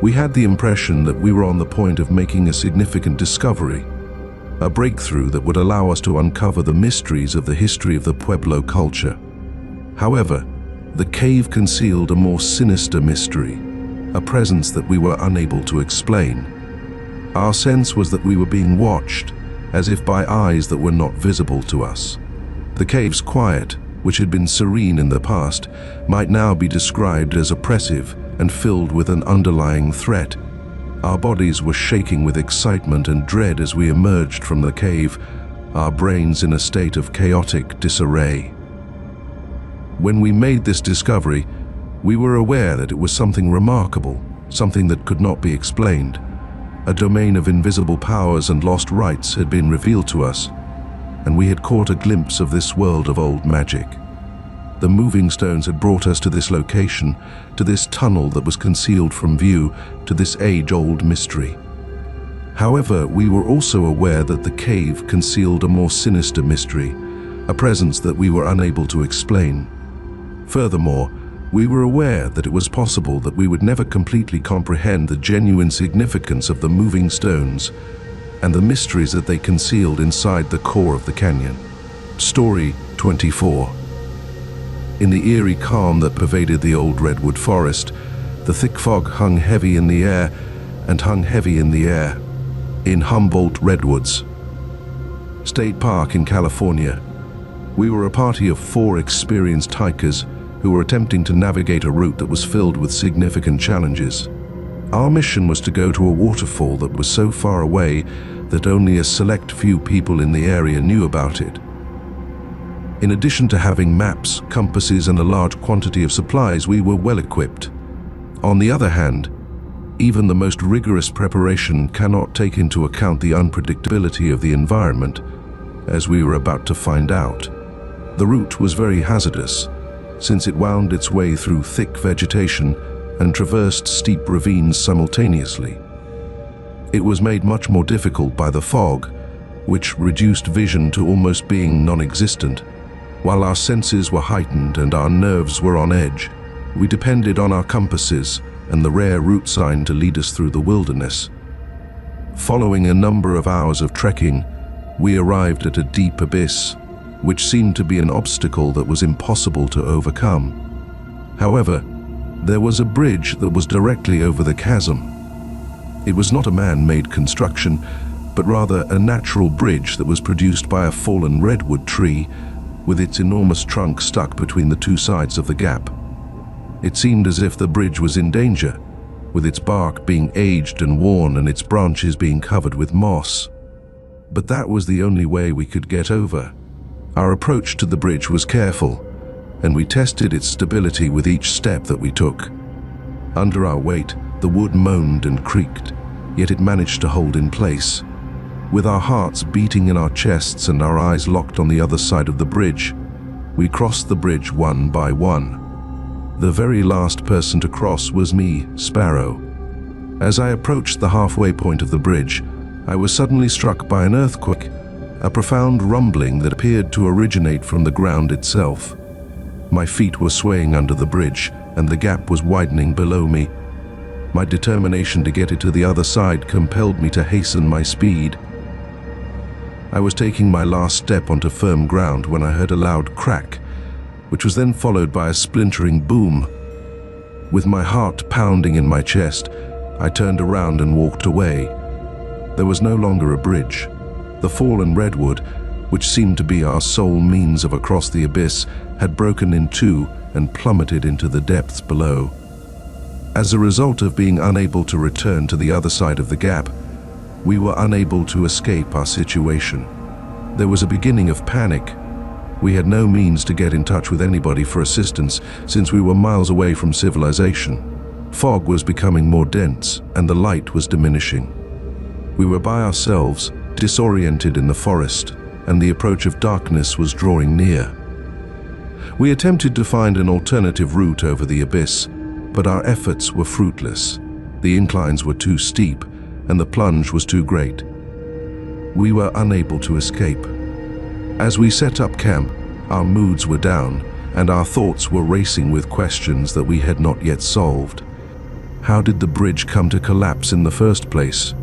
We had the impression that we were on the point of making a significant discovery, a breakthrough that would allow us to uncover the mysteries of the history of the Pueblo culture. However, the cave concealed a more sinister mystery, a presence that we were unable to explain. Our sense was that we were being watched, as if by eyes that were not visible to us. The cave's quiet, which had been serene in the past, might now be described as oppressive and filled with an underlying threat. Our bodies were shaking with excitement and dread as we emerged from the cave, our brains in a state of chaotic disarray. When we made this discovery, we were aware that it was something remarkable, something that could not be explained. A domain of invisible powers and lost rites had been revealed to us, and we had caught a glimpse of this world of old magic. The moving stones had brought us to this location, to this tunnel that was concealed from view, to this age-old mystery. However, we were also aware that the cave concealed a more sinister mystery, a presence that we were unable to explain. Furthermore, we were aware that it was possible that we would never completely comprehend the genuine significance of the moving stones and the mysteries that they concealed inside the core of the canyon. Story 24. In the eerie calm that pervaded the old redwood forest, the thick fog hung heavy in the air and hung heavy in the air in Humboldt Redwoods State Park in California. We were a party of 4 experienced hikers who were attempting to navigate a route that was filled with significant challenges. Our mission was to go to a waterfall that was so far away that only a select few people in the area knew about it. In addition to having maps, compasses, and a large quantity of supplies, we were well equipped. On the other hand, even the most rigorous preparation cannot take into account the unpredictability of the environment, as we were about to find out. The route was very hazardous, since it wound its way through thick vegetation and traversed steep ravines simultaneously. It was made much more difficult by the fog, which reduced vision to almost being non-existent. While our senses were heightened and our nerves were on edge, we depended on our compasses and the rare route sign to lead us through the wilderness. Following a number of hours of trekking, we arrived at a deep abyss, which seemed to be an obstacle that was impossible to overcome. However, there was a bridge that was directly over the chasm. It was not a man-made construction, but rather a natural bridge that was produced by a fallen redwood tree, with its enormous trunk stuck between the 2 sides of the gap. It seemed as if the bridge was in danger, with its bark being aged and worn and its branches being covered with moss. But that was the only way we could get over. Our approach to the bridge was careful, and we tested its stability with each step that we took. Under our weight, the wood moaned and creaked, yet it managed to hold in place. With our hearts beating in our chests and our eyes locked on the other side of the bridge, we crossed the bridge one by one. The very last person to cross was me, Sparrow. As I approached the halfway point of the bridge, I was suddenly struck by an earthquake, a profound rumbling that appeared to originate from the ground itself. My feet were swaying under the bridge, and the gap was widening below me. My determination to get it to the other side compelled me to hasten my speed. I was taking my last step onto firm ground when I heard a loud crack, which was then followed by a splintering boom. With my heart pounding in my chest, I turned around and walked away. There was no longer a bridge. The fallen redwood, which seemed to be our sole means of across the abyss, had broken in two and plummeted into the depths below. As a result of being unable to return to the other side of the gap, we were unable to escape our situation. There was a beginning of panic. We had no means to get in touch with anybody for assistance since we were miles away from civilization. Fog was becoming more dense and the light was diminishing. We were by ourselves, disoriented in the forest, and the approach of darkness was drawing near. We attempted to find an alternative route over the abyss, but our efforts were fruitless. The inclines were too steep, and the plunge was too great. We were unable to escape. As we set up camp, our moods were down, and our thoughts were racing with questions that we had not yet solved. How did the bridge come to collapse in the first place?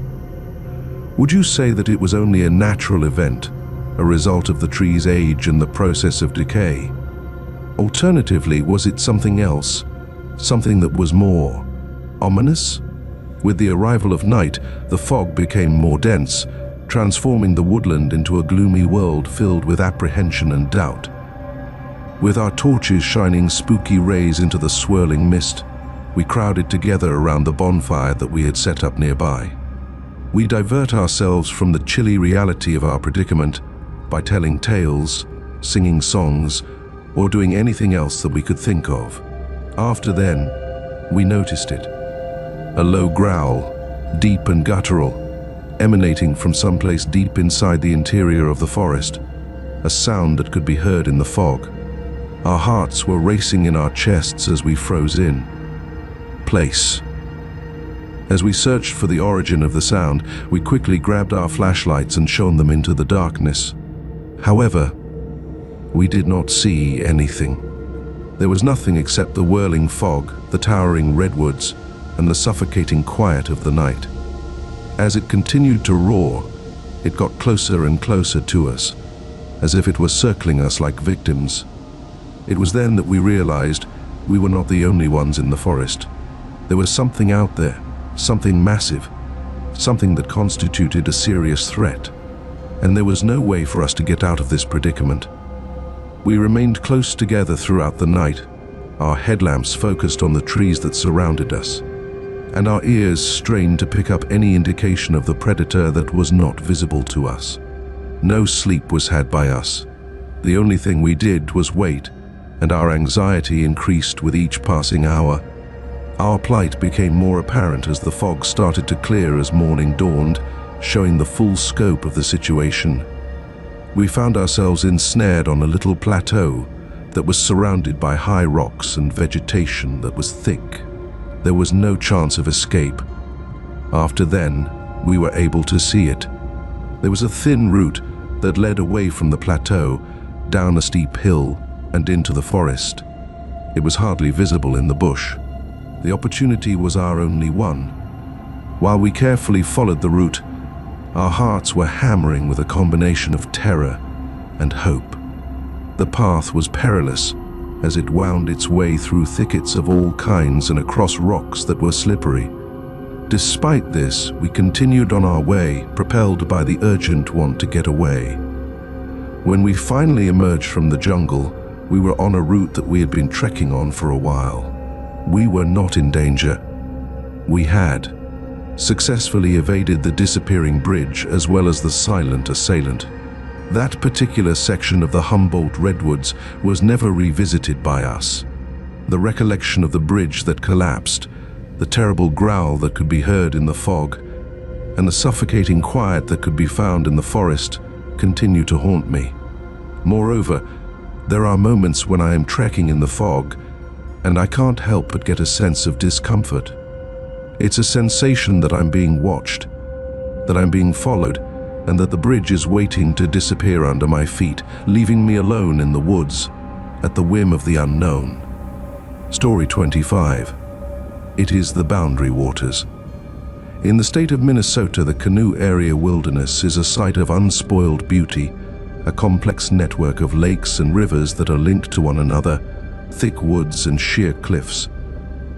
Would you say that it was only a natural event, a result of the tree's age and the process of decay? Alternatively, was it something else, something that was more ominous? With the arrival of night, the fog became more dense, transforming the woodland into a gloomy world filled with apprehension and doubt. With our torches shining spooky rays into the swirling mist, we crowded together around the bonfire that we had set up nearby. We divert ourselves from the chilly reality of our predicament by telling tales, singing songs, or doing anything else that we could think of. After then, we noticed it. A low growl, deep and guttural, emanating from someplace deep inside the interior of the forest, a sound that could be heard in the fog. Our hearts were racing in our chests as we froze in. Place. As we searched for the origin of the sound, we quickly grabbed our flashlights and shone them into the darkness. However, we did not see anything. There was nothing except the whirling fog, the towering redwoods, and the suffocating quiet of the night. As it continued to roar, it got closer and closer to us, as if it were circling us like victims. It was then that we realized we were not the only ones in the forest. There was something out there, something massive, something that constituted a serious threat, and there was no way for us to get out of this predicament. We remained close together throughout the night, our headlamps focused on the trees that surrounded us, and our ears strained to pick up any indication of the predator that was not visible to us. No sleep was had by us. The only thing we did was wait, and our anxiety increased with each passing hour. Our plight became more apparent as the fog started to clear as morning dawned, showing the full scope of the situation. We found ourselves ensnared on a little plateau that was surrounded by high rocks and vegetation that was thick. There was no chance of escape. After then, we were able to see it. There was a thin route that led away from the plateau, down a steep hill, and into the forest. It was hardly visible in the bush. The opportunity was our only one. While we carefully followed the route, our hearts were hammering with a combination of terror and hope. The path was perilous, as it wound its way through thickets of all kinds and across rocks that were slippery. Despite this, we continued on our way, propelled by the urgent want to get away. When we finally emerged from the jungle, we were on a route that we had been trekking on for a while. We were not in danger. We had successfully evaded the disappearing bridge as well as the silent assailant. That particular section of the Humboldt Redwoods was never revisited by us. The recollection of the bridge that collapsed, the terrible growl that could be heard in the fog, and the suffocating quiet that could be found in the forest continue to haunt me. Moreover, there are moments when I am trekking in the fog, and I can't help but get a sense of discomfort. It's a sensation that I'm being watched, that I'm being followed, and that the bridge is waiting to disappear under my feet, leaving me alone in the woods, at the whim of the unknown. Story 25. It is the boundary waters. In the state of Minnesota, the Canoe Area Wilderness is a site of unspoiled beauty, a complex network of lakes and rivers that are linked to one another, thick woods and sheer cliffs.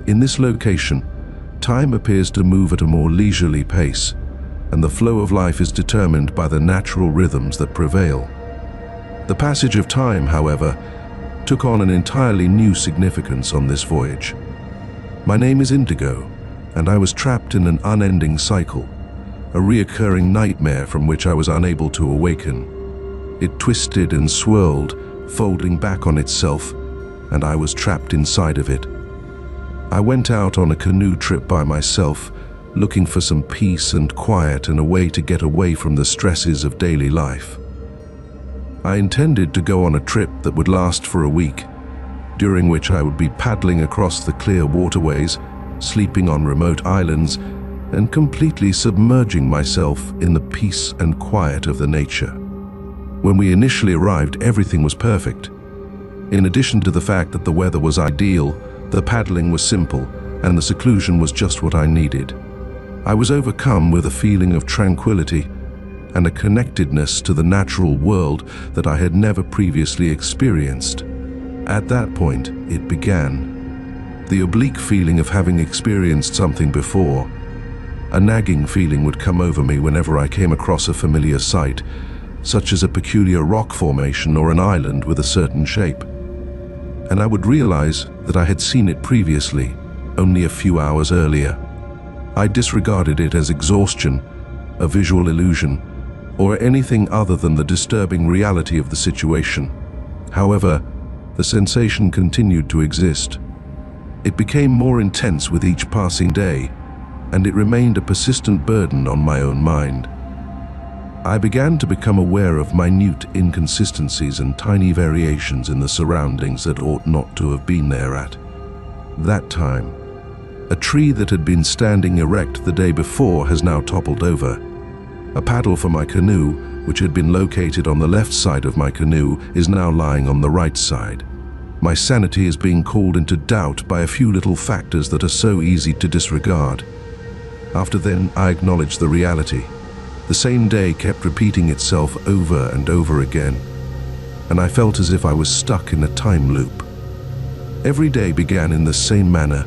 In this location, time appears to move at a more leisurely pace, and the flow of life is determined by the natural rhythms that prevail. The passage of time, however, took on an entirely new significance on this voyage. My name is Indigo, and I was trapped in an unending cycle, a reoccurring nightmare from which I was unable to awaken. It twisted and swirled, folding back on itself, and I was trapped inside of it. I went out on a canoe trip by myself, looking for some peace and quiet and a way to get away from the stresses of daily life. I intended to go on a trip that would last for a week, during which I would be paddling across the clear waterways, sleeping on remote islands, and completely submerging myself in the peace and quiet of the nature. When we initially arrived, everything was perfect. In addition to the fact that the weather was ideal, the paddling was simple, and the seclusion was just what I needed. I was overcome with a feeling of tranquility and a connectedness to the natural world that I had never previously experienced. At that point, it began. The oblique feeling of having experienced something before. A nagging feeling would come over me whenever I came across a familiar sight, such as a peculiar rock formation or an island with a certain shape. And I would realize that I had seen it previously, only a few hours earlier. I disregarded it as exhaustion, a visual illusion, or anything other than the disturbing reality of the situation. However, the sensation continued to exist. It became more intense with each passing day, and it remained a persistent burden on my own mind. I began to become aware of minute inconsistencies and tiny variations in the surroundings that ought not to have been there at that time. A tree that had been standing erect the day before has now toppled over. A paddle for my canoe, which had been located on the left side of my canoe, is now lying on the right side. My sanity is being called into doubt by a few little factors that are so easy to disregard. After then, I acknowledged the reality. The same day kept repeating itself over and over again, and I felt as if I was stuck in a time loop. Every day began in the same manner,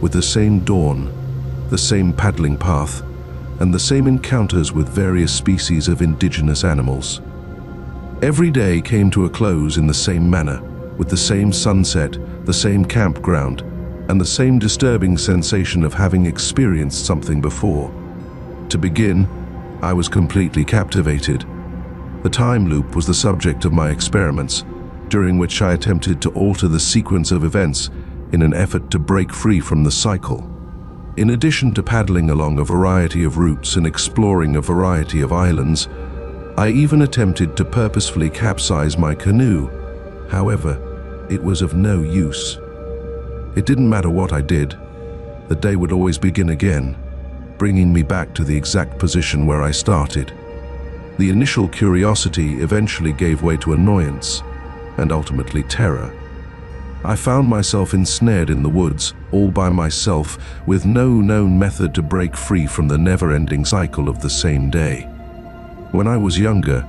with the same dawn, the same paddling path, and the same encounters with various species of indigenous animals. Every day came to a close in the same manner, with the same sunset, the same campground, and the same disturbing sensation of having experienced something before. To begin, I was completely captivated. The time loop was the subject of my experiments, during which I attempted to alter the sequence of events in an effort to break free from the cycle. In addition to paddling along a variety of routes and exploring a variety of islands, I even attempted to purposefully capsize my canoe. However, it was of no use. It didn't matter what I did. The day would always begin again, bringing me back to the exact position where I started. The initial curiosity eventually gave way to annoyance, and ultimately terror. I found myself ensnared in the woods, all by myself, with no known method to break free from the never-ending cycle of the same day. When I was younger,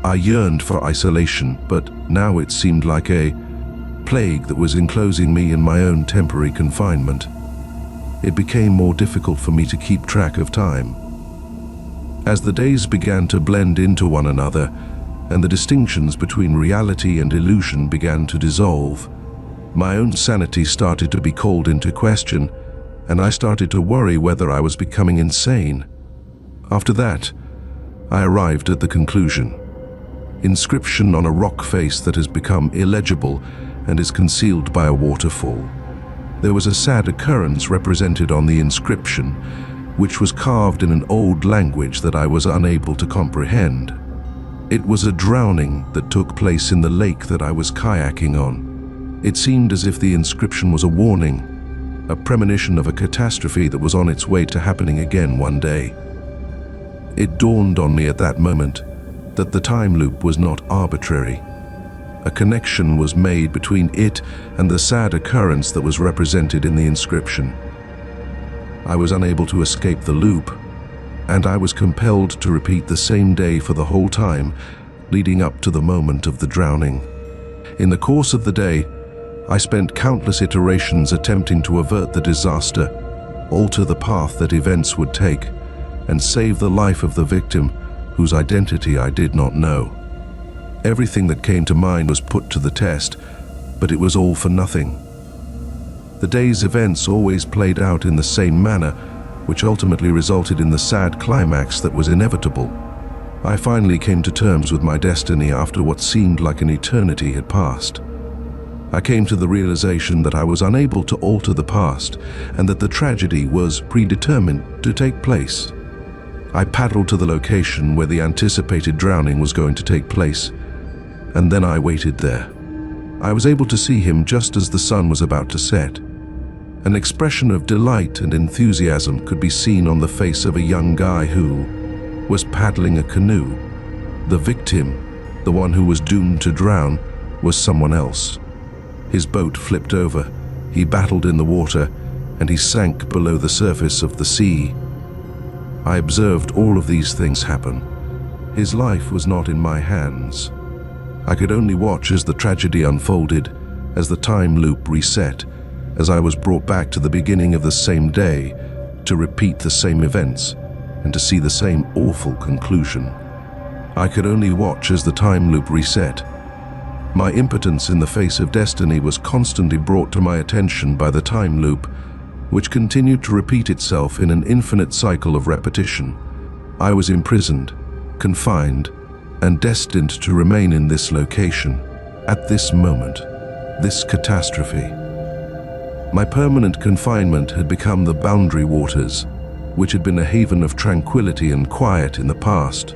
I yearned for isolation, but now it seemed like a plague that was enclosing me in my own temporary confinement. It became more difficult for me to keep track of time. As the days began to blend into one another, and the distinctions between reality and illusion began to dissolve, my own sanity started to be called into question, and I started to worry whether I was becoming insane. After that, I arrived at the conclusion. Inscription on a rock face that has become illegible and is concealed by a waterfall. There was a sad occurrence represented on the inscription, which was carved in an old language that I was unable to comprehend. It was a drowning that took place in the lake that I was kayaking on. It seemed as if the inscription was a warning, a premonition of a catastrophe that was on its way to happening again one day. It dawned on me at that moment that the time loop was not arbitrary. A connection was made between it and the sad occurrence that was represented in the inscription. I was unable to escape the loop, and I was compelled to repeat the same day for the whole time leading up to the moment of the drowning. In the course of the day, I spent countless iterations attempting to avert the disaster, alter the path that events would take, and save the life of the victim whose identity I did not know. Everything that came to mind was put to the test, but it was all for nothing. The day's events always played out in the same manner, which ultimately resulted in the sad climax that was inevitable. I finally came to terms with my destiny after what seemed like an eternity had passed. I came to the realization that I was unable to alter the past and that the tragedy was predetermined to take place. I paddled to the location where the anticipated drowning was going to take place, and then I waited there. I was able to see him just as the sun was about to set. An expression of delight and enthusiasm could be seen on the face of a young guy who was paddling a canoe. The victim, the one who was doomed to drown, was someone else. His boat flipped over, he battled in the water, and he sank below the surface of the sea. I observed all of these things happen. His life was not in my hands. I could only watch as the tragedy unfolded, as the time loop reset, as I was brought back to the beginning of the same day to repeat the same events and to see the same awful conclusion. I could only watch as the time loop reset. My impotence in the face of destiny was constantly brought to my attention by the time loop, which continued to repeat itself in an infinite cycle of repetition. I was imprisoned, confined, and destined to remain in this location, at this moment, this catastrophe. My permanent confinement had become the boundary waters, which had been a haven of tranquility and quiet in the past.